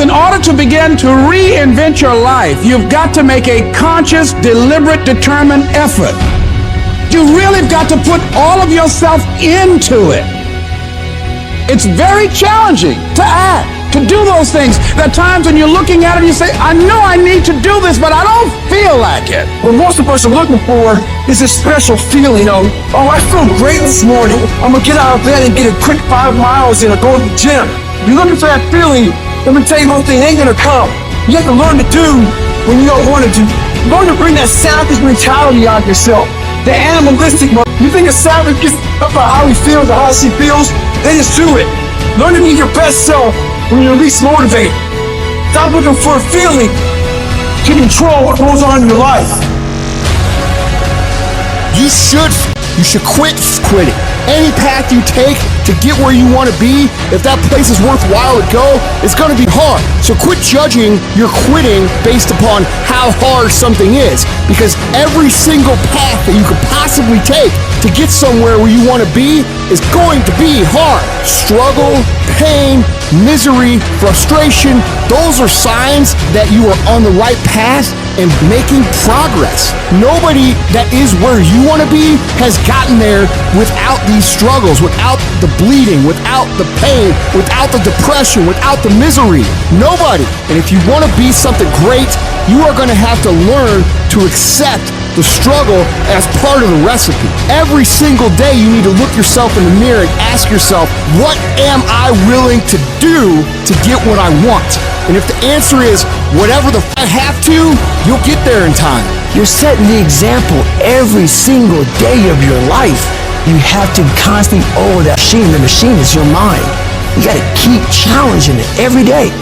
Speaker 22: In order to begin to reinvent your life, you've got to make a conscious, deliberate, determined effort. You really got to put all of yourself into it. It's very challenging to act, to do those things. There are times when you're looking at it and you say, I know I need to do this, but I don't feel like it.
Speaker 15: What most of us are looking for is a special feeling of, oh, I feel great this morning. I'm gonna get out of bed and get a quick 5 miles in or go to the gym. You're looking for that feeling. Let me tell you one thing, it ain't gonna come. You have to learn to do when you don't want to do. Learn to bring that savage mentality out of yourself. The animalistic one. You think a savage gets up about how he feels or how she feels? Then just do it. Learn to be your best self when you're least motivated. Stop looking for a feeling to control what goes on in your life.
Speaker 17: You should quit quitting. Any path you take to get where you want to be, if that place is worthwhile to go, it's going to be hard. So quit judging your quitting based upon how hard something is, because every single path that you could possibly take to get somewhere where you want to be is going to be hard. Struggle, pain, misery, frustration, those are signs that you are on the right path and making progress. Nobody that is where you want to be has gotten there without these struggles, without the bleeding, without the pain, without the depression, without the misery. Nobody. And if you want to be something great, you are going to have to learn to accept the struggle as part of the recipe. Every single day you need to look yourself in the mirror and ask yourself, what am I willing to do to get what I want? And if the answer is whatever I have to, you'll get there in time.
Speaker 15: You're setting the example every single day of your life. You have to constantly owe that machine. The machine is your mind. You got to keep challenging it every day.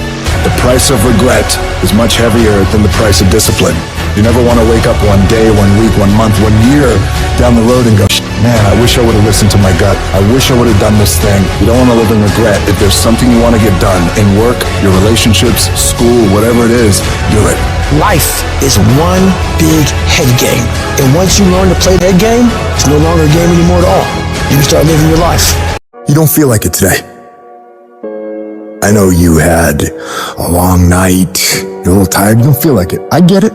Speaker 9: The price of regret is much heavier than the price of discipline. You never want to wake up one day, 1 week, 1 month, 1 year down the road and go, man, I wish I would have listened to my gut. I wish I would have done this thing. You don't want to live in regret. If there's something you want to get done in work, your relationships, school, whatever it is, do it.
Speaker 15: Life is one big head game. And once you learn to play that game, it's no longer a game anymore at all. You can start living your life.
Speaker 6: You don't feel like it today. I know you had a long night. You're a little tired. You don't feel like it. I get it.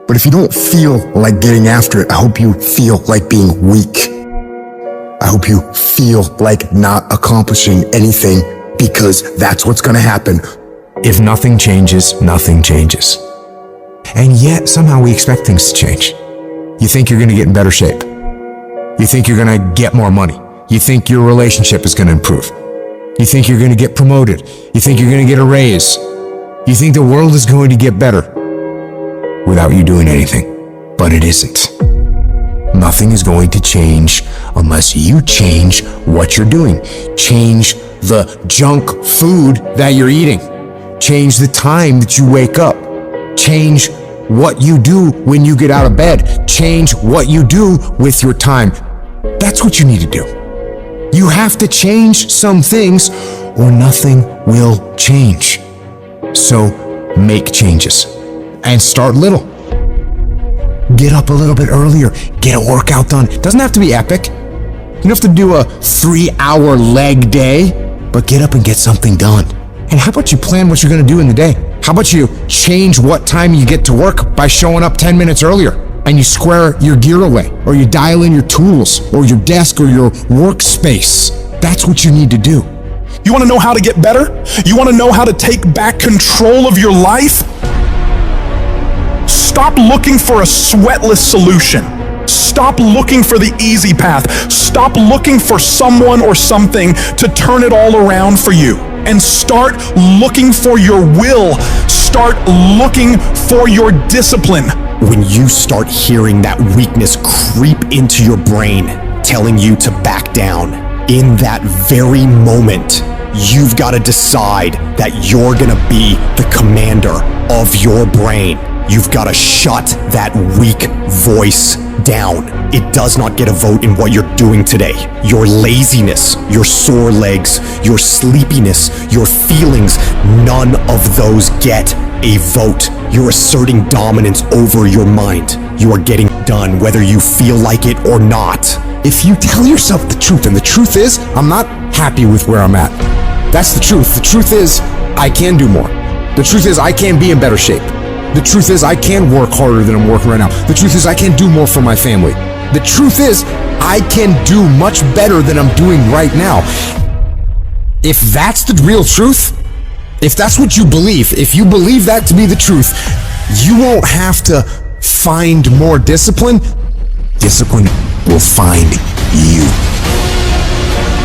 Speaker 6: But if you don't feel like getting after it, I hope you feel like being weak. I hope you feel like not accomplishing anything, because that's what's going to happen.
Speaker 2: If nothing changes, nothing changes. And yet, somehow we expect things to change. You think you're going to get in better shape. You think you're going to get more money. You think your relationship is going to improve. You think you're going to get promoted. You think you're going to get a raise. You think the world is going to get better without you doing anything. But it isn't. Nothing is going to change unless you change what you're doing. Change the junk food that you're eating. Change the time that you wake up. Change what you do when you get out of bed. Change what you do with your time. That's what you need to do. You have to change some things or nothing will change. So make changes and start little. Get up a little bit earlier. Get a workout done. It doesn't have to be epic. You don't have to do a 3-hour leg day, but get up and get something done. And how about you plan what you're going to do in the day? How about you change what time you get to work by showing up 10 minutes earlier, and you square your gear away, or you dial in your tools, or your desk, or your workspace. That's what you need to do.
Speaker 13: You want to know how to get better? You want to know how to take back control of your life? Stop looking for a sweatless solution. Stop looking for the easy path. Stop looking for someone or something to turn it all around for you. And start looking for your will. Start looking for your discipline.
Speaker 27: When you start hearing that weakness creep into your brain, telling you to back down, in that very moment, you've got to decide that you're gonna be the commander of your brain. You've got to shut that weak voice down. It does not get a vote in what you're doing today. Your laziness, your sore legs, your sleepiness, your feelings, none of those get
Speaker 8: a vote. You're asserting dominance over your mind. You are getting done whether you feel like it or not.
Speaker 6: If you tell yourself the truth, and the truth is, I'm not happy with where I'm at. That's the truth. The truth is, I can do more. The truth is, I can be in better shape. The truth is, I can work harder than I'm working right now. The truth is, I can do more for my family. The truth is, I can do much better than I'm doing right now. If that's the real truth, if that's what you believe, if you believe that to be the truth, you won't have to find more discipline. Discipline will find you.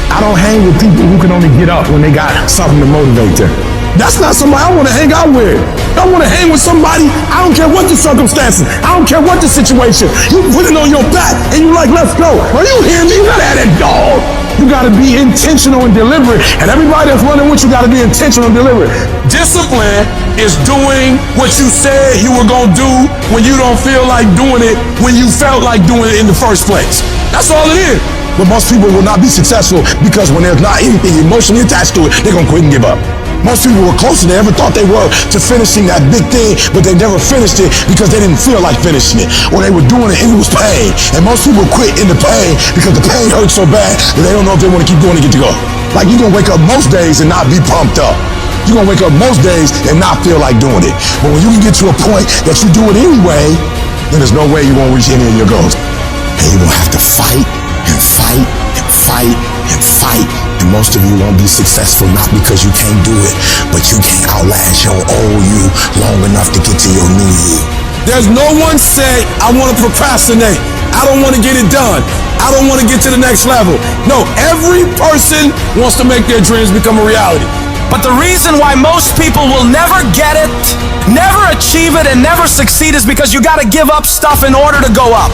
Speaker 11: I don't hang with people who can only get up when they got something to motivate them. That's not somebody I want to hang out with. I want to hang with somebody, I don't care what the circumstances, I don't care what the situation. You put it on your back and you like, let's go. Are you hearing me? You gotta have that dog. You gotta be intentional and deliberate. And everybody that's running with you gotta be intentional and deliberate. Discipline is doing what you said you were gonna do when you don't feel like doing it when you felt like doing it in the first place. That's all it is. But most people will not be successful because when there's not anything emotionally attached to it, they're gonna quit and give up. Most people were closer than they ever thought they were to finishing that big thing, but they never finished it because they didn't feel like finishing it, or they were doing it and it was pain. And most people quit in the pain because the pain hurts so bad that they don't know if they want to keep doing it to get to go. Like, you're gonna wake up most days and not be pumped up. You're gonna wake up most days and not feel like doing it. But when you can get to a point that you do it anyway, then there's no way you won't reach any of your goals. And you're gonna have to fight and fight and fight and fight. And most of you won't be successful not because you can't do it, but you can't outlast your old you long enough to get to your new you. There's no one say, I want to procrastinate. I don't want to get it done. I don't want to get to the next level. No, every person wants to make their dreams become a reality.
Speaker 12: But the reason why most people will never get it, never achieve it, and never succeed is because you gotta give up stuff in order to go up.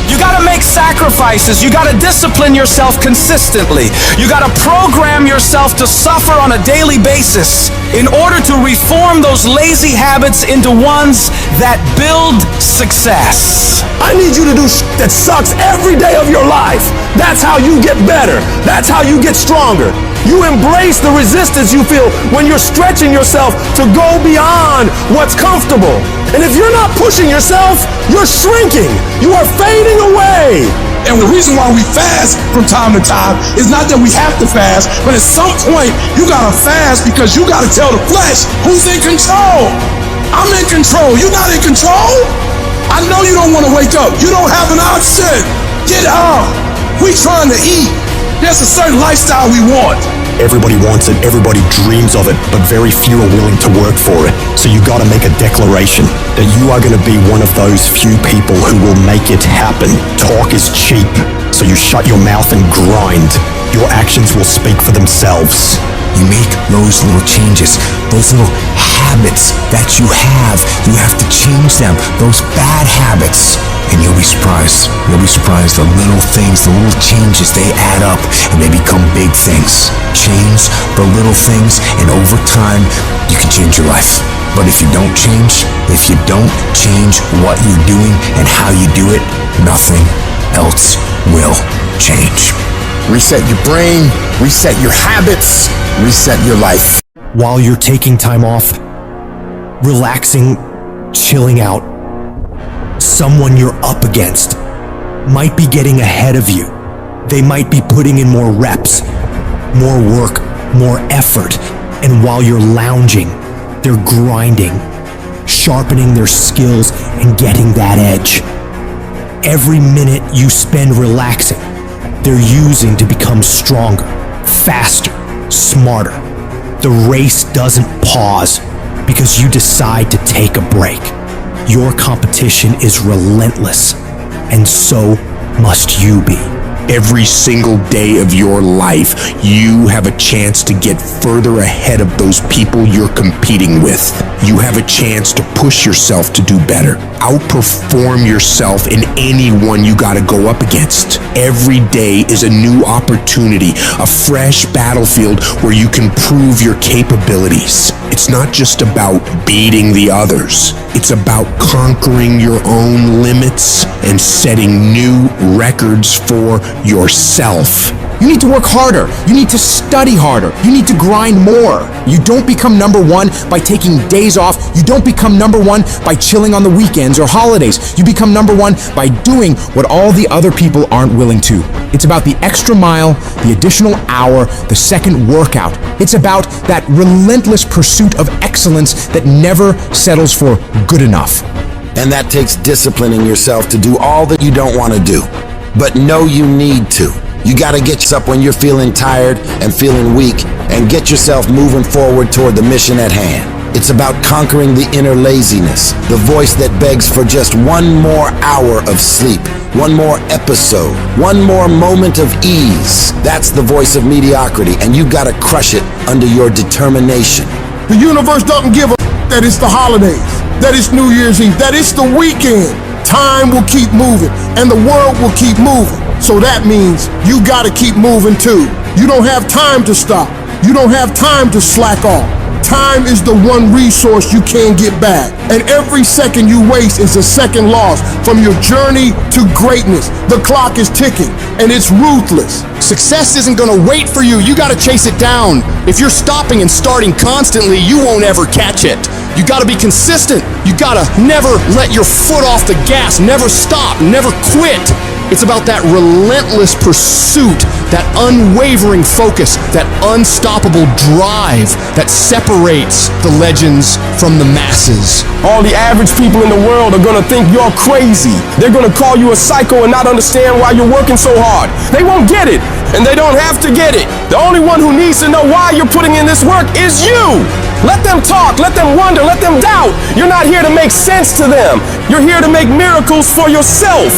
Speaker 12: You gotta make sacrifices. You gotta discipline yourself consistently. You gotta program yourself to suffer on a daily basis in order to reform those lazy habits into ones that build success.
Speaker 11: I need you to do that sucks every day of your life. That's how you get better. That's how you get stronger. You embrace the resistance you feel when you're stretching yourself to go beyond what's comfortable. And if you're not pushing yourself, you're shrinking. You are fading away. And the reason why we fast from time to time is not that we have to fast, but at some point you gotta fast because you gotta tell the flesh who's in control. I'm in control. You're not in control. I know you don't want to wake up. You don't have an option. Get up. We trying to eat. There's a certain lifestyle we want.
Speaker 8: Everybody wants it, everybody dreams of it, but very few are willing to work for it. So you gotta make a declaration that you are gonna be one of those few people who will make it happen. Talk is cheap, so you shut your mouth and grind. Your actions will speak for themselves.
Speaker 6: You make those little changes, those little habits that you have to change them, those bad habits. And you'll be surprised. You'll be surprised. The little things, the little changes, they add up and they become big things. Change the little things, and over time, you can change your life. But if you don't change what you're doing and how you do it, nothing else will change. Reset your brain, reset your habits, reset your life.
Speaker 27: While you're taking time off, relaxing, chilling out, someone you're up against might be getting ahead of you. They might be putting in more reps, more work, more effort. And while you're lounging, they're grinding, sharpening their skills and getting that edge. Every minute you spend relaxing, they're using to become stronger, faster, smarter. The race doesn't pause because you decide to take a break. Your competition is relentless, and so must you be.
Speaker 6: Every single day of your life, you have a chance to get further ahead of those people you're competing with. You have a chance to push yourself to do better. Outperform yourself in anyone you gotta go up against. Every day is a new opportunity, a fresh battlefield where you can prove your capabilities. It's not just about beating the others. It's about conquering your own limits and setting new records for yourself.
Speaker 2: You need to work harder. You need to study harder. You need to grind more. You don't become number one by taking days off. You don't become number one by chilling on the weekends or holidays. You become number one by doing what all the other people aren't willing to. It's about the extra mile, the additional hour, the second workout. It's about that relentless pursuit of excellence that never settles for good enough.
Speaker 3: And that takes disciplining yourself to do all that you don't want to do, but know you need to. You gotta get yourself up when you're feeling tired and feeling weak, and get yourself moving forward toward the mission at hand. It's about conquering the inner laziness, the voice that begs for just one more hour of sleep, one more episode, one more moment of ease. That's the voice of mediocrity, and you gotta crush it under your determination.
Speaker 11: The universe doesn't give a that it's the holidays, that it's New Year's Eve, that it's the weekend. Time will keep moving, and the world will keep moving. So that means you gotta keep moving too. You don't have time to stop. You don't have time to slack off. Time is the one resource you can't get back. And every second you waste is a second loss from your journey to greatness. The clock is ticking, and it's ruthless.
Speaker 17: Success isn't gonna wait for you. You gotta chase it down. If you're stopping and starting constantly, you won't ever catch it. You gotta be consistent. You gotta never let your foot off the gas. Never stop, never quit. It's about that relentless pursuit, that unwavering focus, that unstoppable drive that separates the legends from the masses.
Speaker 10: All the average people in the world are gonna think you're crazy. They're gonna call you a psycho and not understand why you're working so hard. They won't get it, and they don't have to get it. The only one who needs to know why you're putting in this work is you. Let them talk, let them wonder, let them doubt. You're not here to make sense to them. You're here to make miracles for yourself.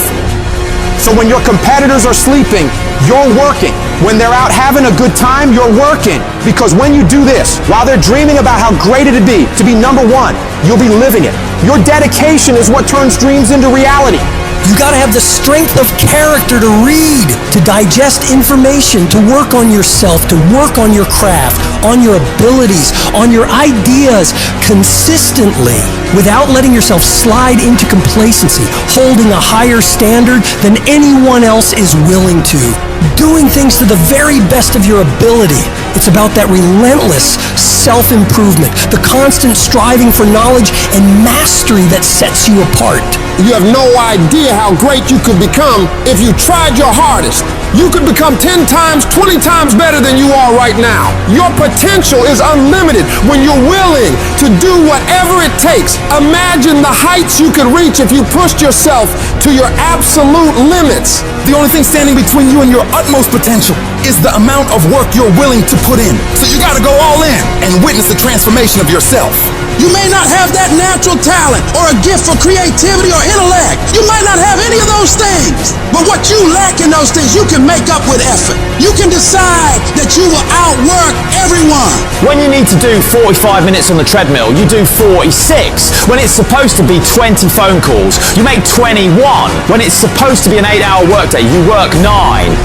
Speaker 19: So when your competitors are sleeping, you're working. When they're out having a good time, you're working. Because when you do this, while they're dreaming about how great it'd be to be number one, you'll be living it. Your dedication is what turns dreams into reality.
Speaker 18: You gotta have the strength of character to read, to digest information, to work on yourself, to work on your craft, on your abilities, on your ideas consistently, without letting yourself slide into complacency, holding a higher standard than anyone else is willing to, doing things to the very best of your ability. It's about that relentless self-improvement, the constant striving for knowledge and mastery that sets you apart.
Speaker 11: You have no idea how great you could become if you tried your hardest. You could become 10 times, 20 times better than you are right now. Your potential is unlimited when you're willing to do whatever it takes. Imagine the heights you could reach if you pushed yourself to your absolute limits.
Speaker 14: The only thing standing between you and your utmost potential is the amount of work you're willing to put in. So you gotta go all in and witness the transformation of yourself.
Speaker 15: You may not have that natural talent or a gift for creativity or intellect. You might not have any of those things. But what you lack in those things, you can make up with effort. You can decide that you will outwork everyone.
Speaker 21: When you need to do 45 minutes on the treadmill, you do 46. When it's supposed to be 20 phone calls, you make 21. When it's supposed to be an 8-hour workday, you work 9.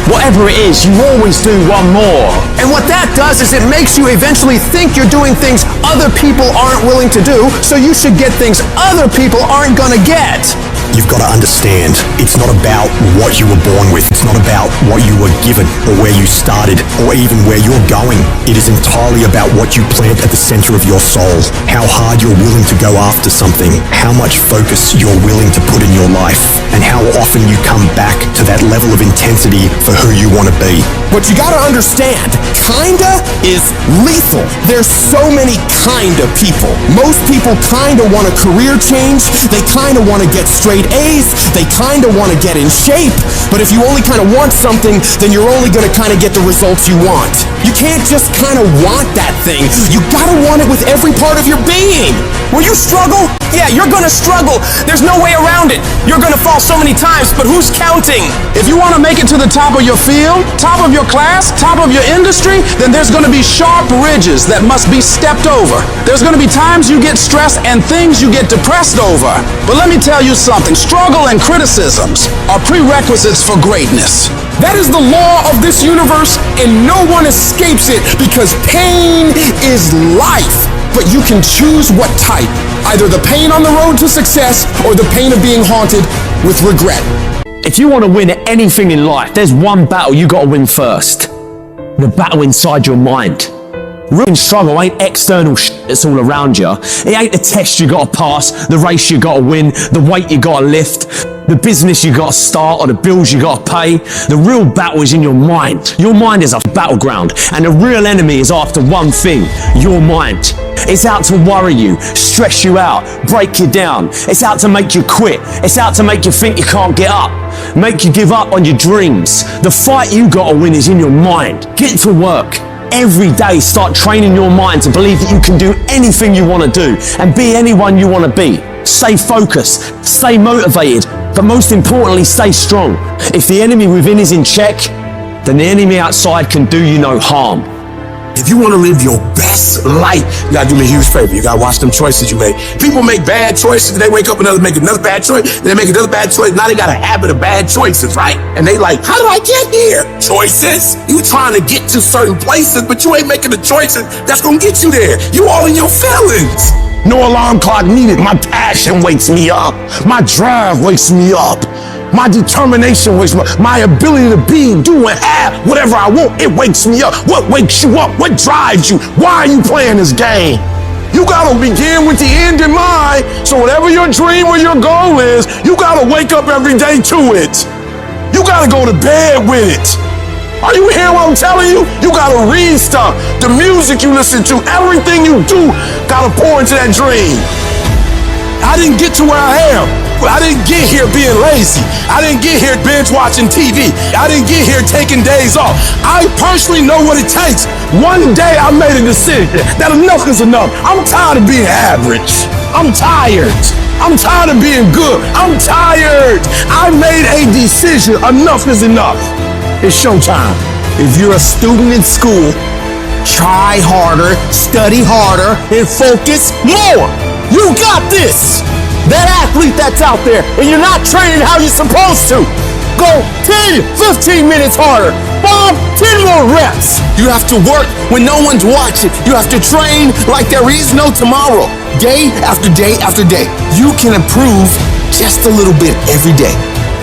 Speaker 21: Whatever it is, you always do one more.
Speaker 19: And what that does is it makes you eventually think you're doing things other people aren't willing to do, so you should get things other people aren't gonna get.
Speaker 8: You've got to understand, it's not about what you were born with. It's not about what you were given or where you started or even where you're going. It is entirely about what you plant at the center of your soul, how hard you're willing to go after something, how much focus you're willing to put in your life, and how often you come back to that level of intensity for who you want to be.
Speaker 4: But you gotta understand, kinda is lethal. There's so many kinda people. Most people kinda want a career change, they kinda wanna get straight A's, they kinda wanna get in shape, but if you only kinda want something, then you're only gonna kinda get the results you want. You can't just kinda want that thing, you gotta want it with every part of your being.
Speaker 10: Will you struggle? Yeah, you're gonna struggle. There's no way around it. You're gonna fall so many times, but who's counting?
Speaker 22: If you want to make it to the top of your field, top of your class, top of your industry, then there's going to be sharp ridges that must be stepped over. There's going to be times you get stressed and things you get depressed over. But let me tell you something, struggle and criticisms are prerequisites for greatness.
Speaker 11: That is the law of this universe, and no one escapes it because pain is life. But you can choose what type, either the pain on the road to success or the pain of being haunted with regret.
Speaker 7: If you want to win at anything in life, there's one battle you got to win first. The battle inside your mind. Real struggle ain't external shit that's all around you. It ain't the test you got to pass, the race you got to win, the weight you got to lift, the business you got to start, or the bills you got to pay. The real battle is in your mind. Your mind is a battleground, and the real enemy is after one thing: your mind. It's out to worry you, stress you out, break you down. It's out to make you quit. It's out to make you think you can't get up, make you give up on your dreams. The fight you got to win is in your mind. Get to work. Every day, start training your mind to believe that you can do anything you want to do and be anyone you want to be. Stay focused, stay motivated, but most importantly, stay strong. If the enemy within is in check, then the enemy outside can do you no harm.
Speaker 5: If you want to live your best life, you gotta do me a huge favor. You gotta watch them choices you make. People make bad choices, they wake up and make another bad choice, then they make another bad choice. Now they got a habit of bad choices, right? And they like, how did I get here? Choices. You trying to get to certain places, but you ain't making the choices that's gonna get you there. You all in your feelings. No alarm clock needed. My passion wakes me up. My drive wakes me up. My determination wakes me up. My ability to be, do, and have whatever I want, it wakes me up. What wakes you up? What drives you? Why are you playing this game? You gotta begin with the end in mind. So whatever your dream or your goal is, you gotta wake up every day to it. You gotta go to bed with it. Are you hearing what I'm telling you? You gotta read stuff. The music you listen to, everything you do, gotta pour into that dream. I didn't get to where I am. I didn't get here being lazy. I didn't get here binge watching TV. I didn't get here taking days off. I personally know what it takes. One day I made a decision that enough is enough. I'm tired of being average. I'm tired. I'm tired of being good. I'm tired. I made a decision. Enough is enough. It's showtime. If you're a student in school, try harder, study harder, and focus more. You got this. That athlete that's out there, and you're not training how you're supposed to. Go 10, 15 minutes harder. 5, 10 more reps. You have to work when no one's watching. You have to train like there is no tomorrow. Day after day after day. You can improve just a little bit every day.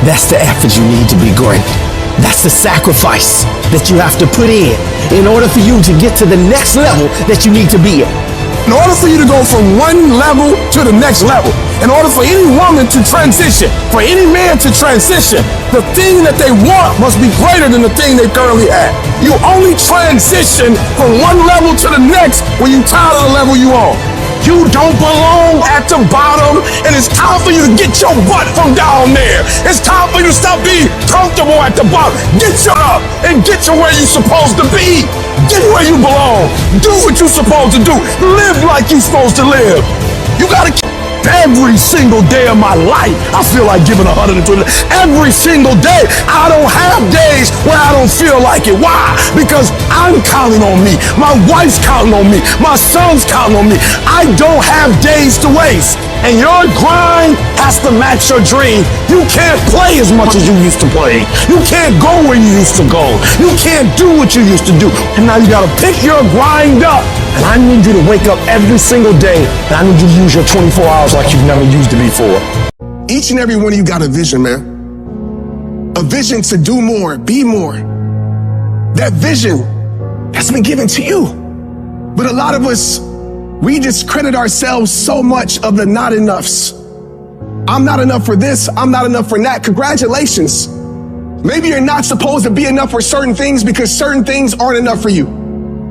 Speaker 5: That's the effort you need to be great. That's the sacrifice that you have to put in order for you to get to the next level that you need to be at. In order for you to go from one level to the next level, in order for any woman to transition, for any man to transition, the thing that they want must be greater than the thing they currently have. You only transition from one level to the next when you're tired of the level you on. You don't belong at the bottom, and it's time for you to get your butt from down there. It's time for you to stop being comfortable at the bottom. Get you up and get to where you're supposed to be. Get where you belong. Do what you're supposed to do. Live like you're supposed to live. You gotta keep every single day of my life. I feel like giving 120. Every single day. I don't have days where I don't feel like it. Why? Because I'm counting on me. My wife's counting on me. My son's counting on me. I don't have days to waste. And your grind has to match your dream. You can't play as much as you used to play. You can't go where you used to go. You can't do what you used to do. And now you gotta pick your grind up. And I need you to wake up every single day. And I need you to use your 24 hours like you've never used it before.
Speaker 16: Each and every one of you got a vision, man. A vision to do more, be more. That vision has been given to you. But a lot of us, we discredit ourselves so much of the not enoughs. I'm not enough for this. I'm not enough for that. Congratulations. Maybe you're not supposed to be enough for certain things because certain things aren't enough for you.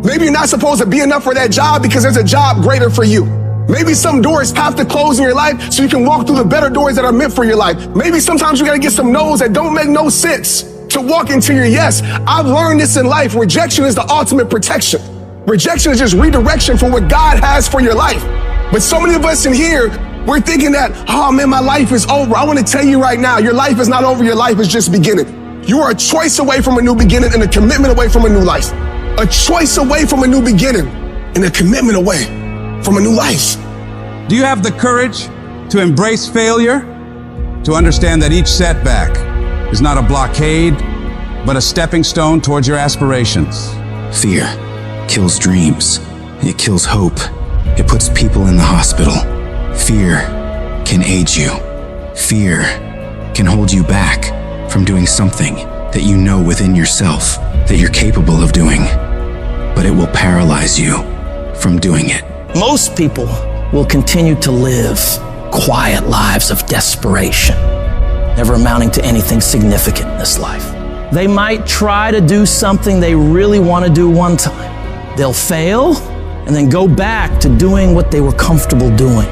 Speaker 16: Maybe you're not supposed to be enough for that job because there's a job greater for you. Maybe some doors have to close in your life so you can walk through the better doors that are meant for your life. Maybe sometimes you gotta get some no's that don't make no sense to walk into your yes. I've learned this in life. Rejection is the ultimate protection. Rejection is just redirection for what God has for your life. But so many of us in here, we're thinking that, oh man, my life is over. I want to tell you right now, your life is not over. Your life is just beginning. You are a choice away from a new beginning and a commitment away from a new life. A choice away from a new beginning and a commitment away from a new life.
Speaker 20: Do you have the courage to embrace failure? To understand that each setback is not a blockade, but a stepping stone towards your aspirations?
Speaker 23: Fear kills dreams. It kills hope. It puts people in the hospital. Fear can age you. Fear can hold you back. from doing something that you know within yourself that you're capable of doing, but it will paralyze you from doing it.
Speaker 1: Most people will continue to live quiet lives of desperation, never amounting to anything significant in this life. They might try to do something they really want to do one time. They'll fail and then go back to doing what they were comfortable doing,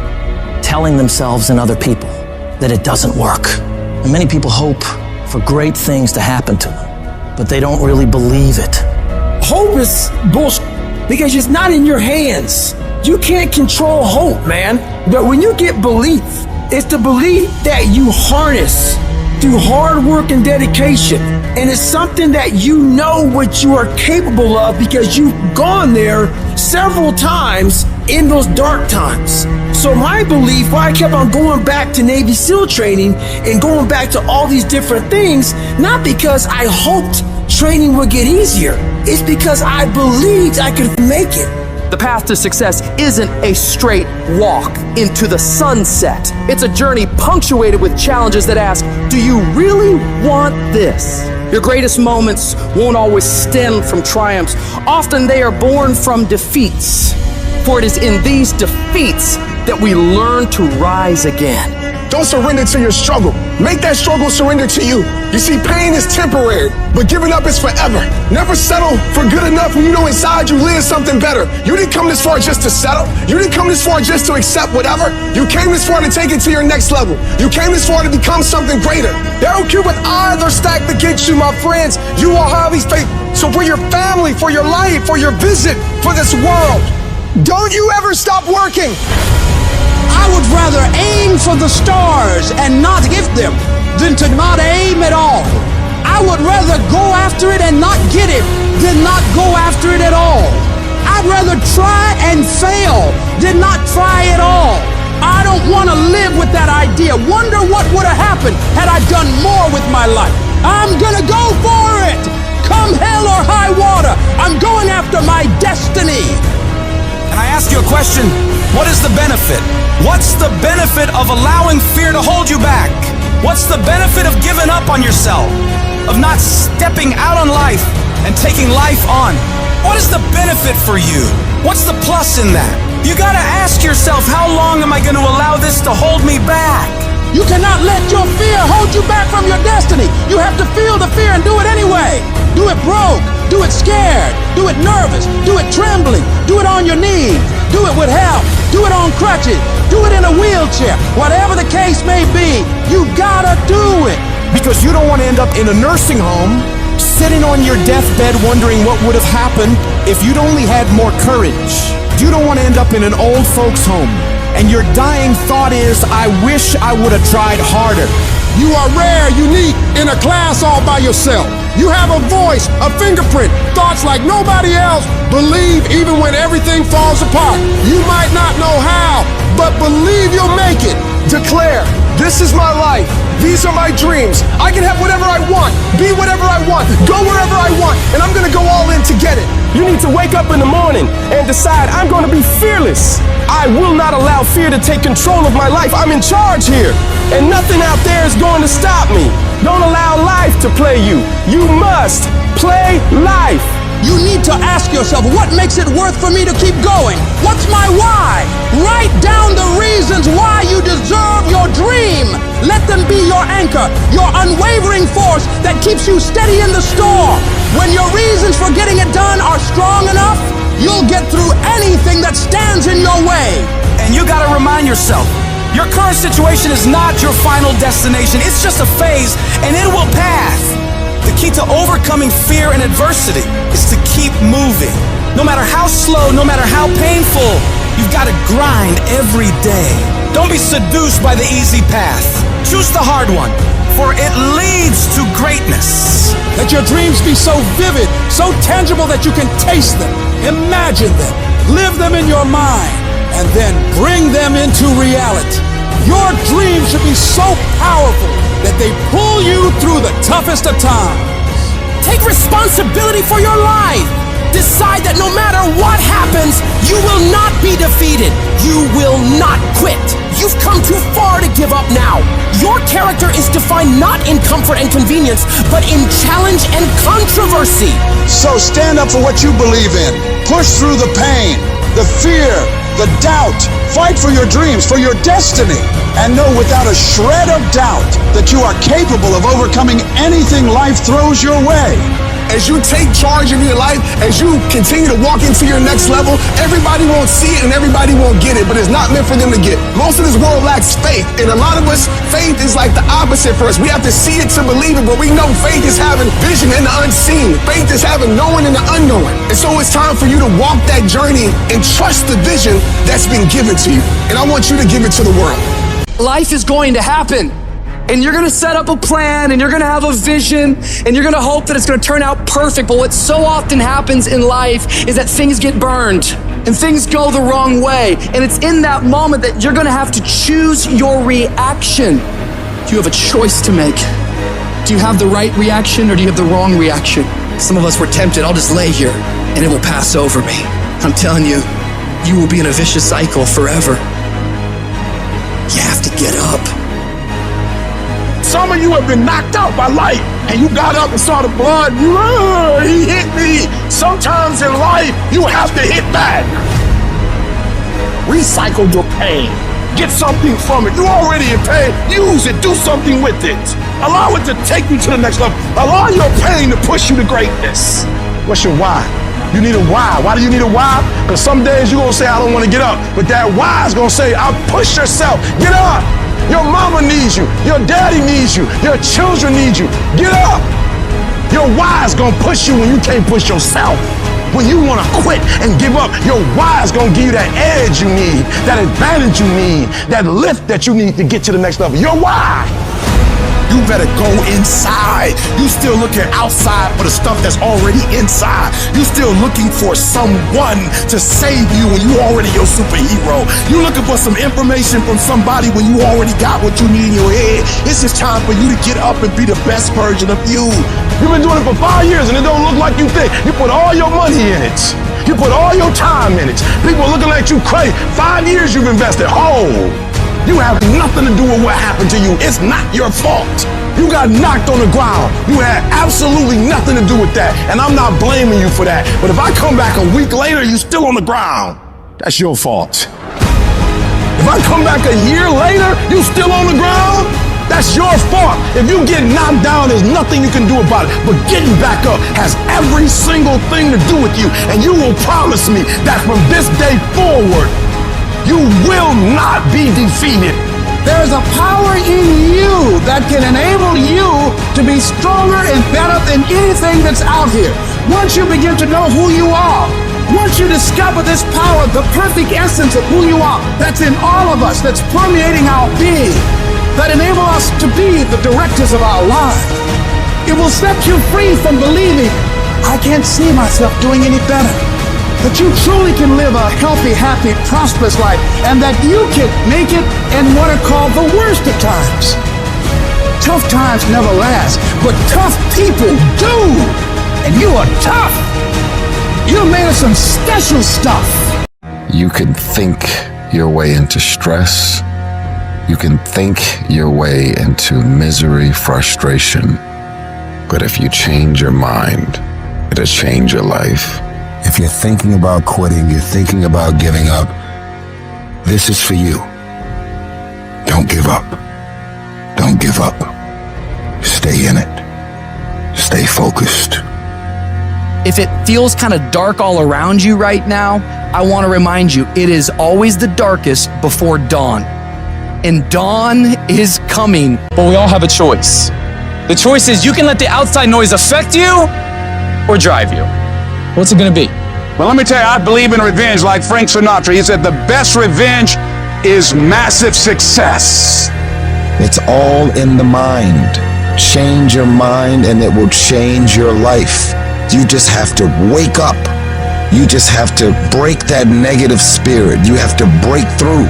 Speaker 1: telling themselves and other people that it doesn't work. And many people hope for great things to happen to them, but they don't really believe it.
Speaker 15: Hope is bullshit because it's not in your hands. You can't control hope, man. But when you get belief, it's the belief that you harness through hard work and dedication. And it's something that you know what you are capable of because you've gone there several times in those dark times. So my belief, why I kept on going back to Navy SEAL training and going back to all these different things, not because I hoped training would get easier. It's because I believed I could make it.
Speaker 9: The path to success isn't a straight walk into the sunset. It's a journey punctuated with challenges that ask, do you really want this? Your greatest moments won't always stem from triumphs. Often they are born from defeats. For it is in these defeats that we learn to rise again.
Speaker 16: Don't surrender to your struggle. Make that struggle surrender to you. You see, pain is temporary, but giving up is forever. Never settle for good enough when you know inside you live something better. You didn't come this far just to settle. You didn't come this far just to accept whatever. You came this far to take it to your next level. You came this far to become something greater. There are Cuban odds are stacked against you, my friends. You are highly faithful. So for your family, for your life, for your vision, for this world, don't you ever stop working.
Speaker 22: I would rather aim for the stars and not hit them than to not aim at all. I would rather go after it and not get it than not go after it at all. I'd rather try and fail than not try at all. I don't want to live with that idea. Wonder what would have happened had I done more with my life. I'm gonna go for it. Come hell or high water, I'm going after my destiny.
Speaker 12: And I ask you a question, what is the benefit? What's the benefit of allowing fear to hold you back? What's the benefit of giving up on yourself? Of not stepping out on life and taking life on? What is the benefit for you? What's the plus in that? You gotta ask yourself, how long am I gonna allow this to hold me back?
Speaker 22: You cannot let your fear hold you back from your destiny. You have to feel the fear and do it anyway. Do it broke, do it scared, do it nervous, do it trembling, do it on your knees, do it with help, do it on crutches, do it in a wheelchair. Whatever the case may be, you gotta do it.
Speaker 4: Because you don't want to end up in a nursing home, sitting on your deathbed wondering what would have happened if you'd only had more courage. You don't want to end up in an old folks home, and your dying thought is, I wish I would have tried harder.
Speaker 11: You are rare, unique, in a class all by yourself. You have a voice, a fingerprint, thoughts like nobody else. Believe even when everything falls apart. You might not know how, but believe you'll make it.
Speaker 16: Declare, this is my life. These are my dreams. I can have whatever I want, be whatever I want, go wherever I want, and I'm gonna go all in to get it.
Speaker 10: You need to wake up in the morning and decide, I'm gonna be fearless. I will not allow fear to take control of my life. I'm in charge here, and nothing out there is going to stop me. Don't allow life to play you. You must play life.
Speaker 22: You need to ask yourself, what makes it worth for me to keep going? What's my why? Write down the reasons why you deserve your dream. Let them be your anchor, your unwavering force that keeps you steady in the storm. When your reasons for getting it done are strong enough, you'll get through anything that stands in your way.
Speaker 12: And you gotta remind yourself, your current situation is not your final destination. It's just a phase, and it will pass. The key to overcoming fear and adversity is to keep moving. No matter how slow, no matter how painful, you've got to grind every day. Don't be seduced by the easy path. Choose the hard one, for it leads to greatness.
Speaker 22: Let your dreams be so vivid, so tangible that you can taste them, imagine them, live them in your mind, and then bring them into reality. Your dreams should be so powerful that they pull you through the toughest of times.
Speaker 1: Take responsibility for your life. Decide that no matter what happens, you will not be defeated. You will not quit.
Speaker 4: You've come too far to give up now. Your character is defined not in comfort and convenience, but in challenge and controversy.
Speaker 2: So stand up for what you believe in. Push through the pain, the fear, the doubt. Fight for your dreams, for your destiny. And know without a shred of doubt that you are capable of overcoming anything life throws your way.
Speaker 16: As you take charge of your life, as you continue to walk into your next level, everybody won't see it and everybody won't get it, but it's not meant for them to get. Most of this world lacks faith, and a lot of us, faith is like the opposite for us. We have to see it to believe it, but we know faith is having vision in the unseen. Faith is having knowing in the unknown. And so it's time for you to walk that journey and trust the vision that's been given to you. And I want you to give it to the world.
Speaker 9: Life is going to happen. And you're gonna set up a plan, and you're gonna have a vision, and you're gonna hope that it's gonna turn out perfect. But what so often happens in life is that things get burned, and things go the wrong way. And it's in that moment that you're gonna have to choose your reaction. You have a choice to make. Do you have the right reaction, or do you have the wrong reaction? Some of us were tempted, I'll just lay here, and it will pass over me. I'm telling you, you will be in a vicious cycle forever. You have to get up.
Speaker 11: Some of you have been knocked out by life, and you got up and saw the blood. He hit me. Sometimes in life, you have to hit back. Recycle your pain. Get something from it. You already in pain. Use it. Do something with it. Allow it to take you to the next level. Allow your pain to push you to greatness. What's your why? You need a why. Why do you need a why? Because some days you're going to say, I don't want to get up. But that why is going to say, I'll push yourself. Get up. Your mama needs you. Your daddy needs you. Your children need you. Get up. Your why is gonna push you when you can't push yourself. When you wanna quit and give up, your why is gonna give you that edge you need, that advantage you need, that lift that you need to get to the next level. Your why. You better go inside. You still looking outside for the stuff that's already inside. You still looking for someone to save you when you already your superhero. You looking for some information from somebody when you already got what you need in your head. It's just time for you to get up and be the best version of you. You've been doing it for 5 years and it don't look like you think. You put all your money in it. You put all your time in it. People are looking at you crazy. 5 years you've invested whole. You have nothing to do with what happened to you. It's not your fault. You got knocked on the ground. You had absolutely nothing to do with that. And I'm not blaming you for that. But if I come back a week later, you're still on the ground. That's your fault. If I come back a year later, you still on the ground, that's your fault. If you get knocked down, there's nothing you can do about it. But getting back up has every single thing to do with you. And you will promise me that from this day forward, you will not be defeated.
Speaker 22: There's a power in you that can enable you to be stronger and better than anything that's out here. Once you begin to know who you are, once you discover this power, the perfect essence of who you are, that's in all of us, that's permeating our being, that enable us to be the directors of our lives, it will set you free from believing, I can't see myself doing any better. That you truly can live a healthy, happy, prosperous life, and that you can make it in what are called the worst of times. Tough times never last, but tough people do. And you are tough. You're made of some special stuff.
Speaker 3: You can think your way into stress. You can think your way into misery, frustration. But if you change your mind, it'll change your life. If you're thinking about quitting, you're thinking about giving up, this is for you. Don't give up. Don't give up. Stay in it. Stay focused.
Speaker 9: If it feels kind of dark all around you right now, I want to remind you, it is always the darkest before dawn. And dawn is coming.
Speaker 12: But we all have a choice. The choice is you can let the outside noise affect you or drive you. What's it gonna be?
Speaker 22: Well, let me tell you, I believe in revenge like Frank Sinatra. He said the best revenge is massive success.
Speaker 3: It's all in the mind. Change your mind and it will change your life. You just have to wake up. You just have to break that negative spirit. You have to break through.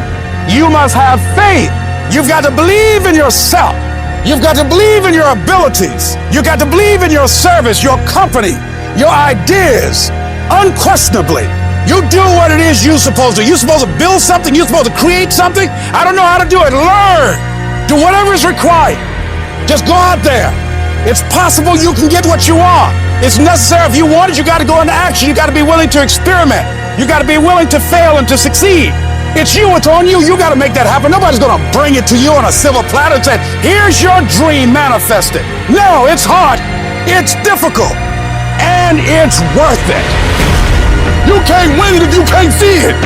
Speaker 22: You must have faith. You've got to believe in yourself. You've got to believe in your abilities. You've got to believe in your service, your company, your ideas. Unquestionably, You do what it is you're supposed to. You're supposed to build something. You're supposed to create something. I don't know how to do it. Learn. Do whatever is required. Just go out there. It's possible you can get what you want. It's necessary. If you want it, you got to go into action. You got to be willing to experiment. You got to be willing to fail and to succeed. It's you. It's on you. You got to make that happen. Nobody's going to bring it to you on a silver platter and say, here's your dream manifested. No, it's hard. It's difficult. And it's worth it.
Speaker 5: You can't win it if you can't see it.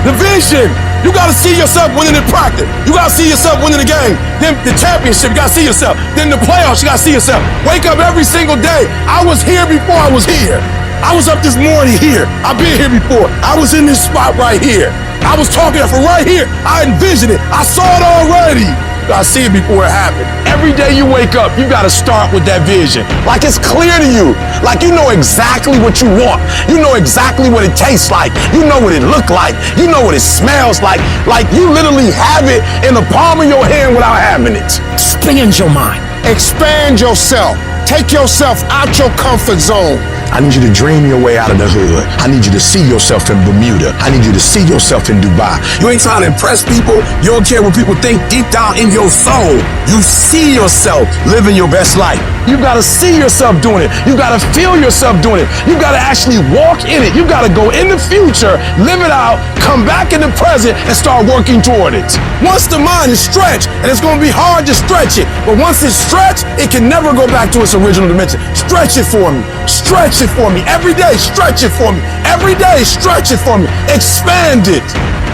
Speaker 5: The vision. You gotta see yourself winning in practice. You gotta see yourself winning the game. Then the championship, you gotta see yourself. Then the playoffs, you gotta see yourself. Wake up every single day. I was here before I was here. I was up this morning here. I've been here before. I was in this spot right here. I was talking from right here. I envisioned it. I saw it already. I see it before it happened. Every day you wake up, you gotta start with that vision.
Speaker 10: Like it's clear to you. Like you know exactly what you want. You know exactly what it tastes like. You know what it look like. You know what it smells like. Like you literally have it in the palm of your hand without having it.
Speaker 11: Expand your mind. Expand yourself. Take yourself out your comfort zone.
Speaker 8: I need you to dream your way out of the hood. I need you to see yourself in Bermuda. I need you to see yourself in Dubai.
Speaker 5: You ain't trying to impress people. You don't care what people think deep down in your soul. You see yourself living your best life.
Speaker 10: You gotta see yourself doing it. You gotta feel yourself doing it. You gotta actually walk in it. You gotta go in the future, live it out, come back in the present, and start working toward it.
Speaker 5: Once the mind is stretched, and it's gonna be hard to stretch it, but once it's stretched, it can never go back to its original dimension. Stretch it for me. Stretch it for me. Every day, stretch it for me. Every day, stretch it for me. Expand it.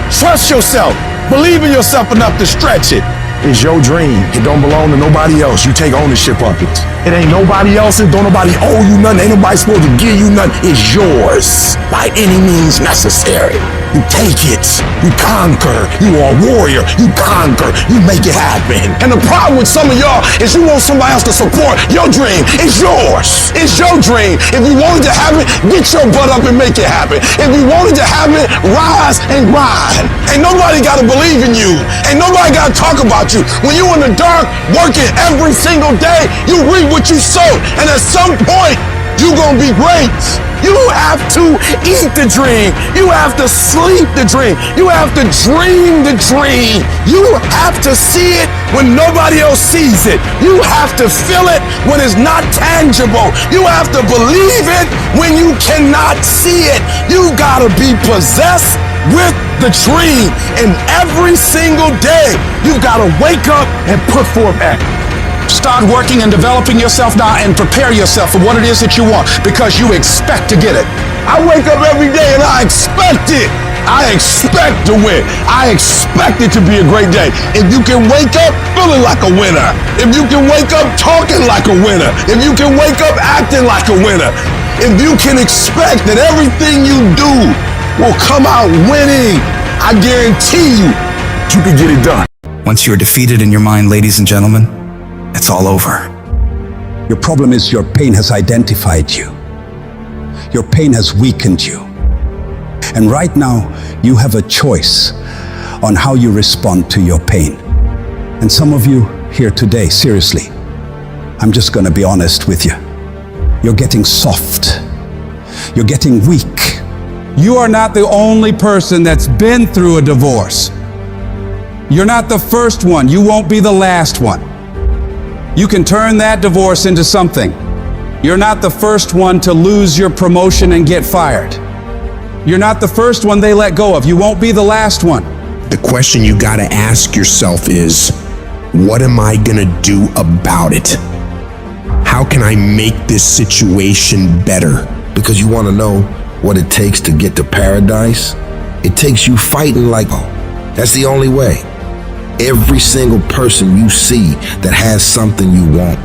Speaker 5: Trust yourself. Believe in yourself enough to stretch it.
Speaker 8: It's your dream. It don't belong to nobody else. You take ownership of it. It ain't nobody else's. Don't nobody owe you nothing. Ain't nobody supposed to give you nothing. It's yours by any means necessary. You take it. You conquer. You are a warrior. You conquer. You make it happen.
Speaker 10: And the problem with some of y'all is you want somebody else to support your dream. It's yours. It's your dream. If you wanted to have it, get your butt up and make it happen. If you wanted to have it, rise and grind. Ain't nobody got to believe in you. Ain't nobody got to talk about you. When you in the dark, working every single day, you reap what you sow. And at some point, you gonna be great. You have to eat the dream. You have to sleep the dream. You have to dream the dream. You have to see it when nobody else sees it. You have to feel it when it's not tangible. You have to believe it when you cannot see it. You gotta be possessed with the dream. And every single day, you gotta wake up and put forth action.
Speaker 22: Start working and developing yourself now and prepare yourself for what it is that you want because you expect to get it.
Speaker 10: I wake up every day and I expect it. I expect to win. I expect it to be a great day. If you can wake up feeling like a winner, if you can wake up talking like a winner, if you can wake up acting like a winner, if you can expect that everything you do will come out winning, I guarantee you can get it done.
Speaker 23: Once you're defeated in your mind, ladies and gentlemen, it's all over.
Speaker 20: Your problem is your pain has identified you. Your pain has weakened you. And right now, you have a choice on how you respond to your pain. And some of you here today, seriously, I'm just gonna be honest with you. You're getting soft. You're getting weak. You are not the only person that's been through a divorce. You're not the first one. You won't be the last one. You can turn that divorce into something. You're not the first one to lose your promotion and get fired. You're not the first one they let go of. You won't be the last one.
Speaker 8: The question you gotta ask yourself is, what am I gonna do about it? How can I make this situation better?
Speaker 3: Because you wanna know what it takes to get to paradise? It takes you fighting like, that's the only way. Every single person you see that has something you want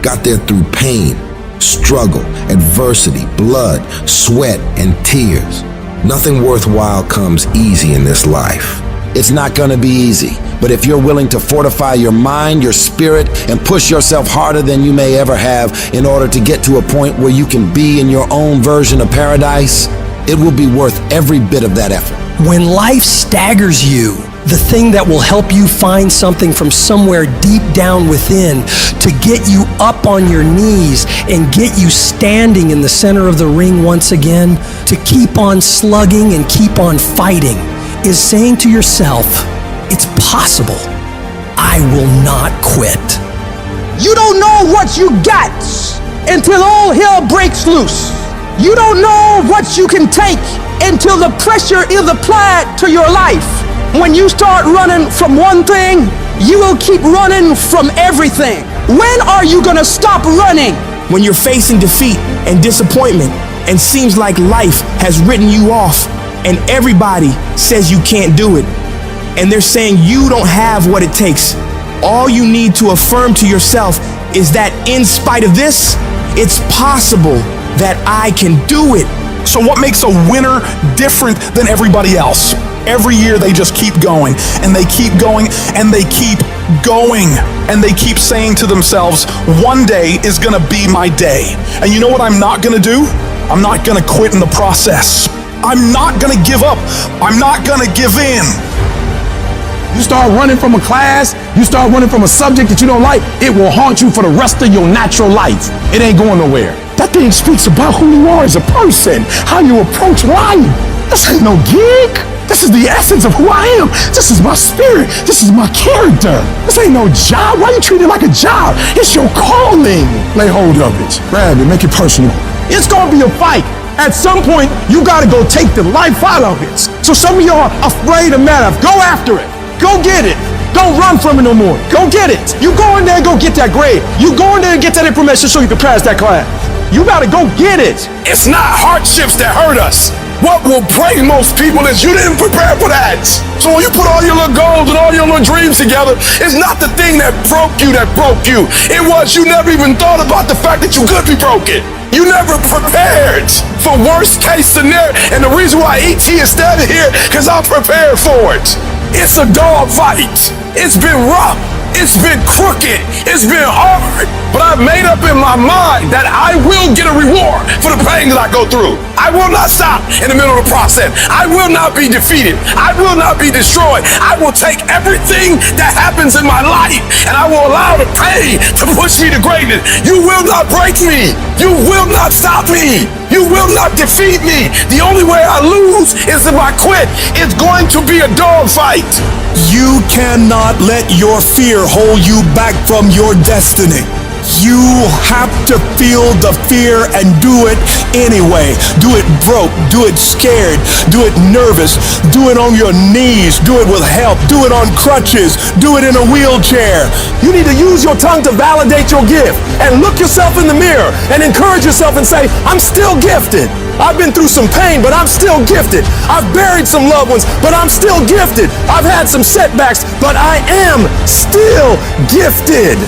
Speaker 3: got there through pain, struggle, adversity, blood, sweat, and tears. Nothing worthwhile comes easy in this life. It's not gonna be easy, but if you're willing to fortify your mind, your spirit, and push yourself harder than you may ever have in order to get to a point where you can be in your own version of paradise, it will be worth every bit of that effort.
Speaker 18: When life staggers you, the thing that will help you find something from somewhere deep down within to get you up on your knees and get you standing in the center of the ring once again, to keep on slugging and keep on fighting, is saying to yourself, it's possible. I will not quit.
Speaker 6: You don't know what you got until all hell breaks loose. You don't know what you can take until the pressure is applied to your life. When you start running from one thing, you will keep running from everything. When are you gonna stop running?
Speaker 4: When you're facing defeat and disappointment and seems like life has written you off and everybody says you can't do it and they're saying you don't have what it takes, all you need to affirm to yourself is that in spite of this, it's possible that I can do it.
Speaker 14: So what makes a winner different than everybody else? Every year they just keep going, and they keep going, and they keep going, and they keep saying to themselves, one day is gonna be my day. And you know what I'm not gonna do? I'm not gonna quit in the process. I'm not gonna give up. I'm not gonna give in.
Speaker 15: You start running from a class, you start running from a subject that you don't like, it will haunt you for the rest of your natural life. It ain't going nowhere. That thing speaks about who you are as a person, how you approach life. This ain't no gig. This is the essence of who I am. This is my spirit. This is my character. This ain't no job. Why you treat it like a job? It's your calling. Lay hold of it. Grab it. Make it personal. It's gonna be a fight. At some point, you gotta go take the life out of it. So some of y'all are afraid of math. Go after it. Go get it. Don't run from it no more. Go get it. You go in there and go get that grade. You go in there and get that information so you can pass that class. You gotta go get it.
Speaker 16: It's not hardships that hurt us. What will break most people is you didn't prepare for that. So when you put all your little goals and all your little dreams together, it's not the thing that broke you. It was you never even thought about the fact that you could be broken. You never prepared for worst case scenario. And the reason why E.T. is standing here, because I'm prepared for it. It's a dog fight. It's been rough. It's been crooked. It's been hard. But I've made up in my mind that I will get a reward for the pain that I go through. I will not stop in the middle of the process. I will not be defeated. I will not be destroyed. I will take everything that happens in my life and I will allow the pain to push me to greatness. You will not break me. You will not stop me. You will not defeat me. The only way I lose is if I quit. It's going to be a dog fight.
Speaker 13: You cannot let your fear hold you back from your destiny. You have to feel the fear and do it anyway. Do it broke, do it scared, do it nervous, do it on your knees, do it with help, do it on crutches, do it in a wheelchair.
Speaker 4: You need to use your tongue to validate your gift and look yourself in the mirror and encourage yourself and say, I'm still gifted. I've been through some pain, but I'm still gifted. I've buried some loved ones, but I'm still gifted. I've had some setbacks, but I am still gifted.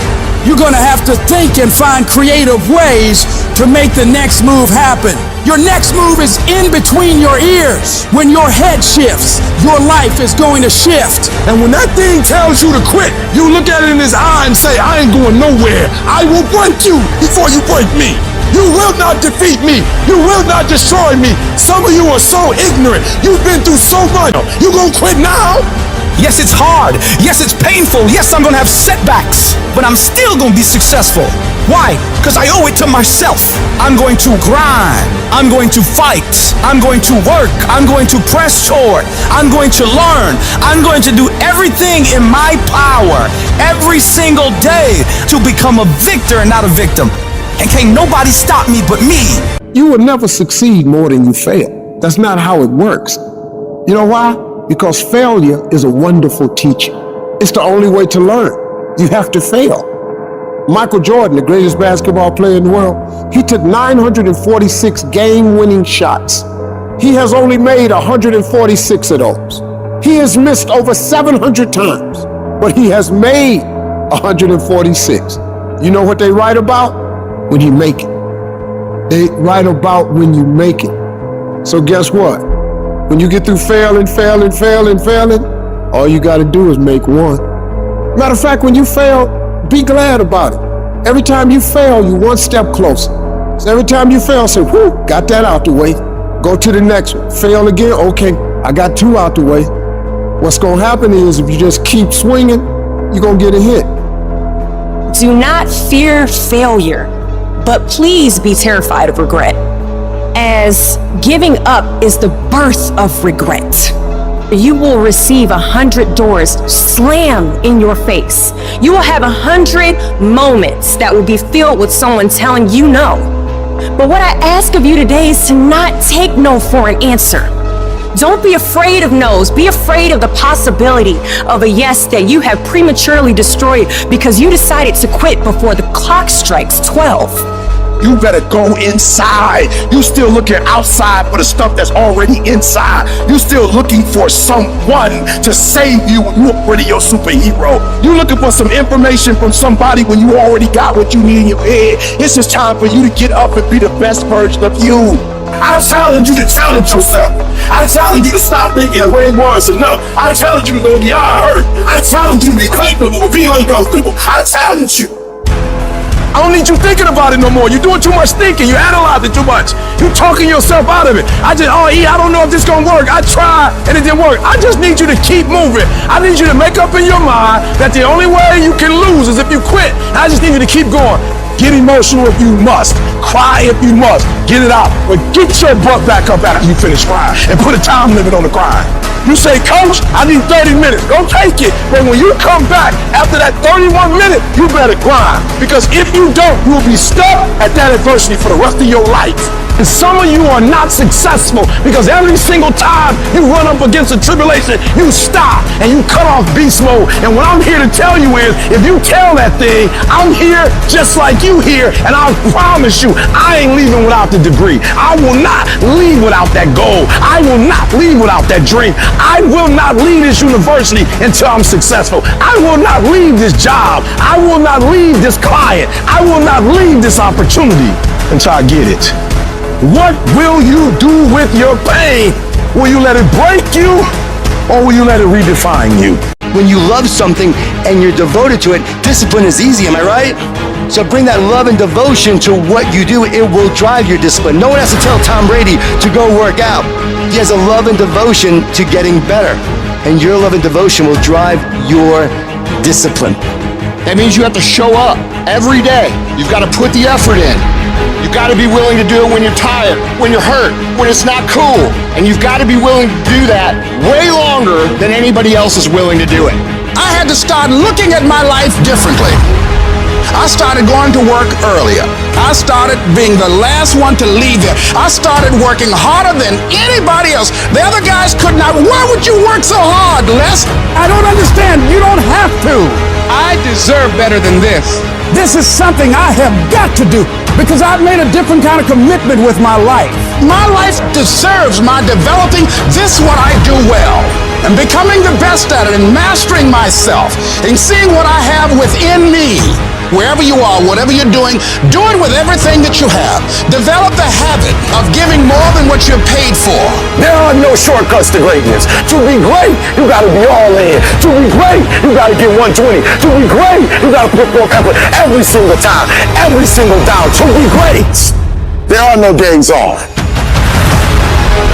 Speaker 6: You're gonna have to think and find creative ways to make the next move happen. Your next move is in between your ears. When your head shifts, your life is going to shift.
Speaker 16: And when that thing tells you to quit, you look at it in his eye and say, I ain't going nowhere. I will break you before you break me. You will not defeat me. You will not destroy me. Some of you are so ignorant. You've been through so much. You gonna quit now?
Speaker 12: Yes, it's hard. Yes, it's painful. Yes, I'm gonna have setbacks, but I'm still gonna be successful. Why? Because I owe it to myself. I'm going to grind. I'm going to fight. I'm going to work. I'm going to press toward. I'm going to learn. I'm going to do everything in my power every single day to become a victor and not a victim. And can't nobody stop me but me.
Speaker 11: You will never succeed more than you fail. That's not how it works. You know why? Because failure is a wonderful teacher. It's the only way to learn. You have to fail. Michael Jordan, the greatest basketball player in the world, he took 946 game-winning shots. He has only made 146 of those. He has missed over 700 times, but he has made 146. You know what they write about? When you make it. They write about when you make it. So guess what? When you get through failing, all you gotta do is make one. Matter of fact, when you fail, be glad about it. Every time you fail, you're one step closer. So every time you fail, say, whew, got that out the way. Go to the next one. Fail again, okay, I got two out the way. What's gonna happen is if you just keep swinging, you're gonna get a hit.
Speaker 17: Do not fear failure, but please be terrified of regret, as giving up is the birth of regret. You will receive 100 doors slam in your face. You will have 100 moments that will be filled with someone telling you no. But what I ask of you today is to not take no for an answer. Don't be afraid of no's. Be afraid of the possibility of a yes that you have prematurely destroyed because you decided to quit before the clock strikes 12.
Speaker 5: You better go inside. You still looking outside for the stuff that's already inside. You still looking for someone to save you when you're already your superhero. You looking for some information from somebody when you already got what you need in your head. It's just time for you to get up and be the best version of you. I challenge you to challenge yourself. I challenge you to stop thinking way worse enough. I challenge you to go beyond hurt. I challenge you to be capable, be uncomfortable. I challenge you. I don't need you thinking about it no more. You're doing too much thinking. You're analyzing too much. You're talking yourself out of it. I don't know if this is gonna work. I tried and it didn't work. I just need you to keep moving. I need you to make up in your mind that the only way you can lose is if you quit. I just need you to keep going. Get emotional if you must. Cry if you must. Get it out. But get your butt back up after you finish crying and put a time limit on the crying. You say, Coach, I need 30 minutes. Go take it. But when you come back after that 31 minutes, you better grind. Because if you don't, you'll be stuck at that adversity for the rest of your life. And some of you are not successful because every single time you run up against a tribulation, you stop and you cut off beast mode. And what I'm here to tell you is, if you tell that thing, I'm here just like you here, and I promise you, I ain't leaving without the degree. I will not leave without that goal. I will not leave without that dream. I will not leave this university until I'm successful. I will not leave this job. I will not leave this client. I will not leave this opportunity until I get it. What will you do with your pain? Will you let it break you, or will you let it redefine you?
Speaker 19: When you love something and you're devoted to it, discipline is easy, am I right? So bring that love and devotion to what you do. It will drive your discipline. No one has to tell Tom Brady to go work out. He has a love and devotion to getting better. And your love and devotion will drive your discipline.
Speaker 11: That means you have to show up every day. You've got to put the effort in. You've got to be willing to do it when you're tired, when you're hurt, when it's not cool. And you've got to be willing to do that way longer than anybody else is willing to do it. I had to start looking at my life differently. I started going to work earlier. I started being the last one to leave there. I started working harder than anybody else. The other guys could not. Why would you work so hard, Les? I don't understand. You don't have to. I deserve better than this. This is something I have got to do because I've made a different kind of commitment with my life. My life deserves my developing this what I do well and becoming the best at it and mastering myself and seeing what I have within me. Wherever you are, whatever you're doing, do it with everything that you have. Develop the habit of giving more than what you're paid for.
Speaker 5: There are no shortcuts to greatness. To be great, you gotta be all in. To be great, you gotta get 120. To be great, you gotta put forth effort every single time, every single down. To be great, there are no days off.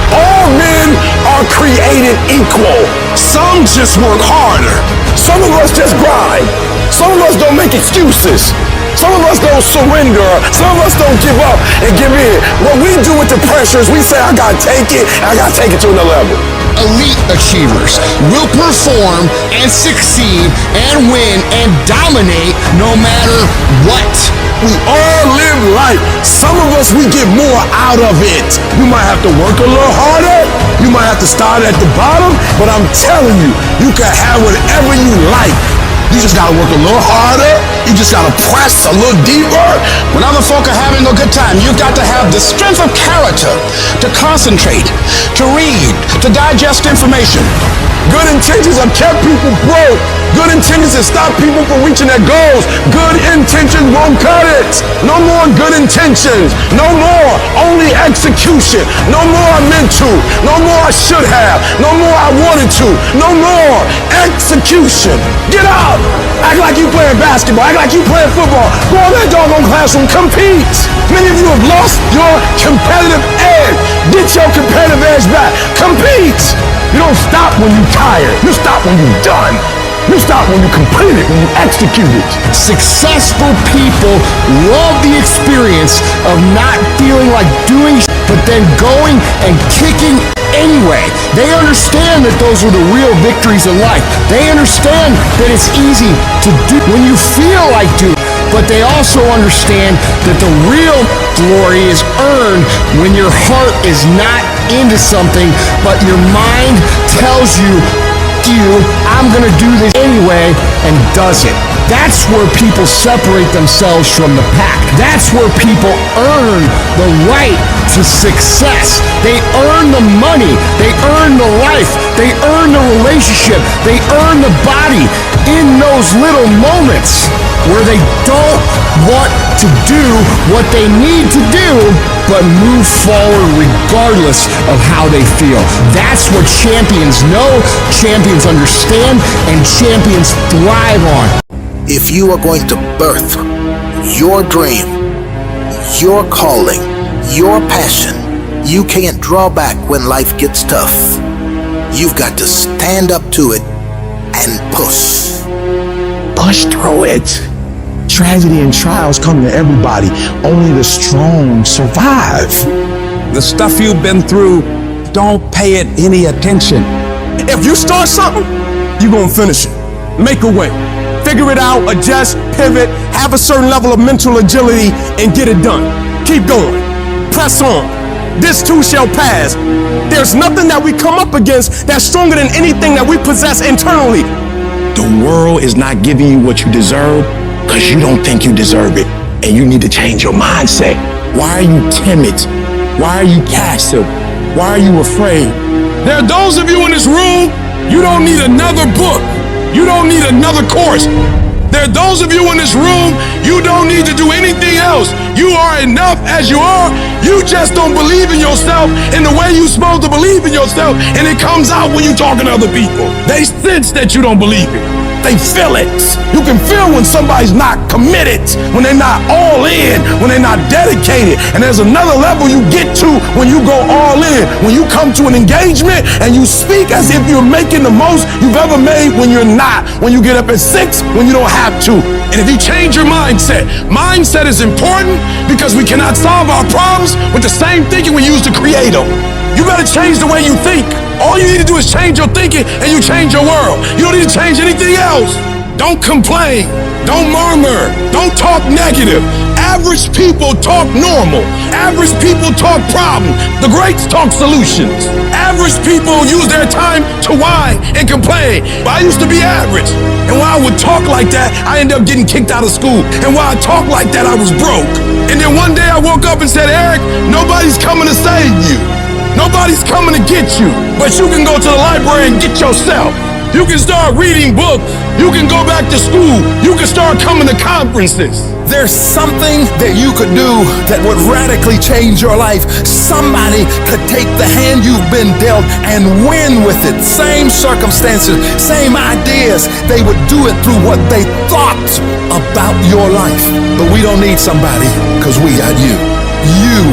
Speaker 5: All men are created equal. Some just work harder. Some of us just grind. Some of us don't make excuses. Some of us don't surrender. Some of us don't give up and give in. What we do with the pressure is we say, I gotta take it, and I gotta take it to another level.
Speaker 11: Elite achievers will perform and succeed and win and dominate no matter what.
Speaker 5: We all live life. Some of us, we get more out of it. You might have to work a little harder. You might have to start at the bottom, but I'm telling you, you can have whatever you like. You just gotta work a little harder. You just gotta press a little deeper.
Speaker 11: When other folk are having a good time, you've got to have the strength of character to concentrate, to read, to digest information.
Speaker 5: Good intentions have kept people broke. Good intentions have stopped people from reaching their goals. Good intentions won't cut it. No more good intentions. No more only execution. No more I meant to. No more I should have. No more I wanted to. No more execution. Get out. Act like you playing basketball. Act like you playing football. Go in that doggone classroom. Compete. Many of you have lost your competitive edge. Get your competitive edge back. Compete. You don't stop when you're tired. You stop when you're done. You stop when you complete it, when you execute it.
Speaker 11: Successful people love the experience of not feeling like doing but then going and kicking anyway. They understand that those are the real victories in life. They understand that it's easy to do when you feel like doing, but they also understand that the real glory is earned when your heart is not into something, but your mind tells you, I'm gonna do this anyway, and does it. That's where people separate themselves from the pack. That's where people earn the right to success. They earn the money. They earn the life. They earn the relationship. They earn the body in those little moments where they don't want to do what they need to do, but move forward regardless of how they feel. That's what champions know, champions understand, and champions thrive on.
Speaker 3: If you are going to birth your dream, your calling, your passion, you can't draw back when life gets tough. You've got to stand up to it and push.
Speaker 5: Push through it. Tragedy and trials come to everybody. Only the strong survive.
Speaker 10: The stuff you've been through, don't pay it any attention. If you start something, you're gonna finish it. Make a way. Figure it out, adjust, pivot, have a certain level of mental agility, and get it done. Keep going. Press on. This too shall pass. There's nothing that we come up against that's stronger than anything that we possess internally.
Speaker 5: The world is not giving you what you deserve because you don't think you deserve it, and you need to change your mindset. Why are you timid? Why are you passive? Why are you afraid?
Speaker 10: There are those of you in this room, you don't need another book. You don't need another course. There are those of you in this room, you don't need to do anything else. You are enough as you are. You just don't believe in yourself in the way you're supposed to believe in yourself, and it comes out when you're talking to other people. They sense that you don't believe it. They feel it. You can feel when somebody's not committed, when they're not all in, when they're not dedicated. And there's another level you get to when you go all in. When you come to an engagement and you speak as if you're making the most you've ever made when you're not. When you get up at 6 when you don't have to. And if you change your mindset, mindset is important because we cannot solve our problems with the same thinking we use to create them. You gotta change the way you think. All you need to do is change your thinking and you change your world. You don't need to change anything else. Don't complain. Don't murmur. Don't talk negative. Average people talk normal. Average people talk problem. The greats talk solutions. Average people use their time to whine and complain. But I used to be average. And when I would talk like that, I ended up getting kicked out of school. And when I talked like that, I was broke. And then one day I woke up and said, Eric, nobody's coming to save you. Nobody's coming to get you, but you can go to the library and get yourself. You can start reading books. You can go back to school. You can start coming to conferences.
Speaker 14: There's something that you could do that would radically change your life. Somebody could take the hand you've been dealt and win with it. Same circumstances, same ideas. They would do it through what they thought about your life. But we don't need somebody because we got you. You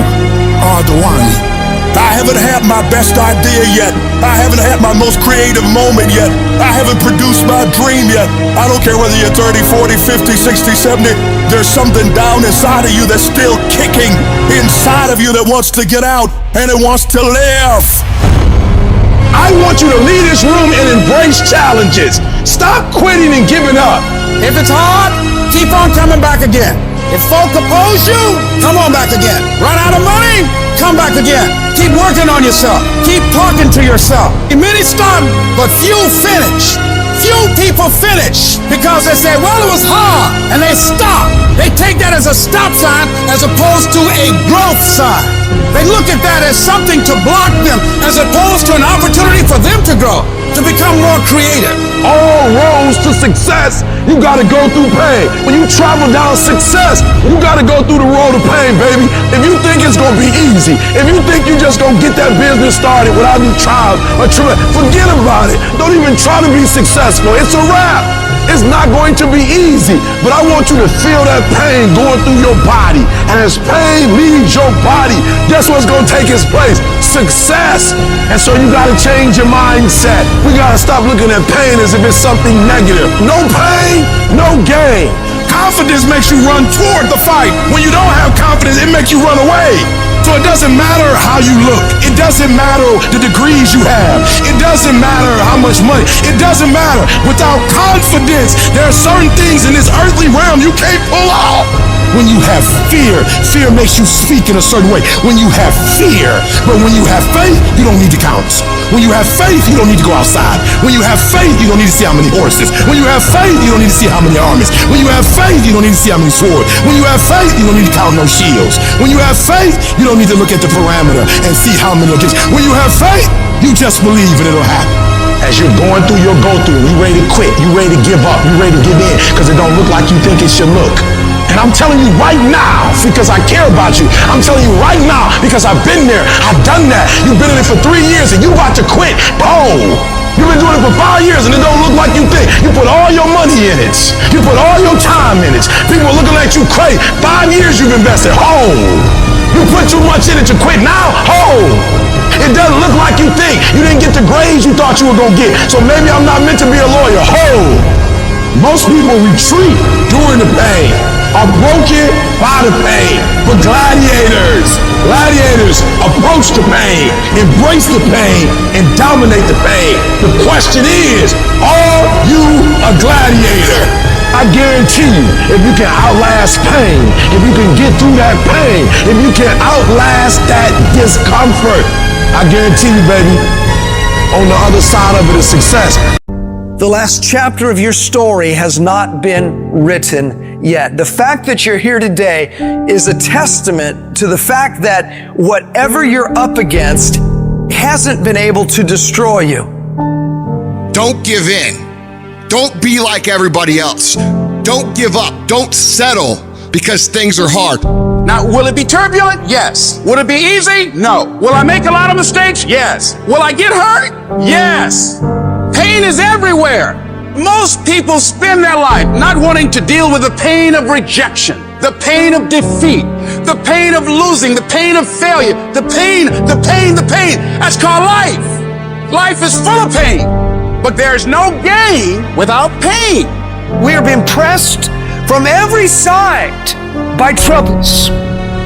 Speaker 14: are the one.
Speaker 5: I haven't had my best idea yet. I haven't had my most creative moment yet. I haven't produced my dream yet. I don't care whether you're 30, 40, 50, 60, 70. There's something down inside of you that's still kicking inside of you that wants to get out and it wants to live.
Speaker 10: I want you to leave this room and embrace challenges. Stop quitting and giving up.
Speaker 6: If it's hard, keep on coming back again. If folk oppose you, come on back again. Run out of money? Come back again. Keep working on yourself. Keep talking to yourself. Many start, but few finish. Few people finish because they say, well, it was hard, and they stop. They take that as a stop sign as opposed to a growth sign. They look at that as something to block them as opposed to an opportunity for them to grow, to become more creative.
Speaker 10: All roads to success, you gotta go through pain. When you travel down success, you gotta go through the road of pain, baby. If you think it's gonna be easy, if you think you just gonna get that business started without any trials or tribulations, forget about it. Don't even try to be successful. It's a wrap. It's not going to be easy, but I want you to feel that pain going through your body. And as pain leaves your body, guess what's going to take its place?
Speaker 5: success. And so you gotta change your mindset. We gotta stop looking at pain as if it's something negative. No pain, no gain.
Speaker 22: Confidence makes you run toward the fight. When you don't have confidence, it makes you run away. So it doesn't matter how you look. It doesn't matter the degrees you have. It doesn't matter how much money. It doesn't matter. Without confidence, there are certain things in this earthly realm you can't pull off. When you have fear, fear makes you speak in a certain way. When you have fear, but when you have faith, you don't need to count. When you have faith, you don't need to go outside. When you have faith, you don't need to see how many horses. When you have faith, you don't need to see how many armies. When you have faith, you don't need to see how many swords. When you have faith, you don't need to count no shields. When you have faith, you don't need to look at the parameter and see how many against. When you have faith, you just believe and it'll happen.
Speaker 5: As you're going through your go-through, you ready to quit, you ready to give up, you ready to give in, because it don't look like you think it should look. And I'm telling you right now, because I care about you. I'm telling you right now, because I've been there. I've done that. You've been in it for 3 years and you about to quit. Oh, you've been doing it for 5 years and it don't look like you think. You put all your money in it. You put all your time in it. People are looking at you crazy. 5 years you've invested. Oh, you put too much in it to quit now. Oh, it doesn't look like you think. You didn't get the grades you thought you were going to get. So maybe I'm not meant to be a lawyer. Oh, most people retreat during the pain. Are broken by the pain. But gladiators approach the pain, embrace the pain, and dominate the pain. The question is, are you a gladiator? I guarantee you, if you can outlast pain, if you can get through that pain, if you can outlast that discomfort, I guarantee you, baby, on the other side of it is success.
Speaker 1: The last chapter of your story has not been written yet. The fact that you're here today is a testament to the fact that whatever you're up against hasn't been able to destroy you.
Speaker 7: Don't give in. Don't be like everybody else. Don't give up. Don't settle because things are hard.
Speaker 22: Now, will it be turbulent? Yes. Will it be easy? No. Will I make a lot of mistakes? Yes. Will I get hurt? Yes. Pain is everywhere. Most people spend their life not wanting to deal with the pain of rejection, the pain of defeat, the pain of losing, the pain of failure, the pain. That's called life. Life is full of pain, but there's no gain without pain.
Speaker 1: We are being pressed from every side by troubles,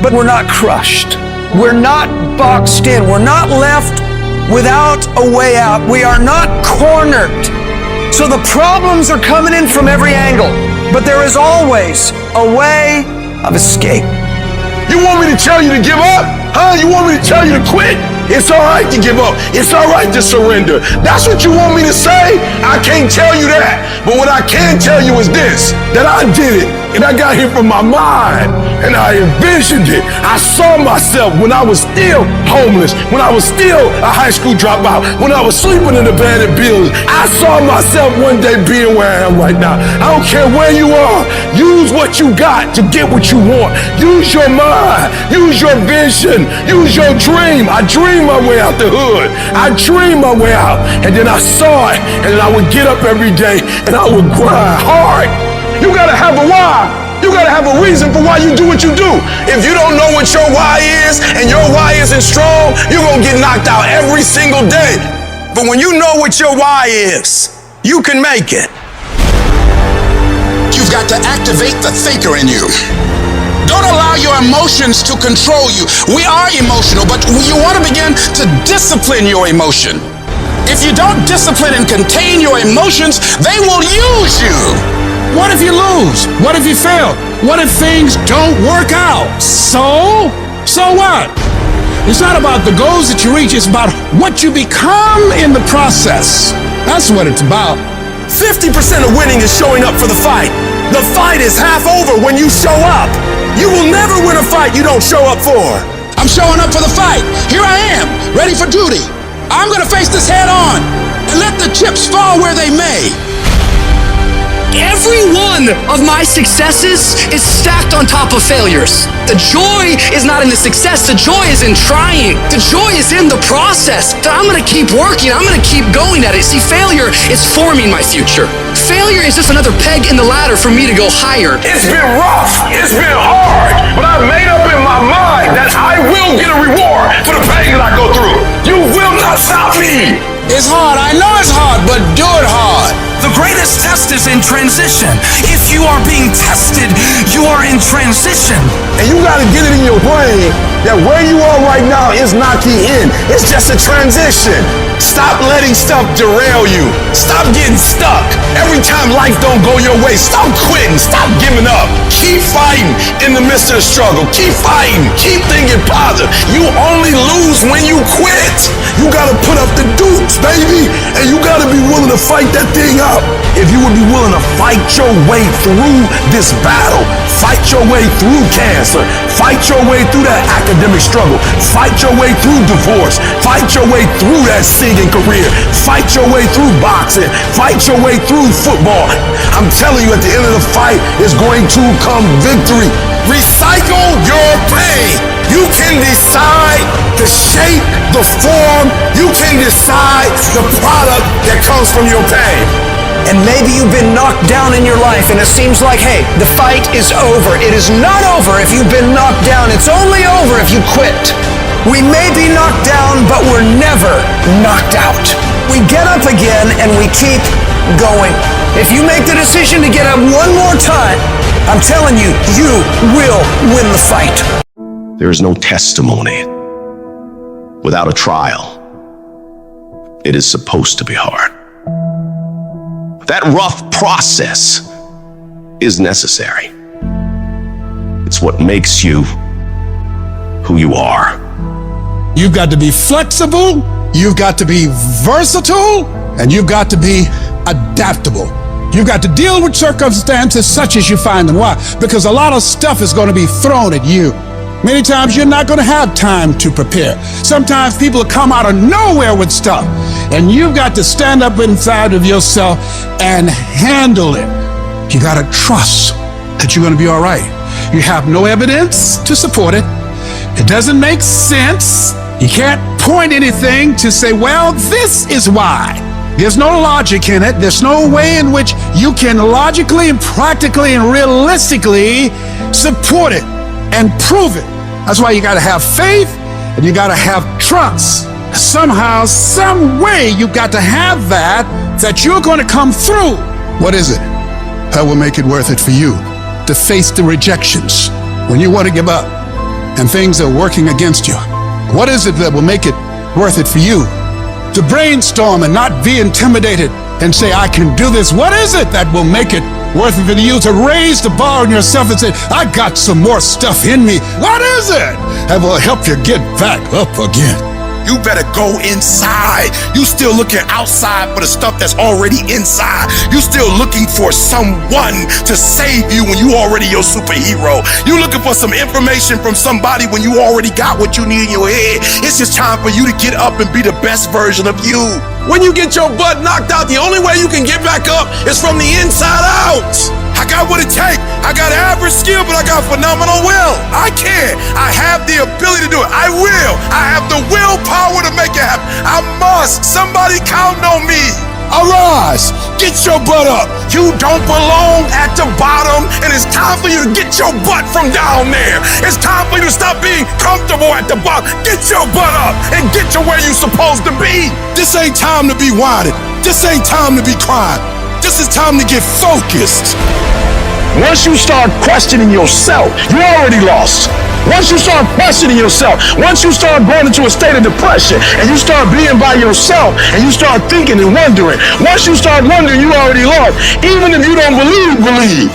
Speaker 1: but we're not crushed. We're not boxed in. We're not left without a way out. We are not cornered. So the problems are coming in from every angle, but there is always a way of escape.
Speaker 5: You want me to tell you to give up? Huh? You want me to tell you to quit? It's all right to give up. It's all right to surrender. That's what you want me to say? I can't tell you that. But what I can tell you is this, that I did it, and I got here from my mind, and I envisioned it. I saw myself when I was still homeless, when I was still a high school dropout, when I was sleeping in abandoned buildings. I saw myself one day being where I am right now. I don't care where you are. Use what you got to get what you want. Use your mind. Use your vision. Use your dream. I dreamed my way out the hood. I dreamed my way out, and then I saw it, and then I would get up every day, and I would grind hard. You gotta have a why. You gotta have a reason for why you do what you do. If you don't know what your why is, and your why isn't strong, you're gonna get knocked out every single day. But when you know what your why is, you can make it.
Speaker 7: You've got to activate the thinker in you. Don't allow your emotions to control you. We are emotional, but you want to begin to discipline your emotion. If you don't discipline and contain your emotions, they will use you.
Speaker 22: What if you lose? What if you fail? What if things don't work out? So what? It's not about the goals that you reach, it's about what you become in the process. That's what it's about.
Speaker 5: 50% of winning is showing up for the fight. The fight is half over when you show up. You will never win a fight you don't show up for.
Speaker 22: I'm showing up for the fight. Here I am, ready for duty. I'm gonna face this head on and let the chips fall where they may.
Speaker 21: Every one of my successes is stacked on top of failures. The joy is not in the success, the joy is in trying. The joy is in the process. That I'm gonna keep working, I'm gonna keep going at it. See, failure is forming my future. Failure is just another peg in the ladder for me to go higher.
Speaker 5: It's been rough, it's been hard, but I made up in my mind that I
Speaker 10: will get a reward for the pain that I go through. You will not stop me.
Speaker 22: It's hard. I know it's hard, but do it hard.
Speaker 12: The greatest test is in transition. If you are being tested, you are in transition.
Speaker 10: And you gotta get it in your brain that where you are right now is not the end. It's just a transition. Stop letting stuff derail you. Stop getting stuck. Every time life don't go your way, stop quitting. Stop giving up. Keep fighting in the midst of the struggle. Keep fighting. Keep thinking positive. You only lose when you quit.
Speaker 11: You gotta put up the dukes, baby, and you gotta be willing to fight that thing out.
Speaker 10: If you would be willing to fight your way through this battle, fight your way through cancer, fight your way through that academic struggle, fight your way through divorce, fight your way through that singing career, fight your way through boxing, fight your way through football, I'm telling you, at the end of the fight is going to come victory. Recycle your pain. You can decide the shape, the form. You can decide the product that comes from your pain.
Speaker 1: And maybe you've been knocked down in your life and it seems like, hey, the fight is over. It is not over if you've been knocked down. It's only over if you quit. We may be knocked down, but we're never knocked out. We get up again and we keep going. If you make the decision to get up one more time, I'm telling you, you will win the fight.
Speaker 10: There is no testimony without a trial. It is supposed to be hard. That rough process is necessary. It's what makes you who you are.
Speaker 22: You've got to be flexible, you've got to be versatile, and you've got to be adaptable. You've got to deal with circumstances such as you find them. Why? Because a lot of stuff is going to be thrown at you. Many times you're not going to have time to prepare. Sometimes people come out of nowhere with stuff, and you've got to stand up inside of yourself and handle it. You got to trust that you're going to be all right. You have no evidence to support it. It doesn't make sense. You can't point anything to say, well, this is why. There's no logic in it. There's no way in which you can logically and practically and realistically support it and prove it. That's why you got to have faith and you got to have trust. Somehow, some way, you got to have that you're going to come through. What is it that will make it worth it for you to face the rejections when you want to give up and things are working against you? What is it that will make it worth it for you to brainstorm and not be intimidated and say, I can do this? What is it that will make it worth it for you to raise the bar on yourself and say, I got some more stuff in me? What is it that will help you get back up again?
Speaker 10: You better go inside. You still looking outside for the stuff that's already inside. You still looking for someone to save you when you already your superhero. You looking for some information from somebody when you already got what you need in your head. It's just time for you to get up and be the best version of you. When you get your butt knocked out, the only way you can get back up is from the inside out. I got what it takes. I got average skill, but I got phenomenal will. I can. I have the ability to do it. I will. I have the willpower to make it happen. I must. Somebody count on me. Arise. Get your butt up. You don't belong at the bottom, and it's time for you to get your butt from down there. It's time for you to stop being comfortable at the bottom. Get your butt up and get to where you're supposed to be. This ain't time to be whining. This ain't time to be crying. This is time to get focused. Once you start questioning yourself, you already lost. Once you start questioning yourself, once you start going into a state of depression and you start being by yourself and you start thinking and wondering, once you start wondering, you already lost. Even if you don't believe.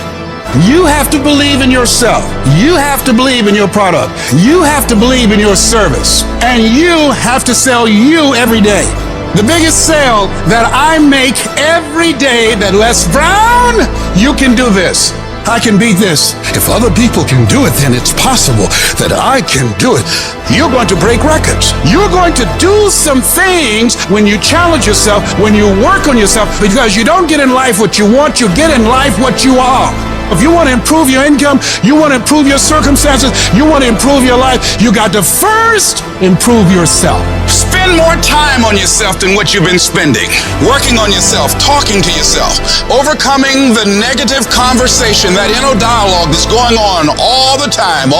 Speaker 22: You have to believe in yourself. You have to believe in your product. You have to believe in your service. And you have to sell you every day. The biggest sale that I make every day that Les Brown, you can do this. I can beat this. If other people can do it, then it's possible that I can do it. You're going to break records. You're going to do some things when you challenge yourself, when you work on yourself, because you don't get in life what you want, you get in life what you are. If you want to improve your income, you want to improve your circumstances, you want to improve your life, you got to first improve yourself.
Speaker 7: Spend more time on yourself than what you've been spending. Working on yourself, talking to yourself, overcoming the negative conversation, that inner dialogue that's going on all the time.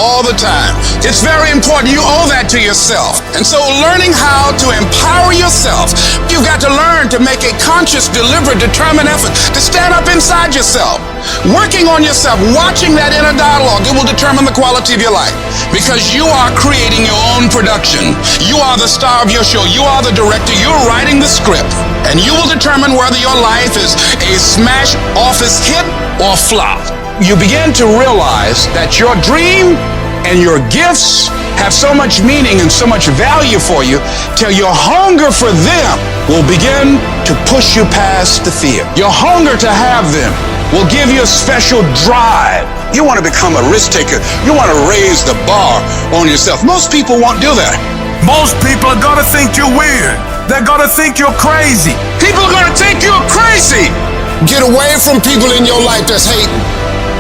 Speaker 7: It's very important. You owe that to yourself. And so learning how to empower yourself, you've got to learn to make a conscious, deliberate, determined effort to stand up inside yourself. Working on yourself, watching that inner dialogue, it will determine the quality of your life. Because you are creating your own production. You are the star of your show. You are the director. You're writing the script. And you will determine whether your life is a smash office hit or flop. You begin to realize that your dream and your gifts have so much meaning and so much value for you till your hunger for them will begin to push you past the fear. Your hunger to have them will give you a special drive. You want to become a risk taker. You want to raise the bar on yourself. Most people won't do that.
Speaker 5: Most people are gonna think you're weird. They're gonna think you're crazy.
Speaker 7: People are gonna think you're crazy.
Speaker 11: Get away from people in your life that's hating.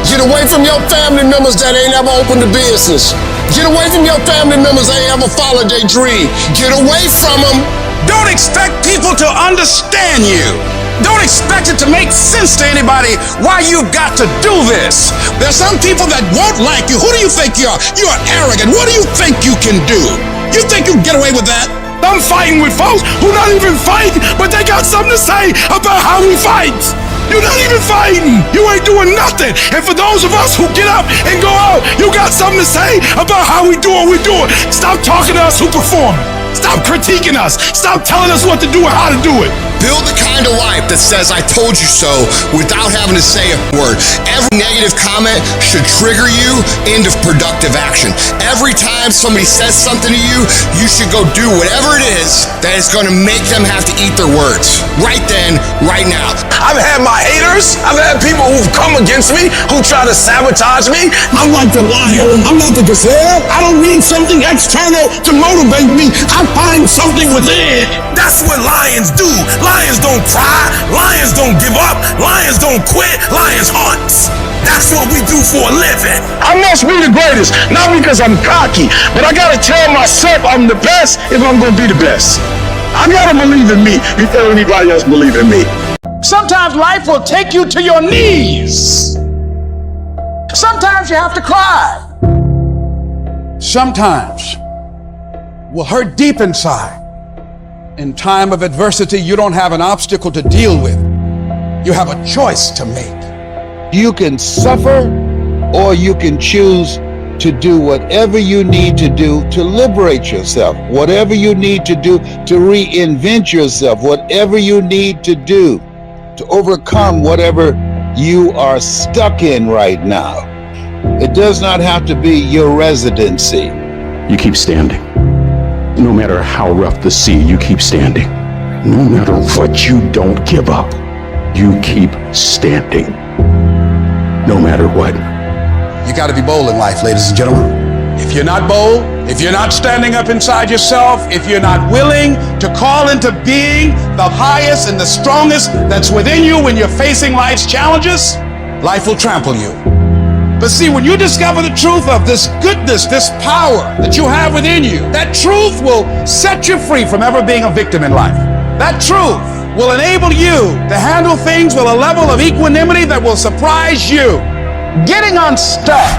Speaker 11: Get away from your family members that ain't ever opened a business. Get away from your family members that ain't ever followed their dream. Get away from them.
Speaker 7: Don't expect people to understand you. Don't expect it to make sense to anybody why you've got to do this. There's some people that won't like you. Who do you think you are? You are arrogant. What do you think you can do? You think you can get away with that?
Speaker 5: I'm fighting with folks who not even fighting, but they got something to say about how we fight. You're not even fighting. You ain't doing nothing. And for those of us who get up and go out, you got something to say about how we do what we do it. Stop talking to us who perform. Stop critiquing us. Stop telling us what to do and how to do it.
Speaker 11: Build the kind of life that says, I told you so, without having to say a word. Every negative comment should trigger you into productive action. Every time somebody says something to you, you should go do whatever it is that is going to make them have to eat their words. Right then, right now.
Speaker 5: I've had my haters. I've had people who've come against me, who try to sabotage me. I'm like the lion. I'm not the gazelle. I don't need something external to motivate me. I find something within. That's what lions do. Lions don't cry. Lions don't give up. Lions don't quit. Lions hunt. That's what we do for a living. I must be the greatest, not because I'm cocky, but I gotta tell myself I'm the best if I'm gonna be the best. I gotta believe in me before anybody else believe in me.
Speaker 22: Sometimes life will take you to your knees. Sometimes you have to cry.
Speaker 2: Sometimes will hurt deep inside. In time of adversity, you don't have an obstacle to deal with. You have a choice to make.
Speaker 9: You can suffer, or you can choose to do whatever you need to do to liberate yourself, whatever you need to do to reinvent yourself, whatever you need to do to overcome whatever you are stuck in right now. It does not have to be your residency.
Speaker 23: You keep standing. No matter how rough the sea, you keep standing. No matter what, you don't give up. You keep standing. No matter what.
Speaker 2: You got to be bold in life, ladies and gentlemen. If you're not bold, if you're not standing up inside yourself, if you're not willing to call into being the highest and the strongest that's within you when you're facing life's challenges, life will trample you. But see, when you discover the truth of this goodness, this power that you have within you, that truth will set you free from ever being a victim in life. That truth will enable you to handle things with a level of equanimity that will surprise you.
Speaker 22: Getting unstuck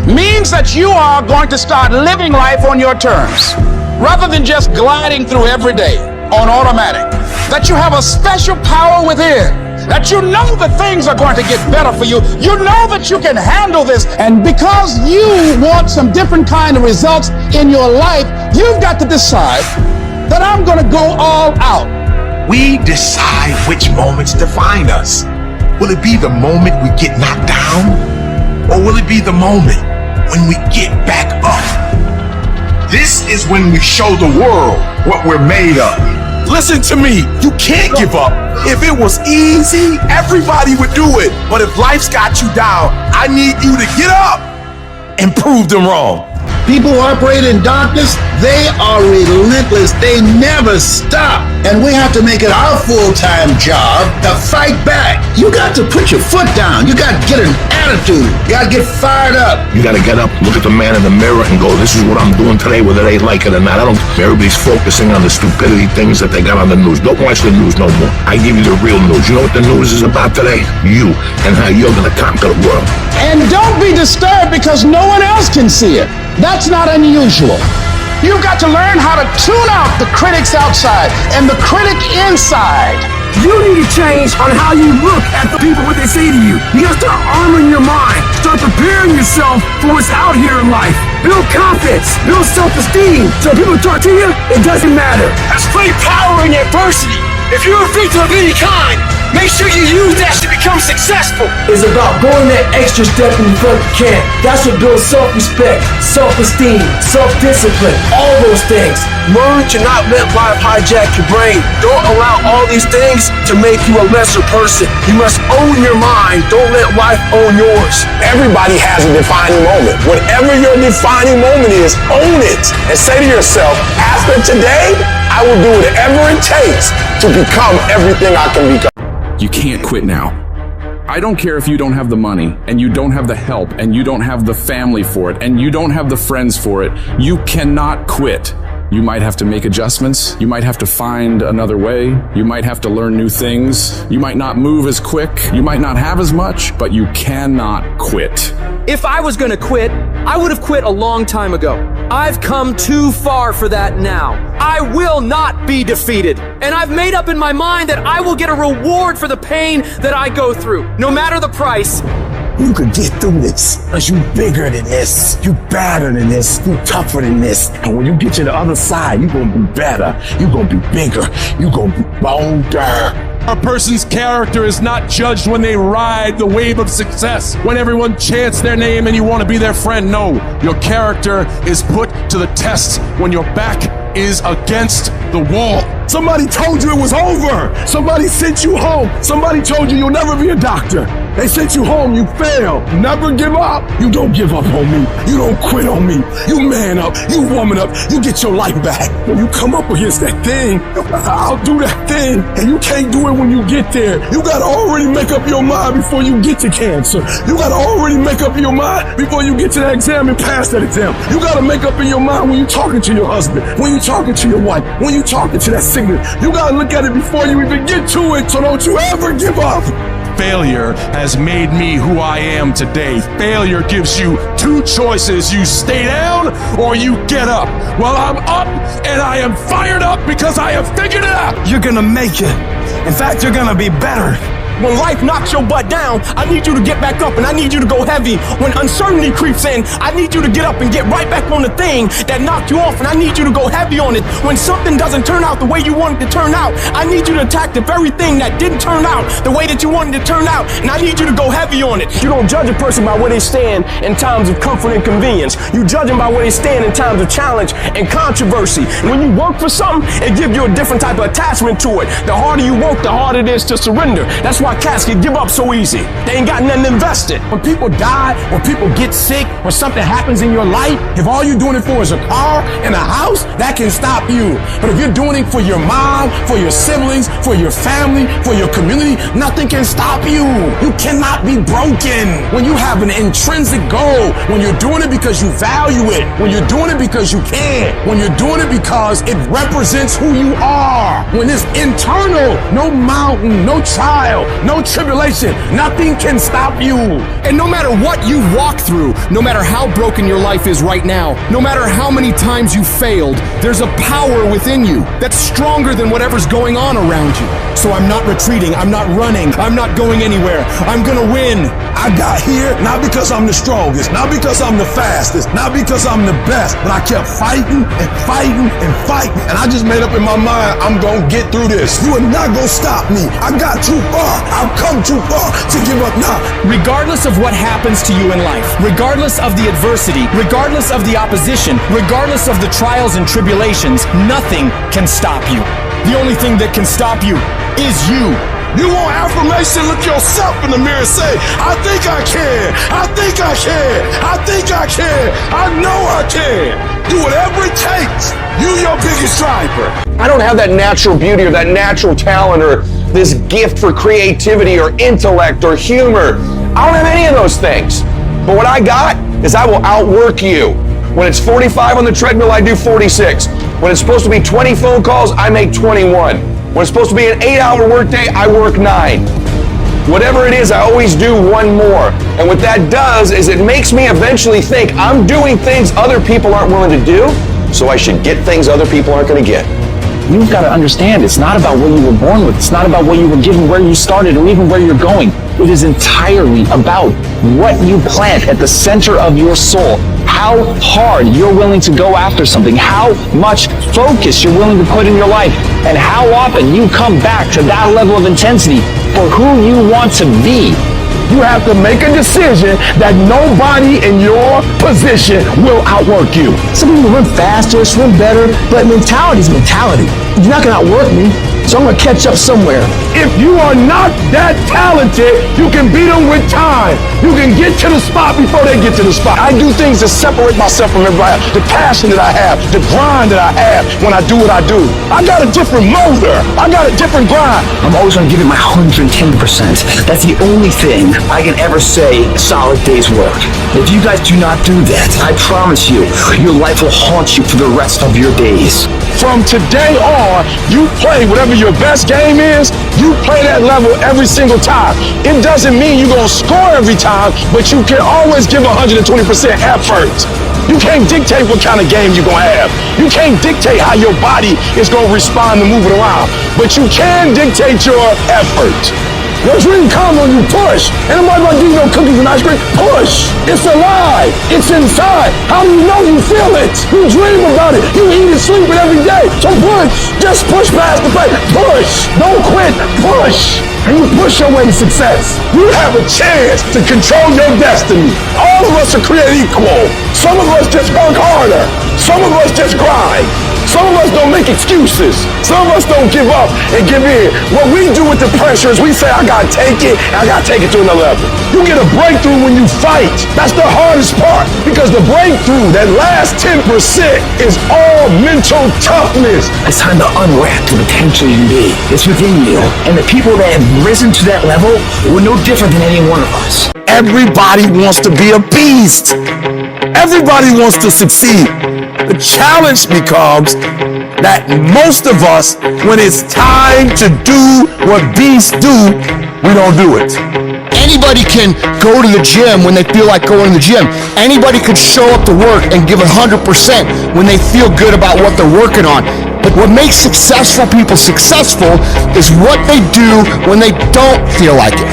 Speaker 22: means that you are going to start living life on your terms, rather than just gliding through every day on automatic. That you have a special power within, that you know that things are going to get better for you. You know that you can handle this. And because you want some different kind of results in your life, you've got to decide that I'm going to go all out.
Speaker 24: We decide which moments define us. Will it be the moment we get knocked down? Or will it be the moment when we get back up? This is when we show the world what we're made of.
Speaker 5: Listen to me, you can't give up. If it was easy, everybody would do it. But if life's got you down, I need you to get up and prove them wrong.
Speaker 11: People who operate in darkness, they are relentless. They never stop.
Speaker 9: And we have to make it our full-time job to fight back. You got to put your foot down. You got to get an attitude. You got to get fired up.
Speaker 13: You gotta get up, look at the man in the mirror and go, this is what I'm doing today, whether they like it or not. Everybody's focusing on the stupidity things that they got on the news. Don't watch the news no more. I give you the real news. You know what the news is about today? You, and how you're gonna conquer the world.
Speaker 22: And don't be disturbed because no one else can see it. That's not unusual. You've got to learn how to tune out the critics outside and the critic inside.
Speaker 5: You need to change on how you look at the people, what they say to you. You gotta start armoring your mind. Start preparing yourself for what's out here in life. Build confidence, build self-esteem. So people talk to you, it doesn't matter. That's great power in adversity. If you're a victim of any kind, make sure you use that to become successful. It's about going that extra step when you feel you can. That's what builds self-respect, self-esteem, self-discipline, all those things. Learn to not let life hijack your brain. Don't allow all these things to make you a lesser person. You must own your mind. Don't let life own yours.
Speaker 10: Everybody has a defining moment. Whatever your defining moment is, own it. And say to yourself, after today, I will do whatever it takes to become everything I can become.
Speaker 8: You can't quit now. I don't care if you don't have the money, and you don't have the help, and you don't have the family for it, and you don't have the friends for it. You cannot quit. You might have to make adjustments. You might have to find another way. You might have to learn new things. You might not move as quick. You might not have as much, but you cannot quit.
Speaker 15: If I was gonna quit, I would have quit a long time ago. I've come too far for that now. I will not be defeated. And I've made up in my mind that I will get a reward for the pain that I go through, no matter the price.
Speaker 5: You could get through this, because you bigger than this, you badder than this, you tougher than this. And when you get to the other side, you're gonna be better, you're gonna be bigger, you're gonna be bolder.
Speaker 18: A person's character is not judged when they ride the wave of success, when everyone chants their name and you want to be their friend. No, your character is put to the test when your back is against the wall.
Speaker 5: Somebody told you it was over. Somebody sent you home. Somebody told you you'll never be a doctor. They sent you home, you failed. Never give up. You don't give up on me. You don't quit on me. You man up, you woman up, you get your life back. When you come up against that thing, I'll do that thing. And you can't do it when you get there. You gotta already make up your mind before you get to cancer. You gotta already make up your mind before you get to that exam and pass that exam. You gotta make up in your mind when you're talking to your husband, when you're talking to your wife, when you're talking to that sickness. You gotta look at it before you even get to it, so don't you ever give up.
Speaker 18: Failure has made me who I am today. Failure gives you two choices. You stay down or you get up. Well, I'm up and I am fired up because I have figured it out.
Speaker 5: You're gonna make it. In fact, you're gonna be better.
Speaker 4: When life knocks your butt down, I need you to get back up and I need you to go heavy. When uncertainty creeps in, I need you to get up and get right back on the thing that knocked you off, and I need you to go heavy on it. When something doesn't turn out the way you wanted to turn out, I need you to attack the very thing that didn't turn out the way that you wanted to turn out, and I need you to go heavy on it. You don't judge a person by where they stand in times of comfort and convenience. You judge them by where they stand in times of challenge and controversy. And when you work for something, it gives you a different type of attachment to it. The harder you work, the harder it is to surrender. That's why cats can give up so easy. They ain't got nothing invested.
Speaker 22: When people die, when people get sick, when something happens in your life, if all you're doing it for is a car and a house, that can stop you. But if you're doing it for your mom, for your siblings, for your family, for your community, nothing can stop you. You cannot be broken. When you have an intrinsic goal, when you're doing it because you value it, when you're doing it because you can, when you're doing it because it represents who you are, when it's internal, no mountain, no trial, no tribulation, nothing can stop you.
Speaker 4: And no matter what you walk through, no matter how broken your life is right now, no matter how many times you failed, there's a power within you that's stronger than whatever's going on around you. So I'm not retreating, I'm not running, I'm not going anywhere. I'm gonna win.
Speaker 5: I got here not because I'm the strongest, not because I'm the fastest, not because I'm the best, but I kept fighting and fighting and fighting. And I just made up in my mind, I'm gonna get through this. You are not gonna stop me. I got too far. I've come too far to give up now.
Speaker 4: Regardless of what happens to you in life, regardless of the adversity, regardless of the opposition, regardless of the trials and tribulations, nothing can stop you. The only thing that can stop you is you.
Speaker 11: You want affirmation? Look yourself in the mirror and say, I think I can. I think I can. I think I can. I know I can. Do whatever it takes. You your biggest driver.
Speaker 10: I don't have that natural beauty or that natural talent or this gift for creativity or intellect or humor. I don't have any of those things. But what I got is I will outwork you. When it's 45 on the treadmill, I do 46. When it's supposed to be 20 phone calls, I make 21. When it's supposed to be an 8-hour workday, I work 9. Whatever it is, I always do one more. And what that does is it makes me eventually think I'm doing things other people aren't willing to do, so I should get things other people aren't going to get.
Speaker 16: You've got to understand, it's not about what you were born with. It's not about what you were given, where you started, or even where you're going. It is entirely about what you plant at the center of your soul. How hard you're willing to go after something, how much focus you're willing to put in your life, and how often you come back to that level of intensity for who you want to be.
Speaker 11: You have to make a decision that nobody in your position will outwork you.
Speaker 6: Some people run faster, swim better, but mentality is mentality. You're not gonna outwork me, so I'm gonna catch up somewhere.
Speaker 11: If you are not that talented, you can beat them with time. You can get to the spot before they get to the spot. I do things to separate myself from everybody else. The passion that I have, the grind that I have when I do what I do. I got a different motor. I got a different grind.
Speaker 16: I'm always going to give it my 110%. That's the only thing I can ever say a solid day's work. If you guys do not do that, I promise you, your life will haunt you for the rest of your days.
Speaker 11: From today on, you play whatever your best game is, you play that level every single time. It doesn't mean you're going to score every time, but you can always give 120% effort. You can't dictate what kind of game you're going to have. You can't dictate how your body is going to respond to moving around, but you can dictate your effort. Your dream comes when you push. And nobody gonna give you no cookies and ice cream. Push. It's alive. It's inside. How do you know you feel it? You dream about it. You eat and sleep it every day. So push. Just push past the pain. Push. Don't quit. Push. And you push your way to success. You have a chance to control your destiny. All of us are created equal. Some of us just work harder. Some of us just grind. Some of us don't make excuses. Some of us don't give up and give in. What we do with the pressure is we say, I gotta take it, and I gotta take it to another level. You get a breakthrough when you fight. That's the hardest part, because the breakthrough, that last 10%, is all mental toughness.
Speaker 16: It's time to unwrap the potential you can be. It's within you. And the people that have risen to that level were no different than any one of us.
Speaker 11: Everybody wants to be a beast. Everybody wants to succeed. The challenge becomes that most of us, when it's time to do what beasts do, we don't do it.
Speaker 17: Anybody can go to the gym when they feel like going to the gym. Anybody could show up to work and give 100% when they feel good about what they're working on. But what makes successful people successful is what they do when they don't feel like it.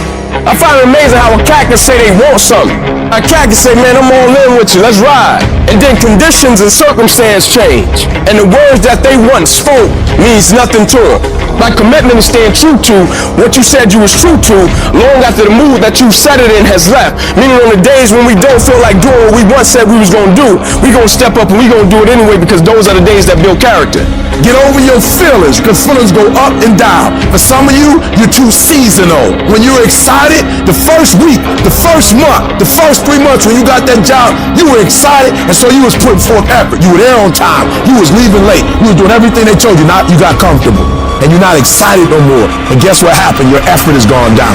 Speaker 10: I find it amazing how a cat can say they want something. A cat can say, man, I'm all in with you, let's ride. And then conditions and circumstance change. And the words that they once spoke means nothing to them. Like commitment is staying true to what you said you was true to long after the mood that you set it in has left. Meaning on the days when we don't feel like doing what we once said we was going to do, we going to step up and we going to do it anyway, because those are the days that build character.
Speaker 11: Get over your feelings, because feelings go up and down. For some of you, you're too seasonal. When you're excited, the first week, the first month, the first 3 months when you got that job, you were excited, and so you was putting forth effort. You were there on time. You was leaving late. You was doing everything they told you. Now you got comfortable, and you're not excited no more. And guess what happened? Your effort has gone down.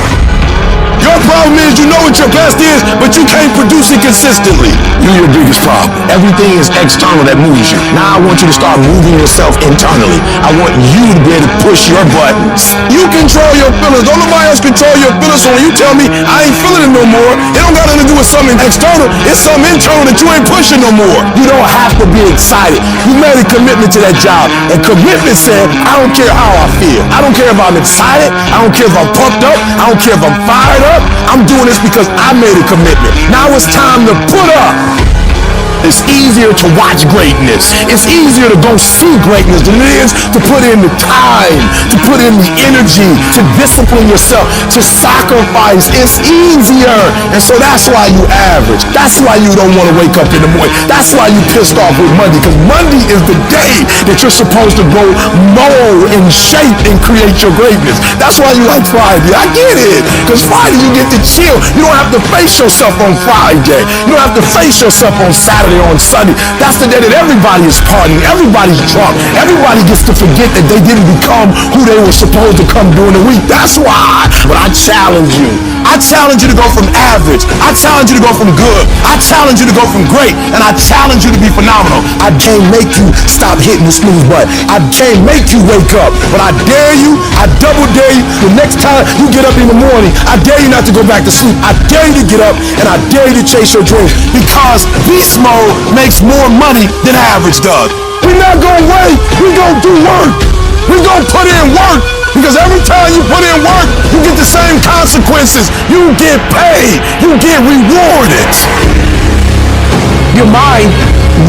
Speaker 11: Your problem is you know what your best is, but you can't produce it consistently. You're your biggest problem. Everything is external that moves you. Now I want you to start moving yourself internally. I want you to be able to push your buttons. You control your feelings. Don't nobody else control your feelings. So when you tell me I ain't feeling it no more, it don't got nothing to do with something external. It's something internal that you ain't pushing no more. You don't have to be excited. You made a commitment to that job. And commitment said, I don't care how I feel. I don't care if I'm excited. I don't care if I'm pumped up. I don't care if I'm fired up. I'm doing this because I made a commitment. Now it's time to put up.
Speaker 5: It's easier to watch greatness. It's easier to go see greatness than it is to put in the time, to put in the energy, to discipline yourself, to sacrifice. It's easier. And so that's why you average. That's why you don't want to wake up in the morning. That's why you pissed off with Monday, because Monday is the day that you're supposed to go mold and shape and create your greatness. That's why you like Friday. I get it. Because Friday you get to chill. You don't have to face yourself on Friday. You don't have to face yourself on Saturday or on Sunday. That's the day that everybody is partying. Everybody's drunk. Everybody gets to forget that they didn't become who they were supposed to come during the week. That's why. But I challenge you. I challenge you to go from average. I challenge you to go from good. I challenge you to go from great. And I challenge you to be phenomenal. I can't make you stop hitting the snooze button. I can't make you wake up. But I dare you. I double dare you. The next time you get up in the morning, I dare you not to go back to sleep. I dare you to get up, and I dare you to chase your dreams, because beast mode makes more money than average does. We're not gonna wait. We're gonna do work. We're gonna put in work, because every time you put in work, you get the same consequences. You get paid. You get rewarded. Your mind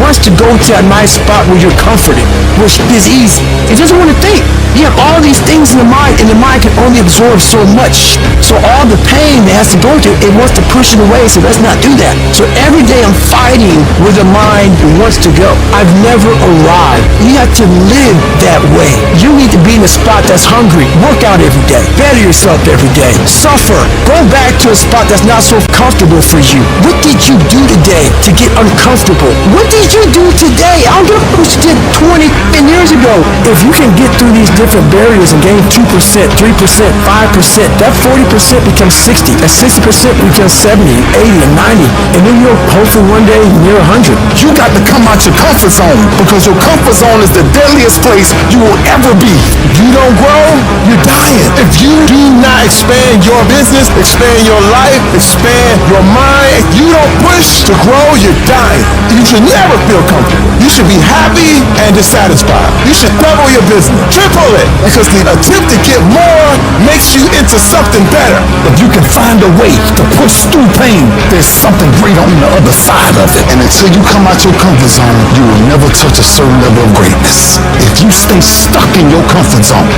Speaker 5: wants to go to a nice spot where you're comforted, where shit is easy. It doesn't want to think. You have all these things in the mind, and the mind can only absorb so much. So all the pain it has to go through, it wants to push it away, so let's not do that. So every day I'm fighting with the mind that wants to go. I've never arrived. You have to live that way. You need to be in a spot that's hungry. Work out every day. Better yourself every day. Suffer. Go back to a spot that's not so comfortable for you. What did you do today to get uncomfortable? What did you do today? I don't give a what you did 20 years ago. If you can get through these different barriers and gain 2%, 3%, 5%, that 40% becomes 60. That 60% becomes 70, 80, and 90. And then you'll hopefully one day near 100. You got to come out your comfort zone, because your comfort zone is the deadliest place you will ever be. If you don't grow, you're dying. If you do not expand your business, expand your life, expand your mind, if you don't push to grow, you're dying. You should never feel comfortable. You should be happy and dissatisfied. You should double your business, triple it, because the attempt to get more makes you into something better. If you can find a way to push through pain, there's something great on the other side of it. And until you come out your comfort zone, you will never touch a certain level of greatness. If you stay stuck in your comfort zone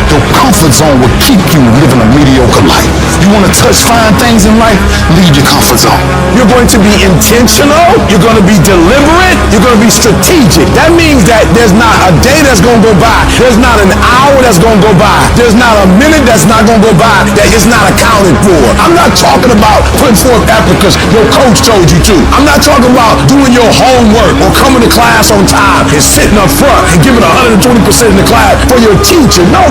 Speaker 5: will keep you living a mediocre life. You want to touch fine things in life? Leave your comfort zone. You're going to be intentional. You're going to be deliberate. You're going to be strategic. That means that there's not a day that's going to go by. There's not an hour that's going to go by. There's not a minute that's not going to go by that is not accounted for. I'm not talking about putting forth effort because your coach told you to. I'm not talking about doing your homework or coming to class on time and sitting up front and giving 120% in the class for your teacher. No.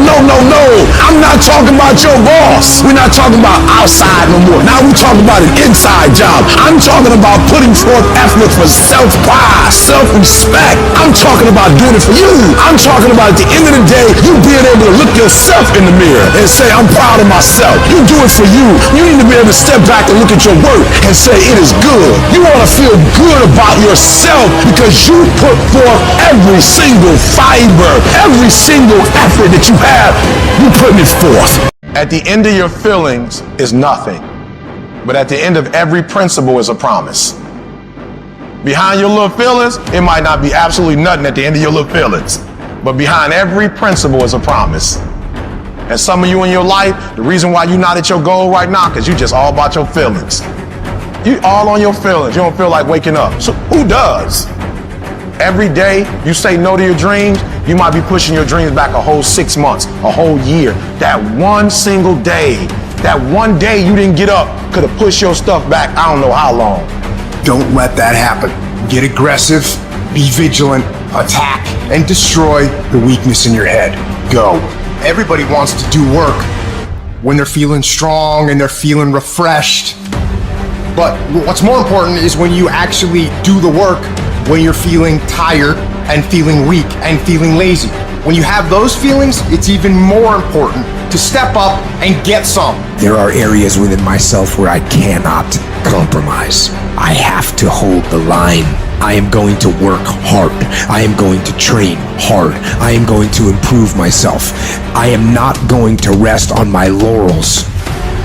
Speaker 5: I'm not talking about your boss. We're not talking about outside no more. Now we're talking about an inside job. I'm talking about putting forth effort for self-pride, self-respect. I'm talking about doing it for you. I'm talking about at the end of the day, you being able to look yourself in the mirror and say, I'm proud of myself. You do it for you. You need to be able to step back and look at your work and say, it is good. You want to feel good about yourself because you put forth every single fiber, every single effort that you have, you putting it forth.
Speaker 10: At the end of your feelings is nothing, but at the end of every principle is a promise. Behind your little feelings, it might not be absolutely nothing at the end of your little feelings, but behind every principle is a promise. And some of you in your life, the reason why you're not at your goal right now, because you just all about your feelings. You all on your feelings. You don't feel like waking up. So who does? Every day you say no to your dreams, you might be pushing your dreams back a whole 6 months, a whole year. That one single day, that one day you didn't get up could have pushed your stuff back I don't know how long.
Speaker 3: Don't let that happen. Get aggressive, be vigilant, attack, and destroy the weakness in your head. Go. Everybody wants to do work when they're feeling strong and they're feeling refreshed. But what's more important is when you actually do the work when you're feeling tired and feeling weak and feeling lazy. When you have those feelings, it's even more important to step up and get some.
Speaker 14: There are areas within myself where I cannot compromise. I have to hold the line. I am going to work hard. I am going to train hard. I am going to improve myself. I am not going to rest on my laurels.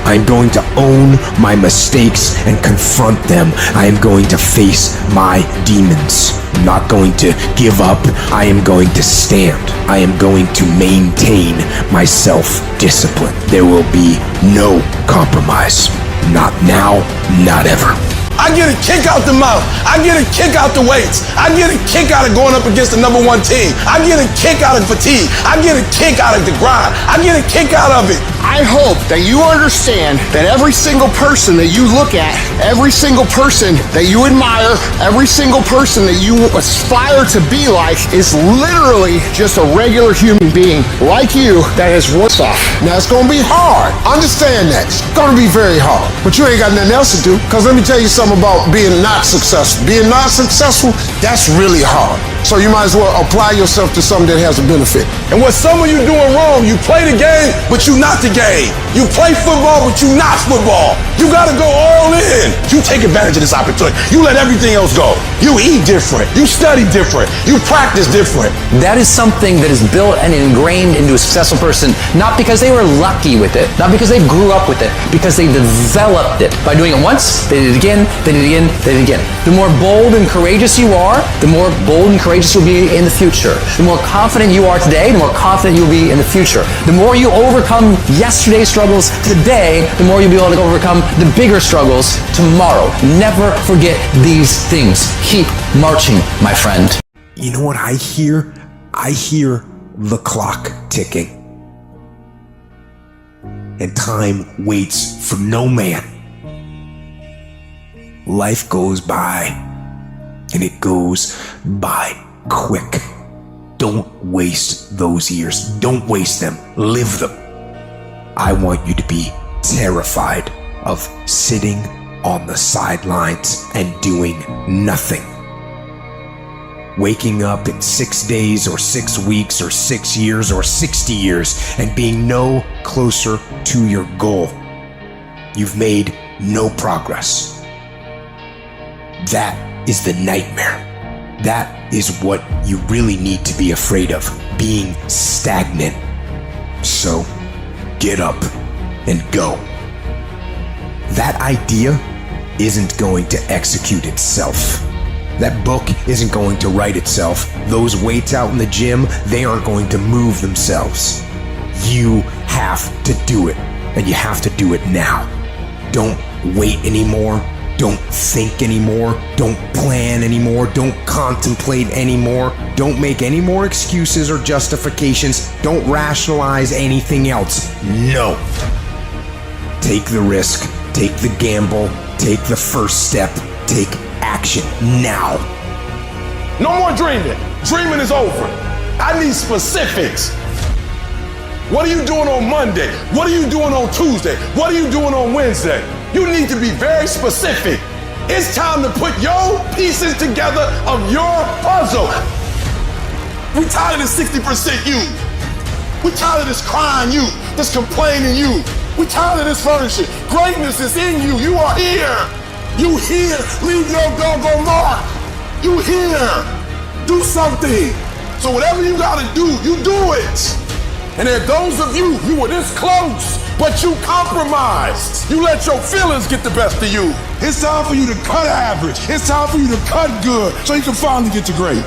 Speaker 14: I am going to own my mistakes and confront them. I am going to face my demons. I'm not going to give up. I am going to stand. I am going to maintain my self-discipline. There will be no compromise. Not now, not ever.
Speaker 10: I get a kick out the mouth. I get a kick out the weights. I get a kick out of going up against the number one team. I get a kick out of fatigue. I get a kick out of the grind. I get a kick out of it.
Speaker 17: I hope that you understand that every single person that you look at, every single person that you admire, every single person that you aspire to be like is literally just a regular human being like you that has worked off.
Speaker 11: Now, it's going to be hard. Understand that. It's going to be very hard. But you ain't got nothing else to do, because let me tell you something about being not successful. Being not successful, that's really hard. So you might as well apply yourself to something that has a benefit.
Speaker 10: And what some of you doing wrong, you play the game, but you not the game. You play football, but you not football. You gotta go all in. You take advantage of this opportunity. You let everything else go. You eat different. You study different. You practice different.
Speaker 15: That is something that is built and ingrained into a successful person, not because they were lucky with it, not because they grew up with it, because they developed it. By doing it once, they did it again, they did it again, they did it again. The more bold and courageous you are, the more bold and courageous you'll be in the future. The more confident you are today, the more confident you'll be in the future. The more you overcome yesterday's struggles today, the more you'll be able to overcome the bigger struggles tomorrow. Never forget these things. Keep marching, my friend.
Speaker 14: You know what I hear? I hear the clock ticking. And time waits for no man. Life goes by, and it goes by quick. Don't waste those years. Don't waste them. Live them. I want you to be terrified of sitting on the sidelines and doing nothing. Waking up in 6 days or 6 weeks or 6 years or 60 years and being no closer to your goal. You've made no progress. That is the nightmare. That is what you really need to be afraid of, being stagnant. So, get up and go. That idea isn't going to execute itself. That book isn't going to write itself. Those weights out in the gym, they aren't going to move themselves. You have to do it, and you have to do it now. Don't wait anymore. Don't think anymore. Don't plan anymore. Don't contemplate anymore. Don't make any more excuses or justifications. Don't rationalize anything else. No. Take the risk. Take the gamble. Take the first step. Take action now.
Speaker 10: No more dreaming. Dreaming is over. I need specifics. What are you doing on Monday? What are you doing on Tuesday? What are you doing on Wednesday? You need to be very specific. It's time to put your pieces together of your puzzle. We tired of this 60% you. We tired of this crying you, this complaining you. We tired of this furnishing. Greatness is in you. You are here. You here. Leave your doggone mark. You here. Do something. So whatever you gotta do, you do it. And there are those of you, you were this close, but you compromised. You let your feelings get the best of you. It's time for you to cut average. It's time for you to cut good so you can finally get to great.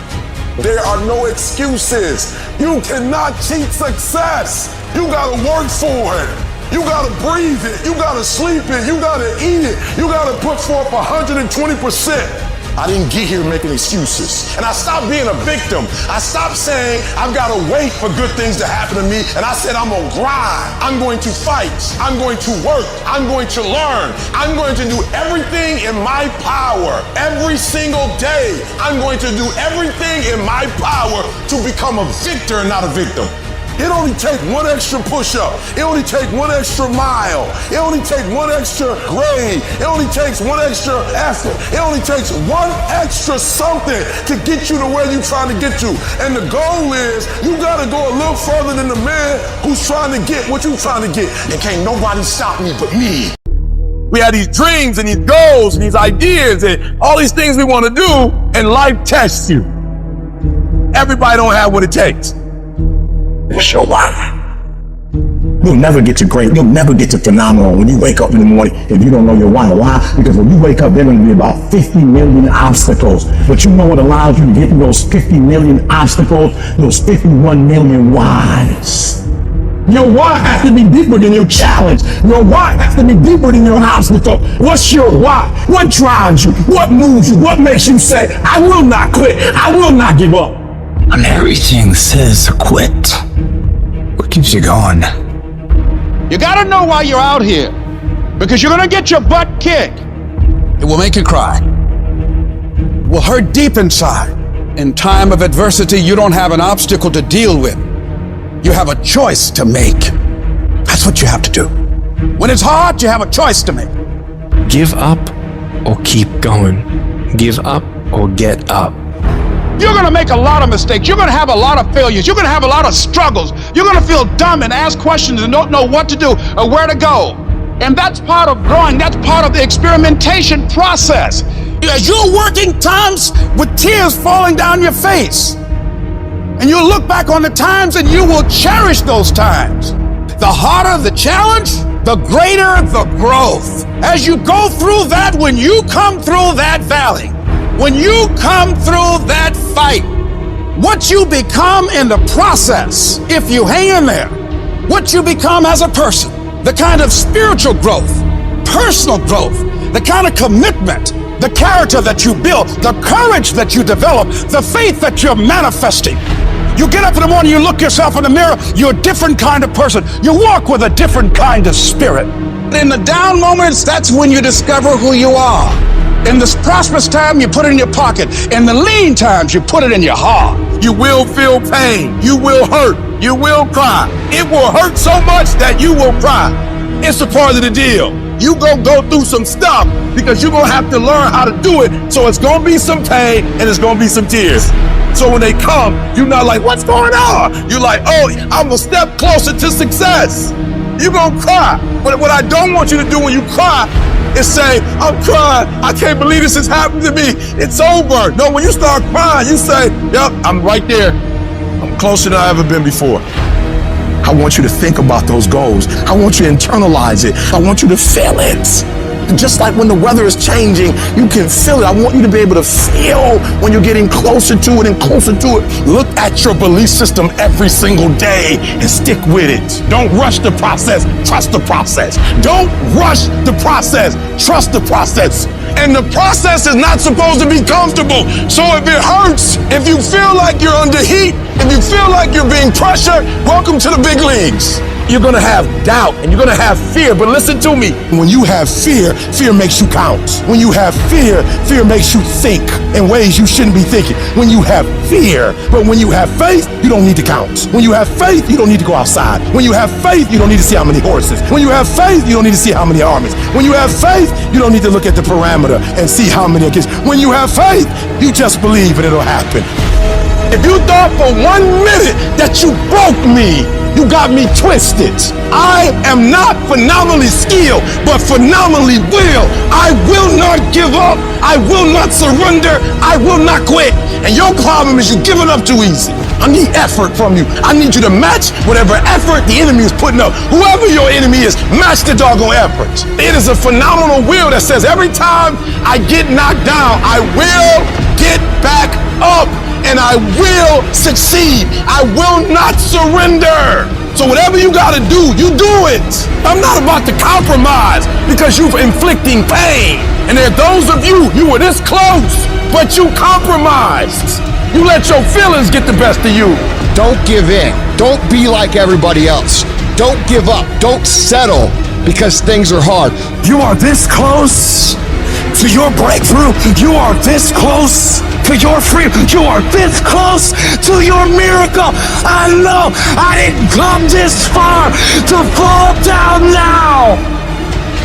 Speaker 10: There are no excuses. You cannot cheat success. You gotta work for it. You gotta breathe it. You gotta sleep it. You gotta eat it. You gotta put forth 120%. I didn't get here making excuses. And I stopped being a victim. I stopped saying I've got to wait for good things to happen to me. And I said I'm going to grind. I'm going to fight. I'm going to work. I'm going to learn. I'm going to do everything in my power. Every single day, I'm going to do everything in my power to become a victor and not a victim. It only takes one extra push-up. It only takes one extra mile. It only takes one extra grade. It only takes one extra effort. It only takes one extra something to get you to where you're trying to get to. And the goal is you got to go a little further than the man who's trying to get what you're trying to get. And can't nobody stop me but me. We have these dreams and these goals and these ideas and all these things we want to do, and life tests you. Everybody don't have what it takes. What's your life?
Speaker 13: You'll never get to great. You'll never get to phenomenal when you wake up in the morning if you don't know your why. Why? Because when you wake up, there are going to be about 50 million obstacles. But you know what allows you to get through those 50 million obstacles? Those 51 million whys. Your why has to be deeper than your challenge. Your why has to be deeper than your obstacle. What's your why? What drives you? What moves you? What makes you say, I will not quit. I will not give up?
Speaker 12: And everything says quit. What keeps you going?
Speaker 2: You gotta know why you're out here, because you're gonna get your butt kicked. It will make you cry. It will hurt deep inside. In time of adversity, you don't have an obstacle to deal with. You have a choice to make. That's what you have to do. When it's hard, you have a choice to make.
Speaker 19: Give up or keep going. Give up or get up.
Speaker 2: You're gonna make a lot of mistakes. You're gonna have a lot of failures. You're gonna have a lot of struggles. You're gonna feel dumb and ask questions and don't know what to do or where to go. And that's part of growing. That's part of the experimentation process. As you're working times with tears falling down your face, and you'll look back on the times and you will cherish those times. The harder the challenge, the greater the growth. As you go through that, when you come through that valley, when you come through that fight, what you become in the process, if you hang in there, what you become as a person, the kind of spiritual growth, personal growth, the kind of commitment, the character that you build, the courage that you develop, the faith that you're manifesting. You get up in the morning, you look yourself in the mirror, you're a different kind of person. You walk with a different kind of spirit. In the down moments, that's when you discover who you are. In this prosperous time, you put it in your pocket. In the lean times, you put it in your heart.
Speaker 10: You will feel pain. You will hurt. You will cry. It will hurt so much that you will cry. It's a part of the deal. You gonna go through some stuff because you're gonna have to learn how to do it. So it's gonna be some pain and it's gonna be some tears. So when they come, you're not like, what's going on? You're like, oh, I'm a step closer to success. You're gonna cry. But what I don't want you to do when you cry is say, I'm crying. I can't believe this has happened to me. It's over. No, when you start crying, you say, yep, I'm right there. I'm closer than I've ever been before. I want you to think about those goals. I want you to internalize it. I want you to feel it. Just like when the weather is changing, you can feel it. I want you to be able to feel when you're getting closer to it and closer to it. Look at your belief system every single day and stick with it. Don't rush the process. Trust the process. Don't rush the process. Trust the process. And the process is not supposed to be comfortable. So if it hurts, if you feel like you're under heat, if you feel like you're being pressured, welcome to the big leagues. You're gonna have doubt and you're gonna have fear, but listen to me. When you have fear, fear makes you count. When you have fear, fear makes you think in ways you shouldn't be thinking. When you have fear, but when you have faith, you don't need to count. When you have faith, you don't need to go outside. When you have faith, you don't need to see how many horses. When you have faith, you don't need to see how many armies. When you have faith, you don't need to look at the parameter and see how many kids. When you have faith, you just believe and it'll happen. If you thought for 1 minute that you broke me, you got me twisted. I am not phenomenally skilled, but phenomenally will. I will not give up. I will not surrender. I will not quit. And your problem is you're giving up too easy. I need effort from you. I need you to match whatever effort the enemy is putting up. Whoever your enemy is, match the doggone effort. It is a phenomenal will that says every time I get knocked down, I will get back up. And I will succeed. I will not surrender. So whatever you gotta do, you do it. I'm not about to compromise because you're inflicting pain. And there are those of you were this close, but you compromised. You let your feelings get the best of you.
Speaker 17: Don't give in. Don't be like everybody else. Don't give up. Don't settle because things are hard.
Speaker 13: You are this close to your breakthrough. You are this close to your freedom. You are this close to your miracle. I know I didn't come this far to fall down now.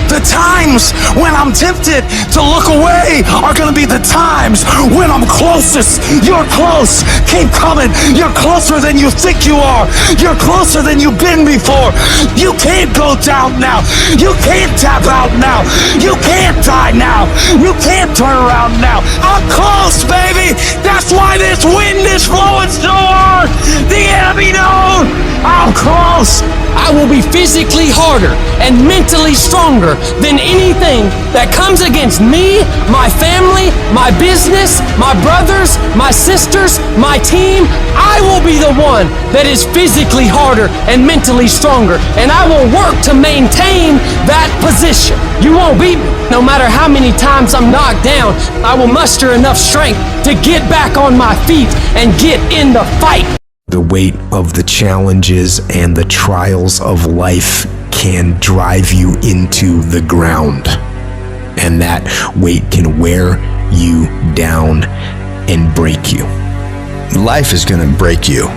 Speaker 1: The times when I'm tempted to look away are gonna be the times when I'm closest. You're close. Keep coming. You're closer than you think you are. You're closer than you've been before. You can't go down now. You can't tap out now. You can't die now. You can't turn around now. I'm close, baby. That's why this wind is blowing so hard. The enemy knows I'm close.
Speaker 7: I will be physically harder and mentally stronger than anything that comes against me, my family, my business, my brothers, my sisters, my team. I will be the one that is physically harder and mentally stronger, and I will work to maintain that position. You won't beat me. No matter how many times I'm knocked down, I will muster enough strength to get back on my feet and get in the fight.
Speaker 14: The weight of the challenges and the trials of life can drive you into the ground. And that weight can wear you down and break you.
Speaker 3: Life is gonna break you.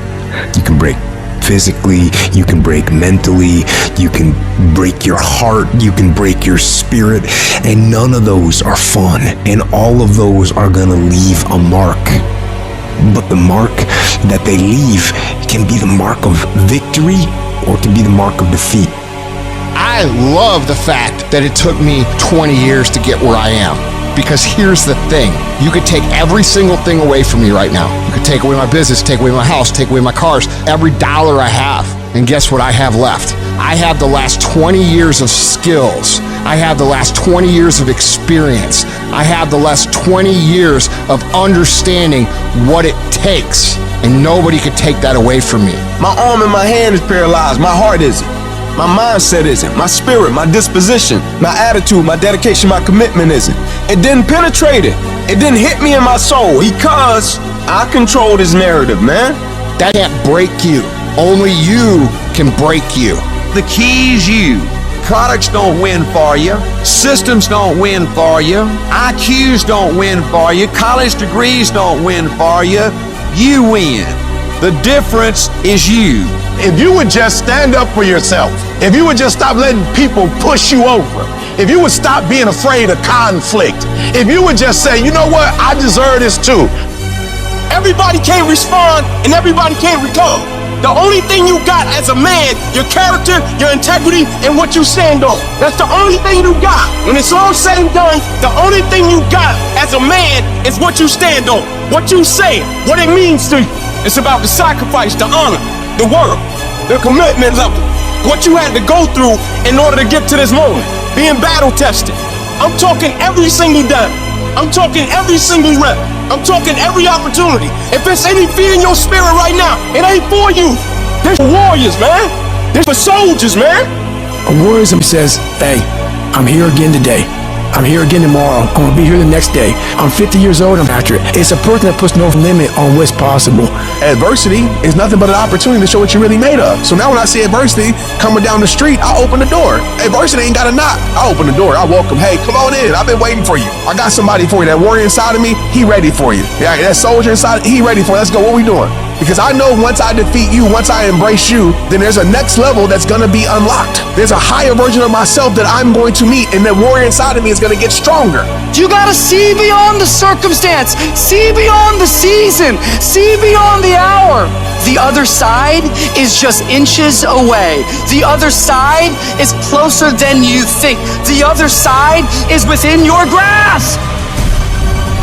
Speaker 14: You can break physically, you can break mentally, you can break your heart, you can break your spirit, and none of those are fun. And all of those are gonna leave a mark. But the mark that they leave can be the mark of victory or it can be the mark of defeat.
Speaker 17: I love the fact that it took me 20 years to get where I am. Because here's the thing. You could take every single thing away from me right now. You could take away my business, take away my house, take away my cars, every dollar I have. And guess what I have left? I have the last 20 years of skills. I have the last 20 years of experience. I have the last 20 years of understanding what it takes. And nobody could take that away from me.
Speaker 10: My arm and my hand is paralyzed. My heart isn't. My mindset isn't. My spirit, my disposition, my attitude, my dedication, my commitment isn't. It didn't penetrate it. It didn't hit me in my soul because I control this narrative, man.
Speaker 17: That can't break you. Only you can break you.
Speaker 20: The key is you. Products don't win for you. Systems don't win for you. IQs don't win for you. College degrees don't win for you. You win. The difference is you.
Speaker 21: If you would just stand up for yourself, if you would just stop letting people push you over, if you would stop being afraid of conflict, if you would just say, you know what, I deserve this too.
Speaker 10: Everybody can't respond and everybody can't recover. The only thing you got as a man, your character, your integrity, and what you stand on. That's the only thing you got. When it's all said and done, the only thing you got as a man is what you stand on, what you say, what it means to you. It's about the sacrifice, the honor, the work, the commitment level, what you had to go through in order to get to this moment, being battle tested. I'm talking every single day. I'm talking every single rep. I'm talking every opportunity. If there's any fear in your spirit right now, it ain't for you. They're for warriors, man. They're for soldiers, man.
Speaker 25: A warrior says, hey, I'm here again today. I'm here again tomorrow. I'm gonna be here the next day. I'm 50 years old, I'm after it. It's a person that puts no limit on what's possible.
Speaker 26: Adversity is nothing but an opportunity to show what you're really made of. So now when I see adversity coming down the street, I open the door. Adversity ain't got to knock. I open the door, I welcome. Hey, come on in. I've been waiting for you. I got somebody for you. That warrior inside of me, he ready for you. Yeah, that soldier inside, he ready for you. Let's go, what we doing? Because I know once I defeat you, once I embrace you, then there's a next level that's gonna be unlocked. There's a higher version of myself that I'm going to meet, and that warrior inside of me is gonna get stronger.
Speaker 27: You gotta see beyond the circumstance, see beyond the season, see beyond the hour. The other side is just inches away. The other side is closer than you think. The other side is within your grasp.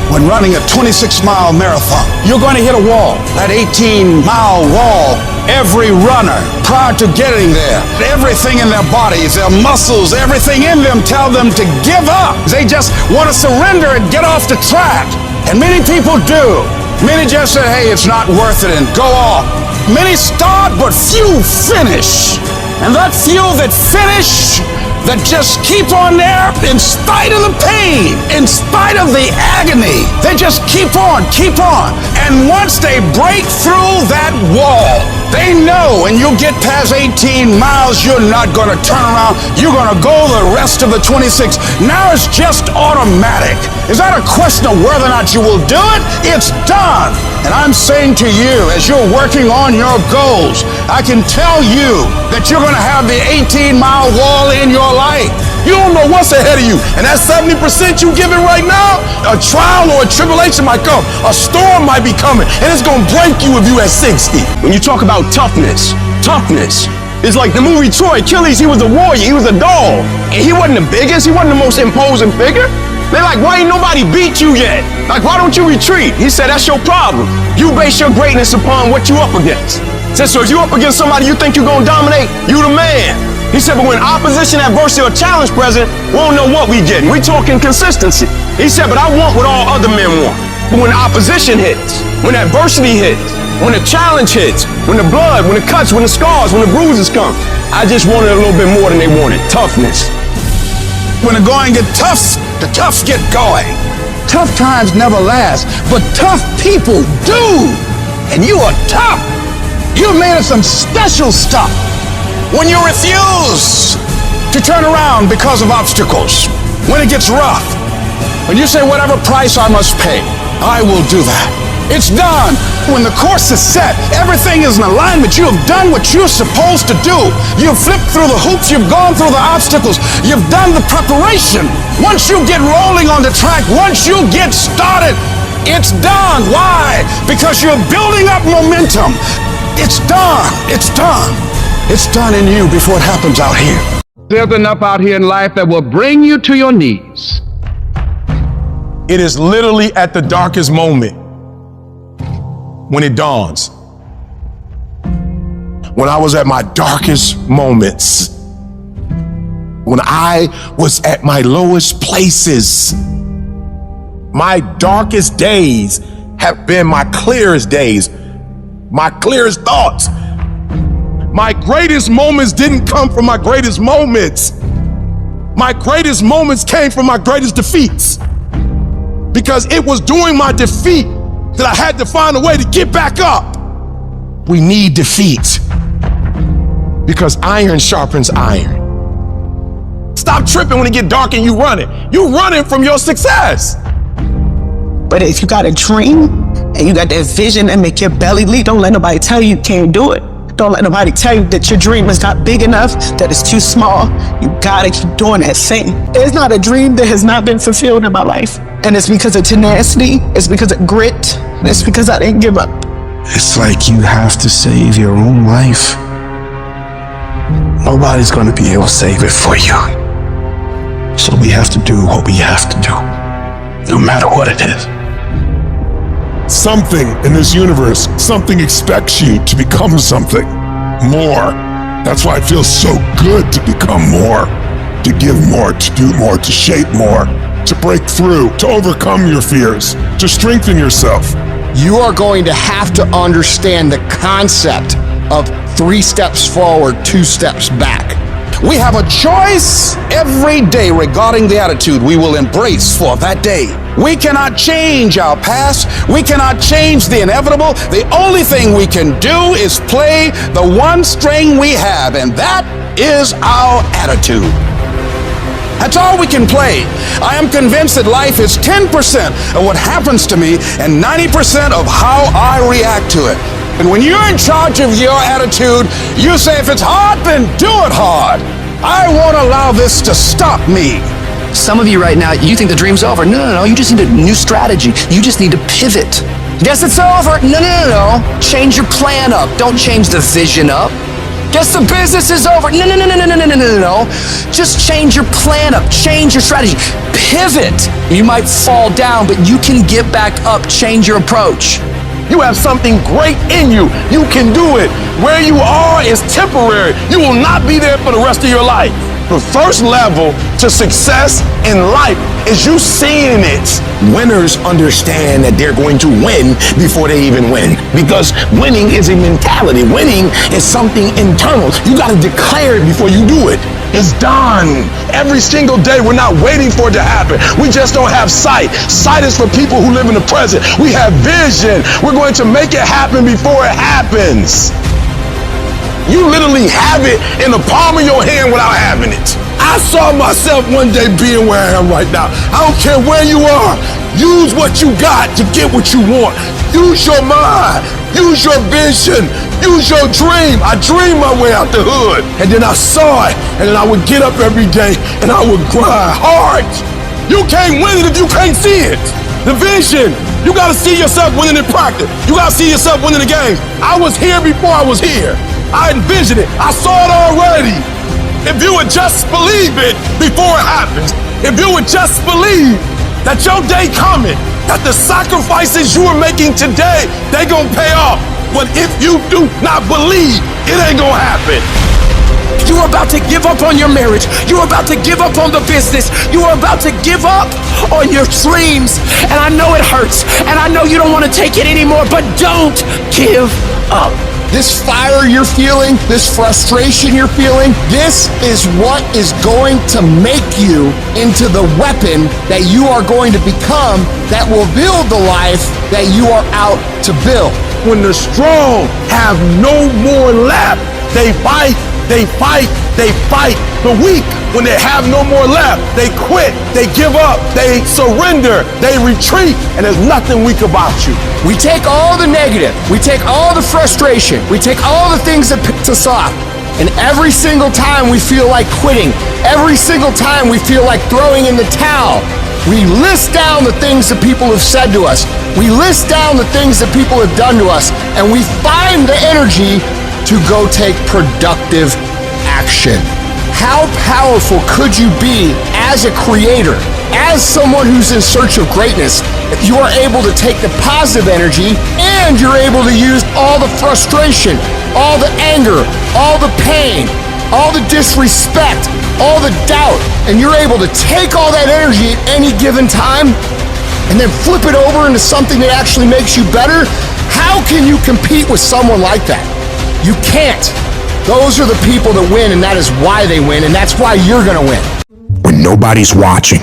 Speaker 2: When running a 26-mile marathon, you're going to hit a wall. That 18-mile wall, every runner, prior to getting there, everything in their bodies, their muscles, everything in them tell them to give up. They just want to surrender and get off the track. And many people do. Many just say, hey, it's not worth it, and go off. Many start, but few finish. And that few that finish, that just keep on there in spite of the pain, in spite of the agony. They just keep on. And once they break through that wall, they know when you get past 18 miles, you're not going to turn around. You're going to go the rest of the 26. Now it's just automatic. Is that a question of whether or not you will do it? It's done. And I'm saying to you, as you're working on your goals, I can tell you that you're going to have the 18-mile wall in your life.
Speaker 26: You don't know what's ahead of you. And that 70% you giving right now, a trial or a tribulation might come. A storm might be coming, and it's going to break you if you at 60.
Speaker 10: When you talk about toughness is like the movie Troy. Achilles, he was a warrior, he was a dog. And he wasn't the biggest, he wasn't the most imposing figure. They're like, why ain't nobody beat you yet? Like, why don't you retreat? He said, that's your problem. You base your greatness upon what you up against. He said, so if you up against somebody you think you're gonna dominate, you the man. He said, but when opposition, adversity, or challenge present, we don't know what we get. We talking consistency. He said, but I want what all other men want. But when opposition hits, when adversity hits, when the challenge hits, when the blood, when the cuts, when the scars, when the bruises come, I just wanted a little bit more than they wanted. Toughness.
Speaker 2: When the going get tough, the toughs get going. Tough times never last, but tough people do. And you are tough. You're made of some special stuff. When you refuse to turn around because of obstacles, when it gets rough, when you say whatever price I must pay, I will do that. It's done. When the course is set, everything is in alignment. You have done what you're supposed to do. You've flipped through the hoops. You've gone through the obstacles. You've done the preparation. Once you get rolling on the track, once you get started, it's done. Why? Because you're building up momentum. It's done. It's done. It's done in you before it happens out here.
Speaker 4: There's enough out here in life that will bring you to your knees.
Speaker 26: It is literally at the darkest moment when it dawns. When I was at my darkest moments, when I was at my lowest places, my darkest days have been my clearest days, my clearest thoughts. My greatest moments didn't come from my greatest moments. My greatest moments came from my greatest defeats. Because it was during my defeat that I had to find a way to get back up. We need defeat because iron sharpens iron. Stop tripping when it get dark and you running. You running from your success.
Speaker 8: But if you got a dream and you got that vision that make your belly leap, don't let nobody tell you can't do it. Don't let nobody tell you that your dream is not big enough, that it's too small. You gotta keep doing that thing. There's not a dream that has not been fulfilled in my life. And it's because of tenacity, it's because of grit, and it's because I didn't give up.
Speaker 12: It's like you have to save your own life. Nobody's gonna be able to save it for you. So we have to do what we have to do, no matter what it is.
Speaker 11: Something in this universe, something expects you to become something more. That's why it feels so good to become more, to give more, to do more, to shape more, to break through, to overcome your fears, to strengthen yourself.
Speaker 17: You are going to have to understand the concept of 3 steps forward, 2 steps back.
Speaker 2: We have a choice every day regarding the attitude we will embrace for that day. We cannot change our past. We cannot change the inevitable. The only thing we can do is play the one string we have, and that is our attitude. That's all we can play. I am convinced that life is 10% of what happens to me and 90% of how I react to it. And when you're in charge of your attitude, you say, if it's hard, then do it hard. I won't allow this to stop me.
Speaker 27: Some of you right now, you think the dream's over. No. You just need a new strategy. You just need to pivot. Guess it's over. No. Change your plan up. Don't change the vision up. Guess the business is over. No. Just change your plan up. Change your strategy. Pivot. You might fall down, but you can get back up. Change your approach.
Speaker 26: You have something great in you. You can do it. Where you are is temporary. You will not be there for the rest of your life. The first level to success in life is you seeing it.
Speaker 10: Winners understand that they're going to win before they even win, because winning is a mentality. Winning is something internal. You got to declare it before you do it.
Speaker 26: It's done. Every single day, we're not waiting for it to happen. We just don't have sight. Sight is for people who live in the present. We have vision. We're going to make it happen before it happens. You literally have it in the palm of your hand without having it. I saw myself one day being where I am right now. I don't care where you are. Use what you got to get what you want. Use your mind. Use your vision. Use your dream. I dreamed my way out the hood, and then I saw it, and then I would get up every day, and I would grind hard. You can't win it if you can't see it. The vision. You got to see yourself winning in practice. You got to see yourself winning the game. I was here before I was here. I envisioned it. I saw it already. If you would just believe it before it happens, if you would just believe that your day coming, that the sacrifices you are making today, they gonna pay off. But if you do not believe, it ain't gonna happen.
Speaker 25: You're about to give up on your marriage. You're about to give up on the business. You're about to give up on your dreams. And I know it hurts. And I know you don't want to take it anymore, but don't give up.
Speaker 17: This fire you're feeling, this frustration you're feeling, this is what is going to make you into the weapon that you are going to become that will build the life that you are out to build.
Speaker 26: When the strong have no more left, they fight, they fight, they fight. The weak, when they have no more left, they quit, they give up, they surrender, they retreat, and there's nothing weak about you.
Speaker 17: We take all the negative, we take all the frustration, we take all the things that piss us off, and every single time we feel like quitting, every single time we feel like throwing in the towel, we list down the things that people have said to us, we list down the things that people have done to us, and we find the energy to go take productive action. How powerful could you be as a creator, as someone who's in search of greatness, if you are able to take the positive energy and you're able to use all the frustration, all the anger, all the pain, all the disrespect, all the doubt, and you're able to take all that energy at any given time and then flip it over into something that actually makes you better? How can you compete with someone like that? You can't. Those are the people that win, and that is why they win, and that's why you're gonna win.
Speaker 3: When nobody's watching,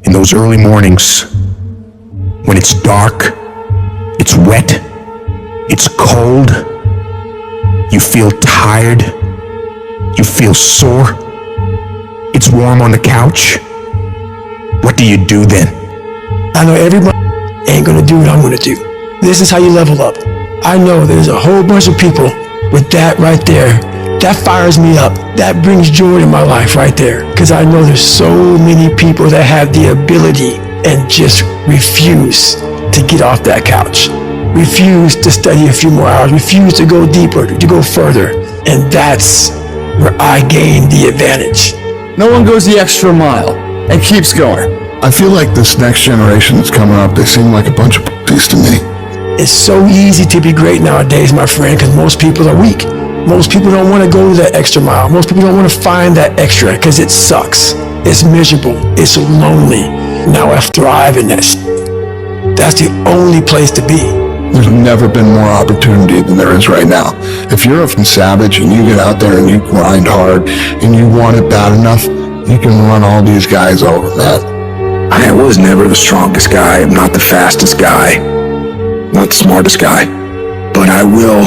Speaker 3: in those early mornings, when it's dark, it's wet, it's cold, you feel tired, you feel sore, it's warm on the couch, what do you do then?
Speaker 25: I know everybody ain't gonna do what I'm gonna do. This is how you level up. I know there's a whole bunch of people with that right there. That fires me up. That brings joy to my life right there. Because I know there's so many people that have the ability and just refuse to get off that couch. Refuse to study a few more hours. Refuse to go deeper, to go further. And that's where I gain the advantage.
Speaker 6: No one goes the extra mile and keeps going.
Speaker 11: I feel like this next generation that's coming up, they seem like a bunch of puppies to me.
Speaker 25: It's so easy to be great nowadays, my friend, because most people are weak. Most people don't want to go that extra mile. Most people don't want to find that extra because it sucks. It's miserable. It's lonely. Now I thrive in that That's the only place to be.
Speaker 11: There's never been more opportunity than there is right now. If you're a savage and you get out there and you grind hard and you want it bad enough, you can run all these guys over, man.
Speaker 3: I was never the strongest guy. I'm not the fastest guy. Not the smartest guy. But I will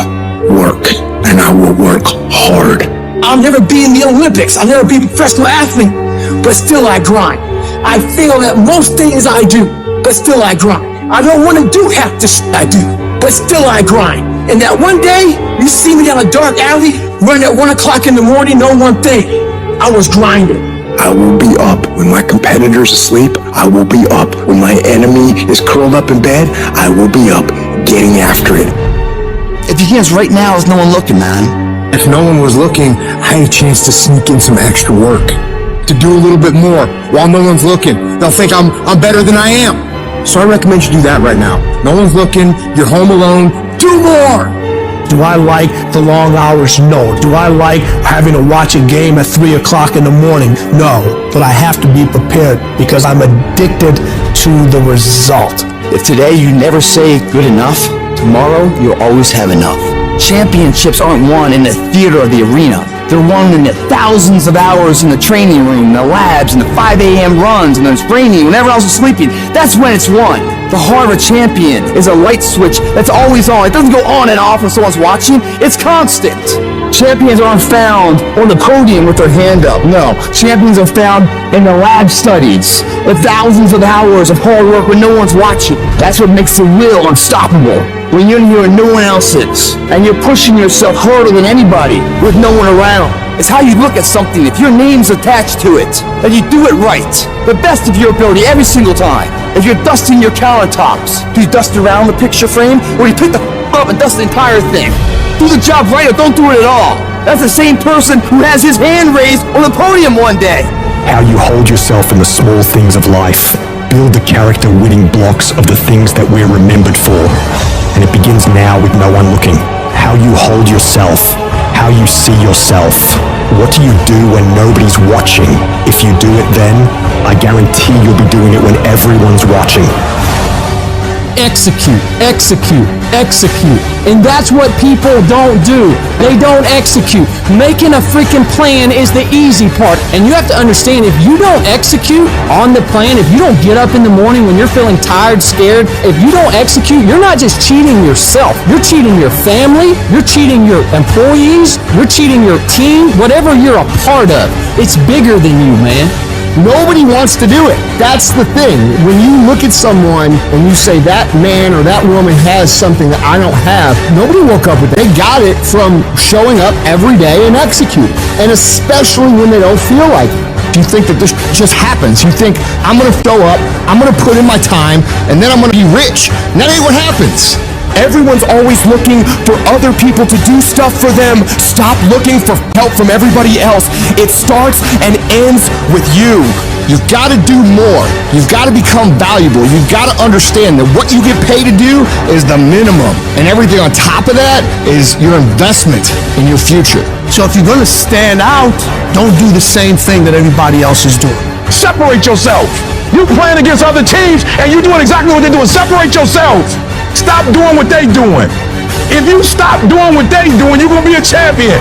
Speaker 3: work, and I will work hard.
Speaker 25: I'll never be in the Olympics. I'll never be a professional athlete, but still I grind. I fail at most things I do, but still I grind. I don't want to do half the shit I do, but still I grind. And that one day, you see me down a dark alley, running at 1 o'clock in the morning, know one thing, I was grinding.
Speaker 3: I will be up when my competitor's asleep. I will be up when my enemy is curled up in bed. I will be up getting after it.
Speaker 6: If you can't right now, there's no one looking, man.
Speaker 3: If no one was looking, I had a chance to sneak in some extra work. To do a little bit more while no one's looking. They'll think I'm better than I am. So I recommend you do that right now. No one's looking, you're home alone, do more!
Speaker 5: Do I like the long hours? No. Do I like having to watch a game at 3 o'clock in the morning? No. But I have to be prepared because I'm addicted to the result.
Speaker 6: If today you never say good enough, tomorrow you'll always have enough. Championships aren't won in the theater or the arena. They're won in the thousands of hours in the training room, the labs, and the 5 a.m. runs, and the training when everyone else is sleeping. That's when it's won. The heart of a champion is a light switch that's always on. It doesn't go on and off when someone's watching. It's constant. Champions aren't found on the podium with their hand up. No, champions are found in the lab studies, the thousands of hours of hard work when no one's watching. That's what makes the will unstoppable. When you're here and no one else is, and you're pushing yourself harder than anybody with no one around. It's how you look at something. If your name's attached to it, then you do it right. The best of your ability every single time. If you're dusting your countertops, do you dust around the picture frame, or do you pick the up and dust the entire thing? Do the job right or don't do it at all. That's the same person who has his hand raised on the podium one day.
Speaker 9: How you hold yourself in the small things of life. Build the character-winning blocks of the things that we're remembered for. And it begins now with no one looking. How you hold yourself. How you see yourself. What do you do when nobody's watching? If you do it then, I guarantee you'll be doing it when everyone's watching.
Speaker 7: Execute, execute, execute. And that's what people don't do. They don't execute. Making a freaking plan is the easy part. And you have to understand, if you don't execute on the plan, if you don't get up in the morning when you're feeling tired, scared, if you don't execute, you're not just cheating yourself. You're cheating your family. You're cheating your employees. You're cheating your team. Whatever you're a part of, it's bigger than you, man.
Speaker 17: Nobody wants to do it. That's the thing. When you look at someone and you say that man or that woman has something that I don't have, nobody woke up with it. They got it from showing up every day and executing. And especially when they don't feel like it. You think that this just happens. You think, I'm going to show up, I'm going to put in my time, and then I'm going to be rich. And that ain't what happens.
Speaker 10: Everyone's always looking for other people to do stuff for them. Stop looking for help from everybody else. It starts and ends with you.
Speaker 17: You've got to do more. You've got to become valuable. You've got to understand that what you get paid to do is the minimum. And everything on top of that is your investment in your future.
Speaker 11: So if you're going to stand out, don't do the same thing that everybody else is doing.
Speaker 21: Separate yourself. You playing against other teams and you doing exactly what they're doing. Separate yourself. Stop doing what they doing. If you stop doing what they doing, you're going to be a champion.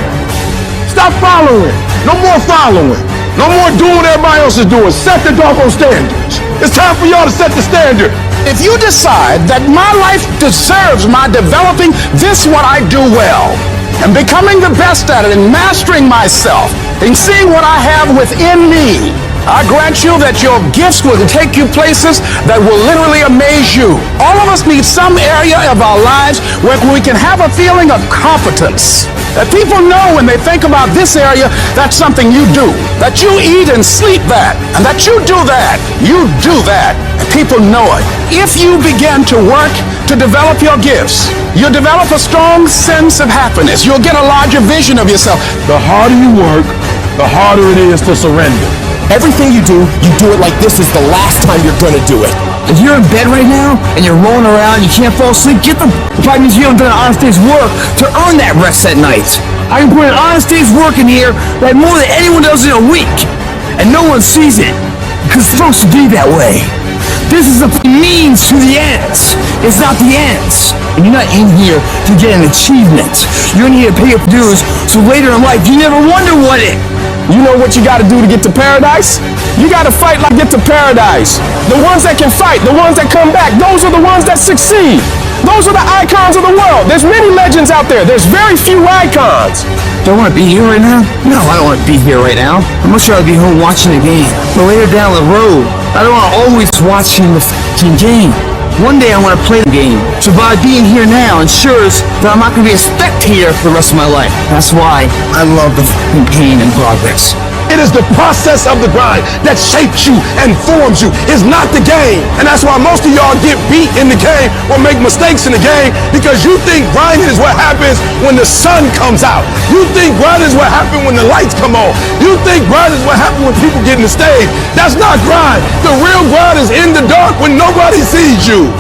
Speaker 21: Stop following. No more following. No more doing what everybody else is doing. Set the doggone standards. It's time for y'all to set the standard. If you decide that my life deserves my developing this what I do well and becoming the best at it and mastering myself and seeing what I have within me, I grant you that your gifts will take you places that will literally amaze you. All of us need some area of our lives where we can have a feeling of competence. That people know when they think about this area, that's something you do. That you eat and sleep that. And that you do that. You do that. And people know it. If you begin to work to develop your gifts, you'll develop a strong sense of happiness. You'll get a larger vision of yourself. The harder you work, the harder it is to surrender.
Speaker 10: Everything you do it like this is the last time you're gonna do it.
Speaker 6: If you're in bed right now and you're rolling around, you can't fall asleep, get the probably means you haven't done an honest day's work to earn that rest at night. I can put an honest day's work in here like more than anyone does in a week, and no one sees it because it's supposed to be that way. This is the means to the ends. It's not the ends. And you're not in here to get an achievement. You're in here to pay your dues so later in life you never wonder what it.
Speaker 10: You know what you gotta do to get to paradise? You gotta fight like get to paradise. The ones that can fight, the ones that come back, those are the ones that succeed. Those are the icons of the world. There's many legends out there. There's very few icons.
Speaker 6: Do I want to be here right now? No, I don't want to be here right now. I'm much rather be home watching the game. But later down the road, I don't want to always watching the f***ing game. One day I want to play the game. So by being here now ensures that I'm not going to be a spectator for the rest of my life. That's why I love the f***ing pain and progress.
Speaker 21: It is the process of the grind that shapes you and forms you. It's not the game. And that's why most of y'all get beat in the game or make mistakes in the game because you think grinding is what happens when the sun comes out. You think grinding is what happens when the lights come on. You think grinding is what happens when people get in the stage. That's not grind. The real grind is in the dark when nobody sees you.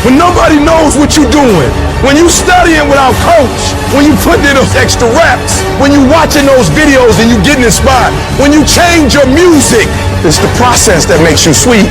Speaker 21: When nobody knows what you're doing, when you studying without coach, when you putting in those extra reps, when you watching those videos and you getting inspired, when you change your music, it's the process that makes you sweet.